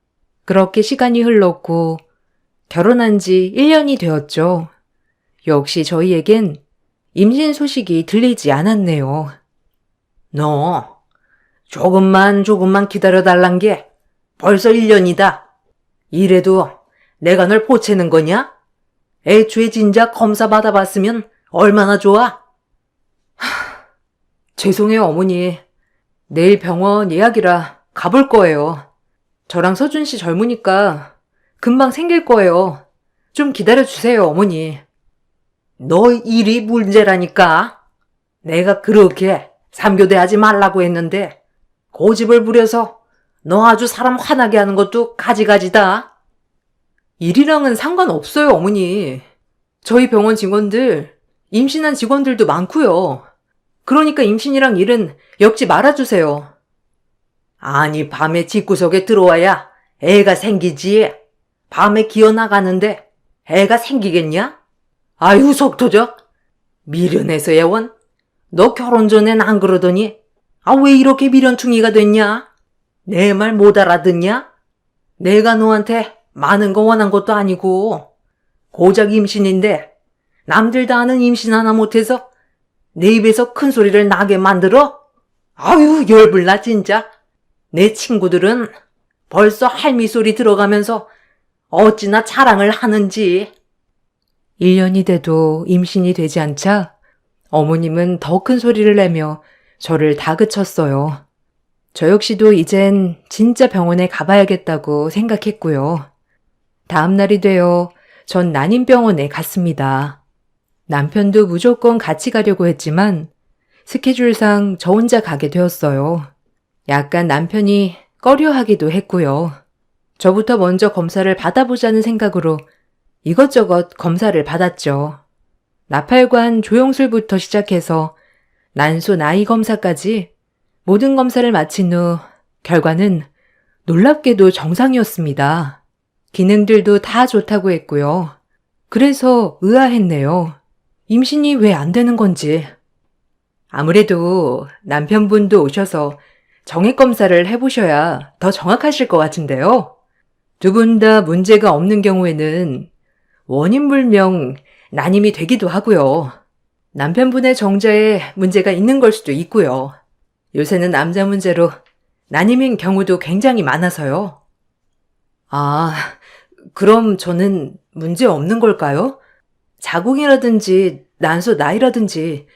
그렇게 시간이 흘렀고 결혼한 지 1년이 되었죠. 역시 저희에겐 임신 소식이 들리지 않았네요. 너 조금만 기다려달란 게 벌써 1년이다. 이래도 내가 널 보채는 거냐? 애초에 진작 검사 받아봤으면 얼마나 좋아? 죄송해요, 어머니. 내일 병원 예약이라 가볼 거예요. 저랑 서준 씨 젊으니까 금방 생길 거예요. 좀 기다려주세요, 어머니. 너 일이 문제라니까. 내가 그렇게 삼교대 하지 말라고 했는데 고집을 부려서 너 아주 사람 화나게 하는 것도 가지가지다. 일이랑은 상관없어요, 어머니. 저희 병원 직원들, 임신한 직원들도 많고요. 그러니까 임신이랑 일은 엮지 말아주세요. 아니, 밤에 집구석에 들어와야 애가 생기지. 밤에 기어나가는데 애가 생기겠냐? 아유, 속 터져. 미련해서 애원. 너 결혼 전엔 안 그러더니 왜 이렇게 미련충이가 됐냐? 내 말 못 알아듣냐? 내가 너한테 많은 거 원한 것도 아니고 고작 임신인데 남들 다 아는 임신 하나 못해서 내 입에서 큰 소리를 나게 만들어? 아유, 열불나 진짜. 내 친구들은 벌써 할미 소리 들어가면서 어찌나 자랑을 하는지. 1년이 돼도 임신이 되지 않자 어머님은 더 큰 소리를 내며 저를 다그쳤어요. 저 역시도 이젠 진짜 병원에 가봐야겠다고 생각했고요. 다음 날이 되어 전 난임병원에 갔습니다. 남편도 무조건 같이 가려고 했지만 스케줄상 저 혼자 가게 되었어요. 약간 남편이 꺼려하기도 했고요. 저부터 먼저 검사를 받아보자는 생각으로 이것저것 검사를 받았죠. 나팔관 조영술부터 시작해서 난소 나이 검사까지 모든 검사를 마친 후 결과는 놀랍게도 정상이었습니다. 기능들도 다 좋다고 했고요. 그래서 의아했네요. 임신이 왜 안 되는 건지. 아무래도 남편분도 오셔서 정액검사를 해보셔야 더 정확하실 것 같은데요. 두 분 다 문제가 없는 경우에는 원인불명 난임이 되기도 하고요. 남편분의 정자에 문제가 있는 걸 수도 있고요. 요새는 남자 문제로 난임인 경우도 굉장히 많아서요. 아, 그럼 저는 문제 없는 걸까요? 자궁이라든지 난소 나이라든지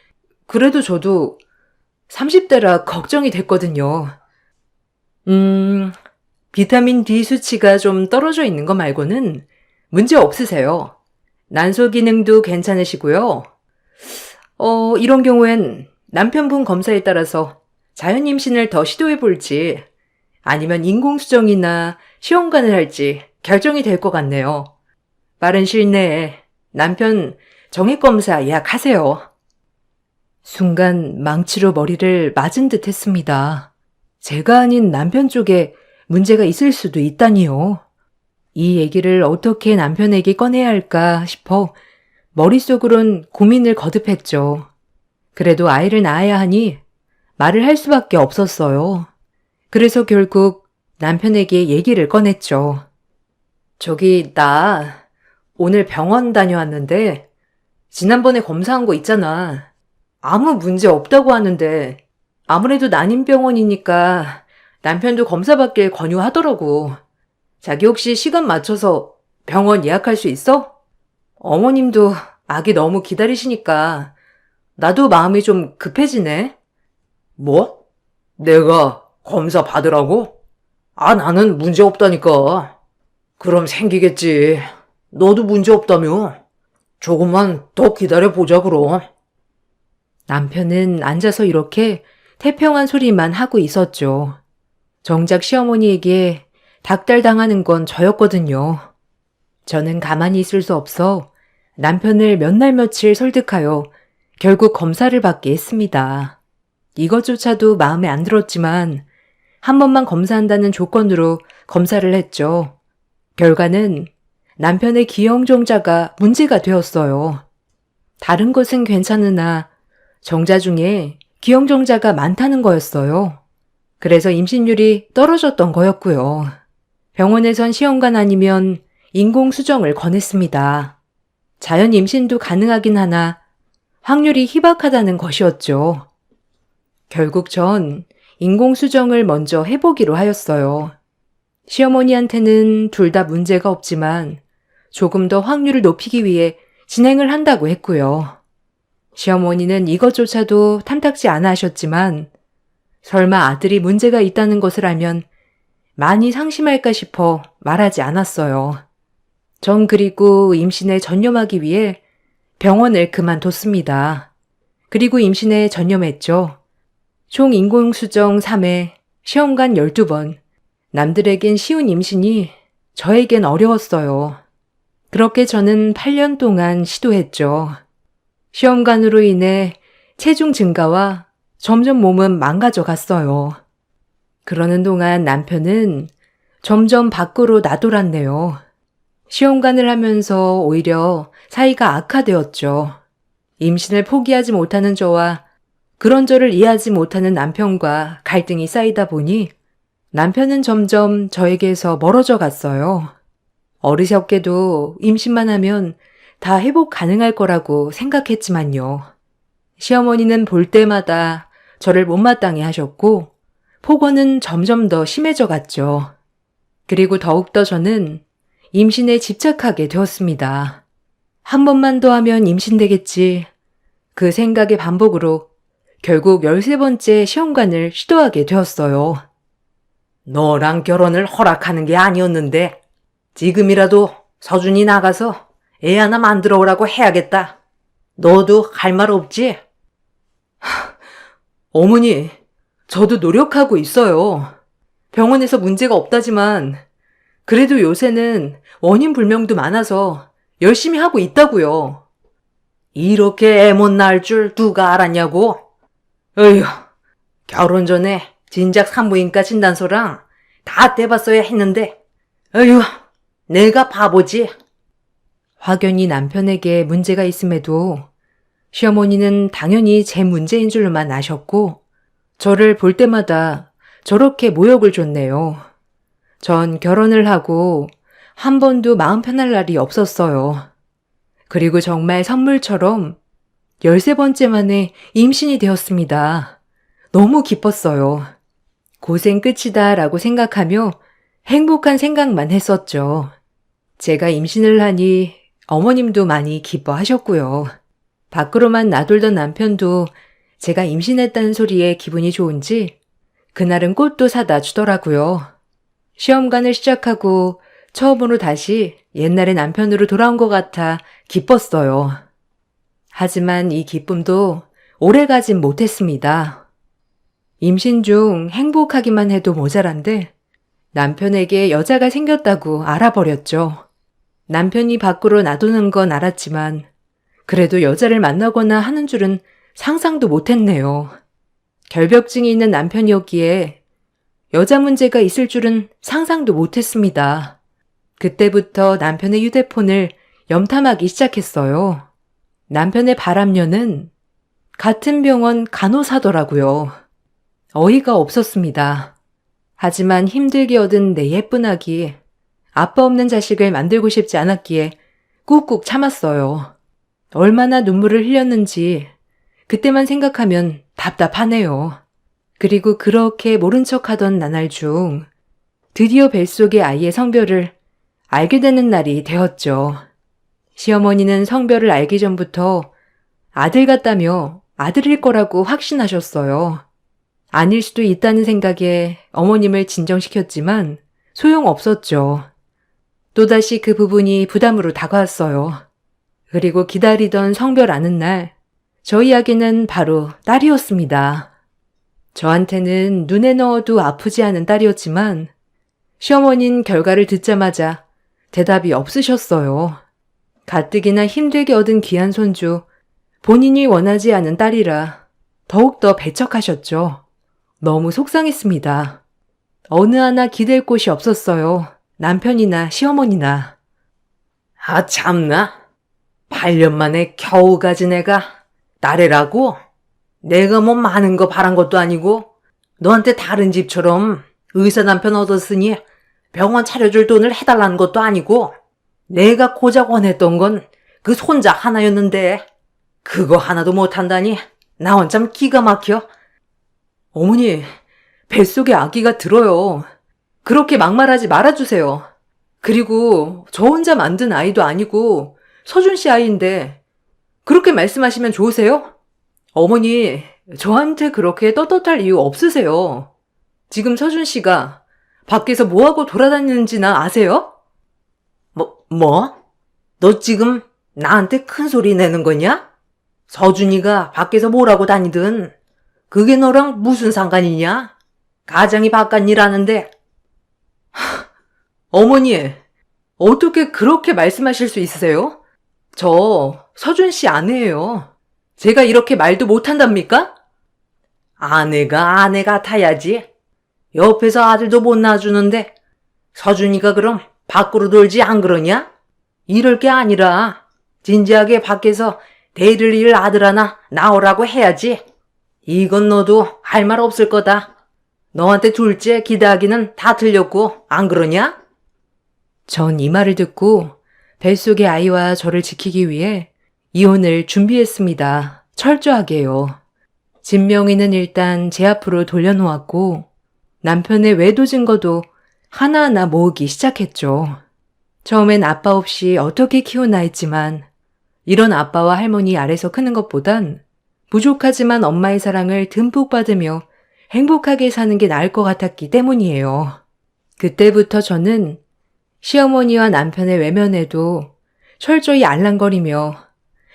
그래도 저도 30대라 걱정이 됐거든요. 비타민 D 수치가 좀 떨어져 있는 거 말고는 문제 없으세요. 난소 기능도 괜찮으시고요. 이런 경우엔 남편분 검사에 따라서 자연 임신을 더 시도해 볼지 아니면 인공수정이나 시험관을 할지 결정이 될 것 같네요. 빠른 시일 내에 남편 정액검사 예약하세요. 순간 망치로 머리를 맞은 듯 했습니다. 제가 아닌 남편 쪽에 문제가 있을 수도 있다니요. 이 얘기를 어떻게 남편에게 꺼내야 할까 싶어 머릿속으론 고민을 거듭했죠. 그래도 아이를 낳아야 하니 말을 할 수밖에 없었어요. 그래서 결국 남편에게 얘기를 꺼냈죠. 저기, 나 오늘 병원 다녀왔는데 지난번에 검사한 거 있잖아. 아무 문제 없다고 하는데 아무래도 난임병원이니까 남편도 검사받길 권유하더라고. 자기 혹시 시간 맞춰서 병원 예약할 수 있어? 어머님도 아기 너무 기다리시니까 나도 마음이 좀 급해지네. 뭐? 내가 검사 받으라고? 나는 문제 없다니까. 그럼 생기겠지. 너도 문제 없다며. 조금만 더 기다려보자, 그럼. 남편은 앉아서 이렇게 태평한 소리만 하고 있었죠. 정작 시어머니에게 닥달당하는 건 저였거든요. 저는 가만히 있을 수 없어 남편을 몇 날 며칠 설득하여 결국 검사를 받게 했습니다. 이것조차도 마음에 안 들었지만 한 번만 검사한다는 조건으로 검사를 했죠. 결과는 남편의 기형정자가 문제가 되었어요. 다른 것은 괜찮으나 정자 중에 기형정자가 많다는 거였어요. 그래서 임신율이 떨어졌던 거였고요. 병원에선 시험관 아니면 인공수정을 권했습니다. 자연 임신도 가능하긴 하나 확률이 희박하다는 것이었죠. 결국 전 인공수정을 먼저 해보기로 하였어요. 시어머니한테는 둘 다 문제가 없지만 조금 더 확률을 높이기 위해 진행을 한다고 했고요. 시어머니는 이것조차도 탐탁지 않아 하셨지만 설마 아들이 문제가 있다는 것을 알면 많이 상심할까 싶어 말하지 않았어요. 전 그리고 임신에 전념하기 위해 병원을 그만뒀습니다. 그리고 임신에 전념했죠. 총 인공수정 3회, 시험관 12번. 남들에겐 쉬운 임신이 저에겐 어려웠어요. 그렇게 저는 8년 동안 시도했죠. 시험관으로 인해 체중 증가와 점점 몸은 망가져 갔어요. 그러는 동안 남편은 점점 밖으로 나돌았네요. 시험관을 하면서 오히려 사이가 악화되었죠. 임신을 포기하지 못하는 저와 그런 저를 이해하지 못하는 남편과 갈등이 쌓이다 보니 남편은 점점 저에게서 멀어져 갔어요. 어리석게도 임신만 하면 다 회복 가능할 거라고 생각했지만요. 시어머니는 볼 때마다 저를 못마땅해 하셨고 폭언은 점점 더 심해져 갔죠. 그리고 더욱더 저는 임신에 집착하게 되었습니다. 한 번만 더 하면 임신되겠지. 그 생각의 반복으로 결국 13번째 시험관을 시도하게 되었어요. 너랑 결혼을 허락하는 게 아니었는데 지금이라도 서준이 나가서 애 하나 만들어 오라고 해야겠다. 너도 할 말 없지? 어머니, 저도 노력하고 있어요. 병원에서 문제가 없다지만 그래도 요새는 원인 불명도 많아서 열심히 하고 있다고요. 이렇게 애 못 낳을 줄 누가 알았냐고? 어휴, 결혼 전에 진작 산부인과 진단서랑 다 떼봤어야 했는데, 어휴, 내가 바보지. 확연히 남편에게 문제가 있음에도 시어머니는 당연히 제 문제인 줄만 아셨고 저를 볼 때마다 저렇게 모욕을 줬네요. 전 결혼을 하고 한 번도 마음 편할 날이 없었어요. 그리고 정말 선물처럼 13번째 만에 임신이 되었습니다. 너무 기뻤어요. 고생 끝이다 라고 생각하며 행복한 생각만 했었죠. 제가 임신을 하니 어머님도 많이 기뻐하셨고요. 밖으로만 나돌던 남편도 제가 임신했다는 소리에 기분이 좋은지 그날은 꽃도 사다 주더라고요. 시험관을 시작하고 처음으로 다시 옛날의 남편으로 돌아온 것 같아 기뻤어요. 하지만 이 기쁨도 오래가진 못했습니다. 임신 중 행복하기만 해도 모자란데 남편에게 여자가 생겼다고 알아버렸죠. 남편이 밖으로 놔두는 건 알았지만 그래도 여자를 만나거나 하는 줄은 상상도 못했네요. 결벽증이 있는 남편이었기에 여자 문제가 있을 줄은 상상도 못했습니다. 그때부터 남편의 휴대폰을 염탐하기 시작했어요. 남편의 바람녀는 같은 병원 간호사더라고요. 어이가 없었습니다. 하지만 힘들게 얻은 내 예쁜 아기, 아빠 없는 자식을 만들고 싶지 않았기에 꾹꾹 참았어요. 얼마나 눈물을 흘렸는지 그때만 생각하면 답답하네요. 그리고 그렇게 모른 척하던 나날 중 드디어 뱃속의 아이의 성별을 알게 되는 날이 되었죠. 시어머니는 성별을 알기 전부터 아들 같다며 아들일 거라고 확신하셨어요. 아닐 수도 있다는 생각에 어머님을 진정시켰지만 소용없었죠. 또다시 그 부분이 부담으로 다가왔어요. 그리고 기다리던 성별 아는 날, 저희 아기는 바로 딸이었습니다. 저한테는 눈에 넣어도 아프지 않은 딸이었지만 시어머니는 결과를 듣자마자 대답이 없으셨어요. 가뜩이나 힘들게 얻은 귀한 손주, 본인이 원하지 않은 딸이라 더욱더 배척하셨죠. 너무 속상했습니다. 어느 하나 기댈 곳이 없었어요. 남편이나 시어머니나. 아, 참나. 8년 만에 겨우 가진 애가 딸애라고? 내가 뭐 많은 거 바란 것도 아니고 너한테 다른 집처럼 의사 남편 얻었으니 병원 차려줄 돈을 해달라는 것도 아니고 내가 고작 원했던 건 그 손자 하나였는데 그거 하나도 못한다니 나 혼참 기가 막혀. 어머니, 뱃속에 아기가 들어요. 그렇게 막말하지 말아주세요. 그리고 저 혼자 만든 아이도 아니고 서준 씨 아이인데 그렇게 말씀하시면 좋으세요? 어머니, 저한테 그렇게 떳떳할 이유 없으세요. 지금 서준 씨가 밖에서 뭐하고 돌아다니는지나 아세요? 뭐? 너 지금 나한테 큰 소리 내는 거냐? 서준이가 밖에서 뭐라고 다니든 그게 너랑 무슨 상관이냐? 가장이 바깥 일하는데. 어머니, 어떻게 그렇게 말씀하실 수 있으세요? 저 서준 씨 아내예요. 제가 이렇게 말도 못한답니까? 아내가 아내 같아야지. 옆에서 아들도 못 낳아주는데 서준이가 그럼 밖으로 돌지 안 그러냐? 이럴 게 아니라 진지하게 밖에서 데리를 일 아들 하나 나오라고 해야지. 이건 너도 할 말 없을 거다. 너한테 둘째 기대하기는 다 틀렸고 안 그러냐? 전 이 말을 듣고 뱃속의 아이와 저를 지키기 위해 이혼을 준비했습니다. 철저하게요. 진명이는 일단 제 앞으로 돌려놓았고 남편의 외도 증거도 하나하나 모으기 시작했죠. 처음엔 아빠 없이 어떻게 키우나 했지만 이런 아빠와 할머니 아래서 크는 것보단 부족하지만 엄마의 사랑을 듬뿍 받으며 행복하게 사는 게 나을 것 같았기 때문이에요. 그때부터 저는 시어머니와 남편의 외면에도 철저히 알랑거리며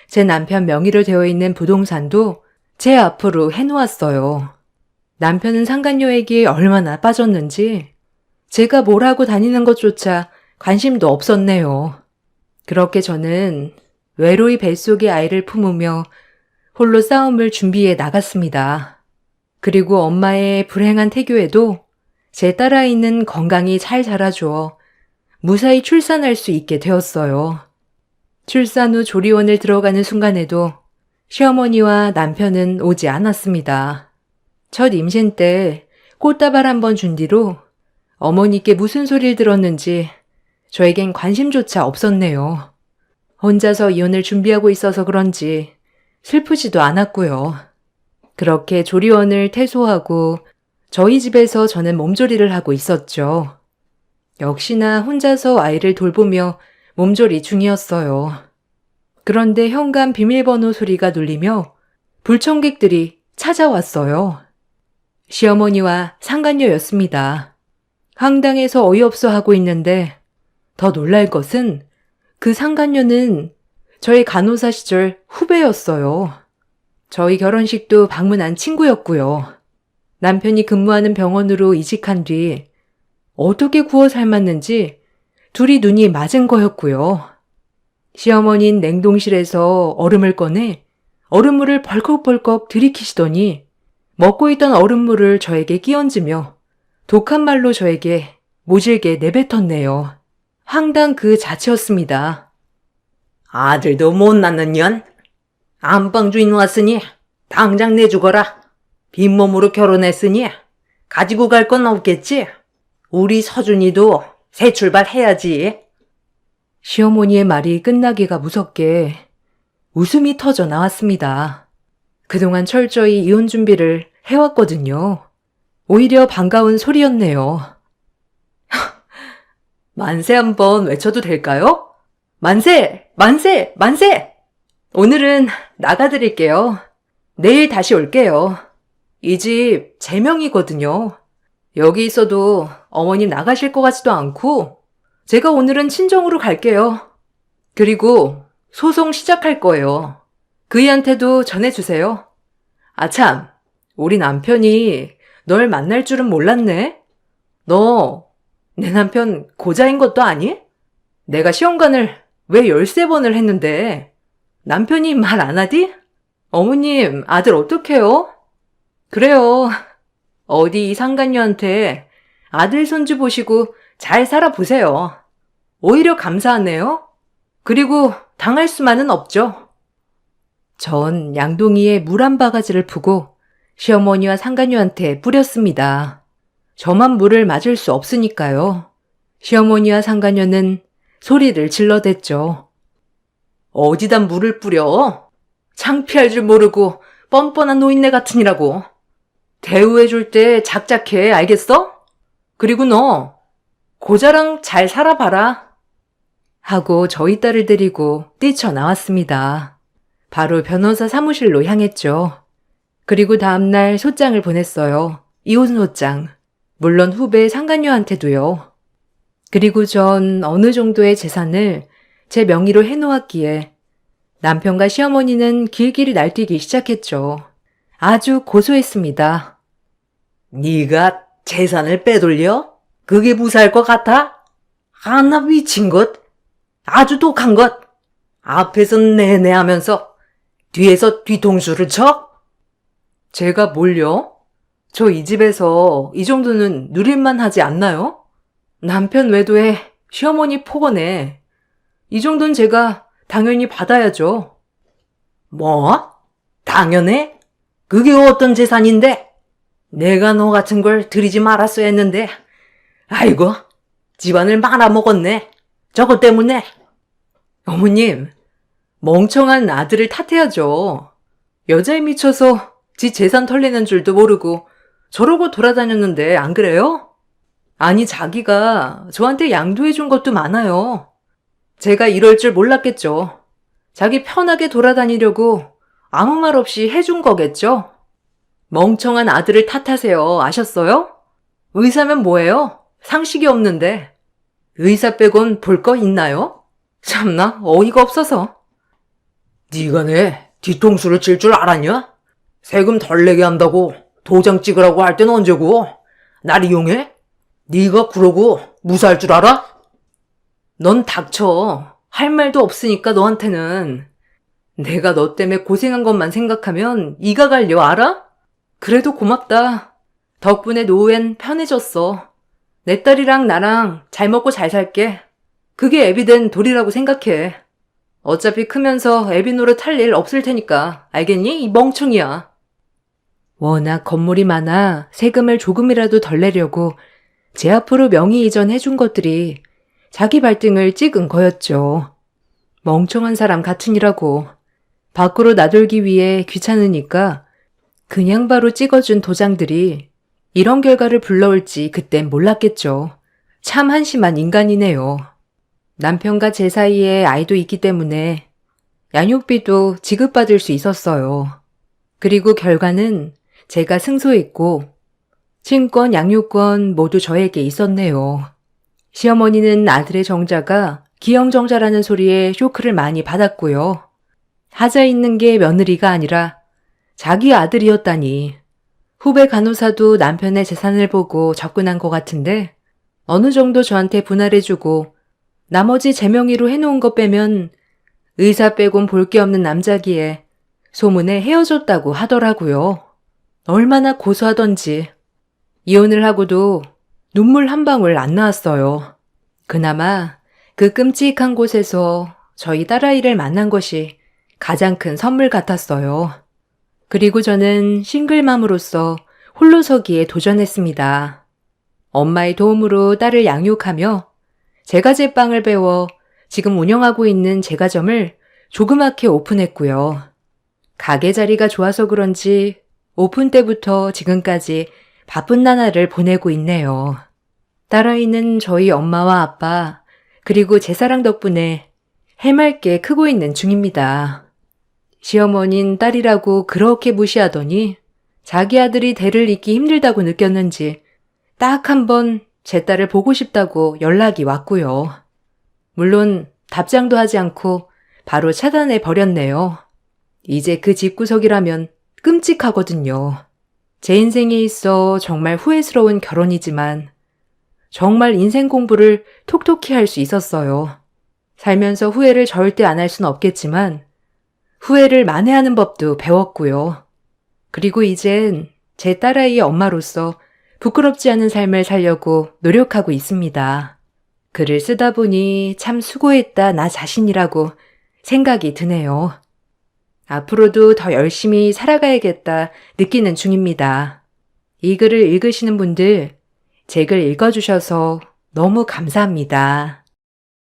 제 남편 명의로 되어 있는 부동산도 제 앞으로 해놓았어요. 남편은 상간녀에게 얼마나 빠졌는지 제가 뭘 하고 다니는 것조차 관심도 없었네요. 그렇게 저는 외로이 뱃속의 아이를 품으며 홀로 싸움을 준비해 나갔습니다. 그리고 엄마의 불행한 태교에도 제 딸아이는 건강히 잘 자라주어 무사히 출산할 수 있게 되었어요. 출산 후 조리원을 들어가는 순간에도 시어머니와 남편은 오지 않았습니다. 첫 임신 때 꽃다발 한 번 준 뒤로 어머니께 무슨 소리를 들었는지 저에겐 관심조차 없었네요. 혼자서 이혼을 준비하고 있어서 그런지 슬프지도 않았고요. 그렇게 조리원을 퇴소하고 저희 집에서 저는 몸조리를 하고 있었죠. 역시나 혼자서 아이를 돌보며 몸조리 중이었어요. 그런데 현관 비밀번호 소리가 눌리며 불청객들이 찾아왔어요. 시어머니와 상간녀였습니다. 황당해서 어이없어 하고 있는데 더 놀랄 것은 그 상간녀는 저희 간호사 시절 후배였어요. 저희 결혼식도 방문한 친구였고요. 남편이 근무하는 병원으로 이직한 뒤 어떻게 구워 삶았는지 둘이 눈이 맞은 거였고요. 시어머니는 냉동실에서 얼음을 꺼내 얼음물을 벌컥벌컥 들이키시더니 먹고 있던 얼음물을 저에게 끼얹으며 독한 말로 저에게 모질게 내뱉었네요. 황당 그 자체였습니다. 아들도 못 낳는 년? 안방 주인 왔으니 당장 내주거라. 빈몸으로 결혼했으니 가지고 갈 건 없겠지? 우리 서준이도 새 출발해야지. 시어머니의 말이 끝나기가 무섭게 웃음이 터져 나왔습니다. 그동안 철저히 이혼 준비를 해왔거든요. 오히려 반가운 소리였네요. 만세 한번 외쳐도 될까요? 만세! 만세! 만세! 오늘은 나가드릴게요. 내일 다시 올게요. 이 집 제 명이거든요. 여기 있어도 어머님 나가실 것 같지도 않고 제가 오늘은 친정으로 갈게요. 그리고 소송 시작할 거예요. 그이한테도 전해주세요. 아참, 우리 남편이 널 만날 줄은 몰랐네. 너 내 남편 고자인 것도 아니? 내가 시험관을 왜 13번을 했는데 남편이 말 안 하디? 어머님, 아들 어떡해요? 그래요. 어디 이 상간녀한테 아들 손주 보시고 잘 살아보세요. 오히려 감사하네요. 그리고 당할 수만은 없죠. 전 양동이에 물 한 바가지를 푸고 시어머니와 상간녀한테 뿌렸습니다. 저만 물을 맞을 수 없으니까요. 시어머니와 상간녀는 소리를 질러댔죠. 어디다 물을 뿌려? 창피할 줄 모르고 뻔뻔한 노인네 같으니라고. 대우해줄 때 작작해, 알겠어? 그리고 너 고자랑 잘 살아봐라. 하고 저희 딸을 데리고 뛰쳐나왔습니다. 바로 변호사 사무실로 향했죠. 그리고 다음날 소장을 보냈어요. 이혼 소장. 물론 후배 상간녀한테도요. 그리고 전 어느 정도의 재산을 제 명의로 해놓았기에 남편과 시어머니는 길길이 날뛰기 시작했죠. 아주 고소했습니다. 네가 재산을 빼돌려? 그게 무사할 것 같아? 하나 미친 것? 아주 독한 것? 앞에서 내내 하면서 뒤에서 뒤통수를 쳐? 제가 뭘요? 저 이 집에서 이 정도는 누릴만 하지 않나요? 남편 외도에 시어머니 폭언에 이 정도는 제가 당연히 받아야죠. 뭐? 당연해? 그게 어떤 재산인데? 내가 너 같은 걸 들이지 말았어야 했는데. 아이고, 집안을 말아먹었네. 저것 때문에. 어머님, 멍청한 아들을 탓해야죠. 여자에 미쳐서 지 재산 털리는 줄도 모르고 저러고 돌아다녔는데 안 그래요? 아니, 자기가 저한테 양도해준 것도 많아요. 제가 이럴 줄 몰랐겠죠. 자기 편하게 돌아다니려고 아무 말 없이 해준 거겠죠? 멍청한 아들을 탓하세요. 아셨어요? 의사면 뭐예요? 상식이 없는데. 의사 빼곤 볼 거 있나요? 참나, 어이가 없어서. 네가 내 뒤통수를 칠 줄 알았냐? 세금 덜 내게 한다고 도장 찍으라고 할 땐 언제고? 날 이용해? 네가 그러고 무사할 줄 알아? 넌 닥쳐. 할 말도 없으니까 너한테는. 내가 너 때문에 고생한 것만 생각하면 이가 갈려, 알아? 그래도 고맙다. 덕분에 노후엔 편해졌어. 내 딸이랑 나랑 잘 먹고 잘 살게. 그게 애비 된 도리라고 생각해. 어차피 크면서 애비 노릇 할 일 없을 테니까. 알겠니? 이 멍청이야. 워낙 건물이 많아 세금을 조금이라도 덜 내려고 제 앞으로 명의 이전 해준 것들이 자기 발등을 찍은 거였죠. 멍청한 사람 같으니라고. 밖으로 나돌기 위해 귀찮으니까 그냥 바로 찍어준 도장들이 이런 결과를 불러올지 그땐 몰랐겠죠. 참 한심한 인간이네요. 남편과 제 사이에 아이도 있기 때문에 양육비도 지급받을 수 있었어요. 그리고 결과는 제가 승소했고 친권, 양육권 모두 저에게 있었네요. 시어머니는 아들의 정자가 기영정자라는 소리에 쇼크를 많이 받았고요. 하자 있는 게 며느리가 아니라 자기 아들이었다니. 후배 간호사도 남편의 재산을 보고 접근한 것 같은데 어느 정도 저한테 분할해주고 나머지 제 명의로 해놓은 것 빼면 의사 빼곤 볼 게 없는 남자기에 소문에 헤어졌다고 하더라고요. 얼마나 고소하던지. 이혼을 하고도 눈물 한 방울 안 나왔어요. 그나마 그 끔찍한 곳에서 저희 딸아이를 만난 것이 가장 큰 선물 같았어요. 그리고 저는 싱글맘으로서 홀로서기에 도전했습니다. 엄마의 도움으로 딸을 양육하며 제과 제빵을 배워 지금 운영하고 있는 제과점을 조그맣게 오픈했고요. 가게 자리가 좋아서 그런지 오픈 때부터 지금까지 바쁜 나날을 보내고 있네요. 딸아이는 저희 엄마와 아빠 그리고 제 사랑 덕분에 해맑게 크고 있는 중입니다. 시어머니는 딸이라고 그렇게 무시하더니 자기 아들이 대를 잇기 힘들다고 느꼈는지 딱 한 번 제 딸을 보고 싶다고 연락이 왔고요. 물론 답장도 하지 않고 바로 차단해 버렸네요. 이제 그 집구석이라면 끔찍하거든요. 제 인생에 있어 정말 후회스러운 결혼이지만 정말 인생 공부를 톡톡히 할 수 있었어요. 살면서 후회를 절대 안 할 순 없겠지만 후회를 만회하는 법도 배웠고요. 그리고 이젠 제 딸아이의 엄마로서 부끄럽지 않은 삶을 살려고 노력하고 있습니다. 글을 쓰다 보니 참 수고했다 나 자신이라고 생각이 드네요. 앞으로도 더 열심히 살아가야겠다 느끼는 중입니다. 이 글을 읽으시는 분들, 제 글 읽어주셔서 너무 감사합니다.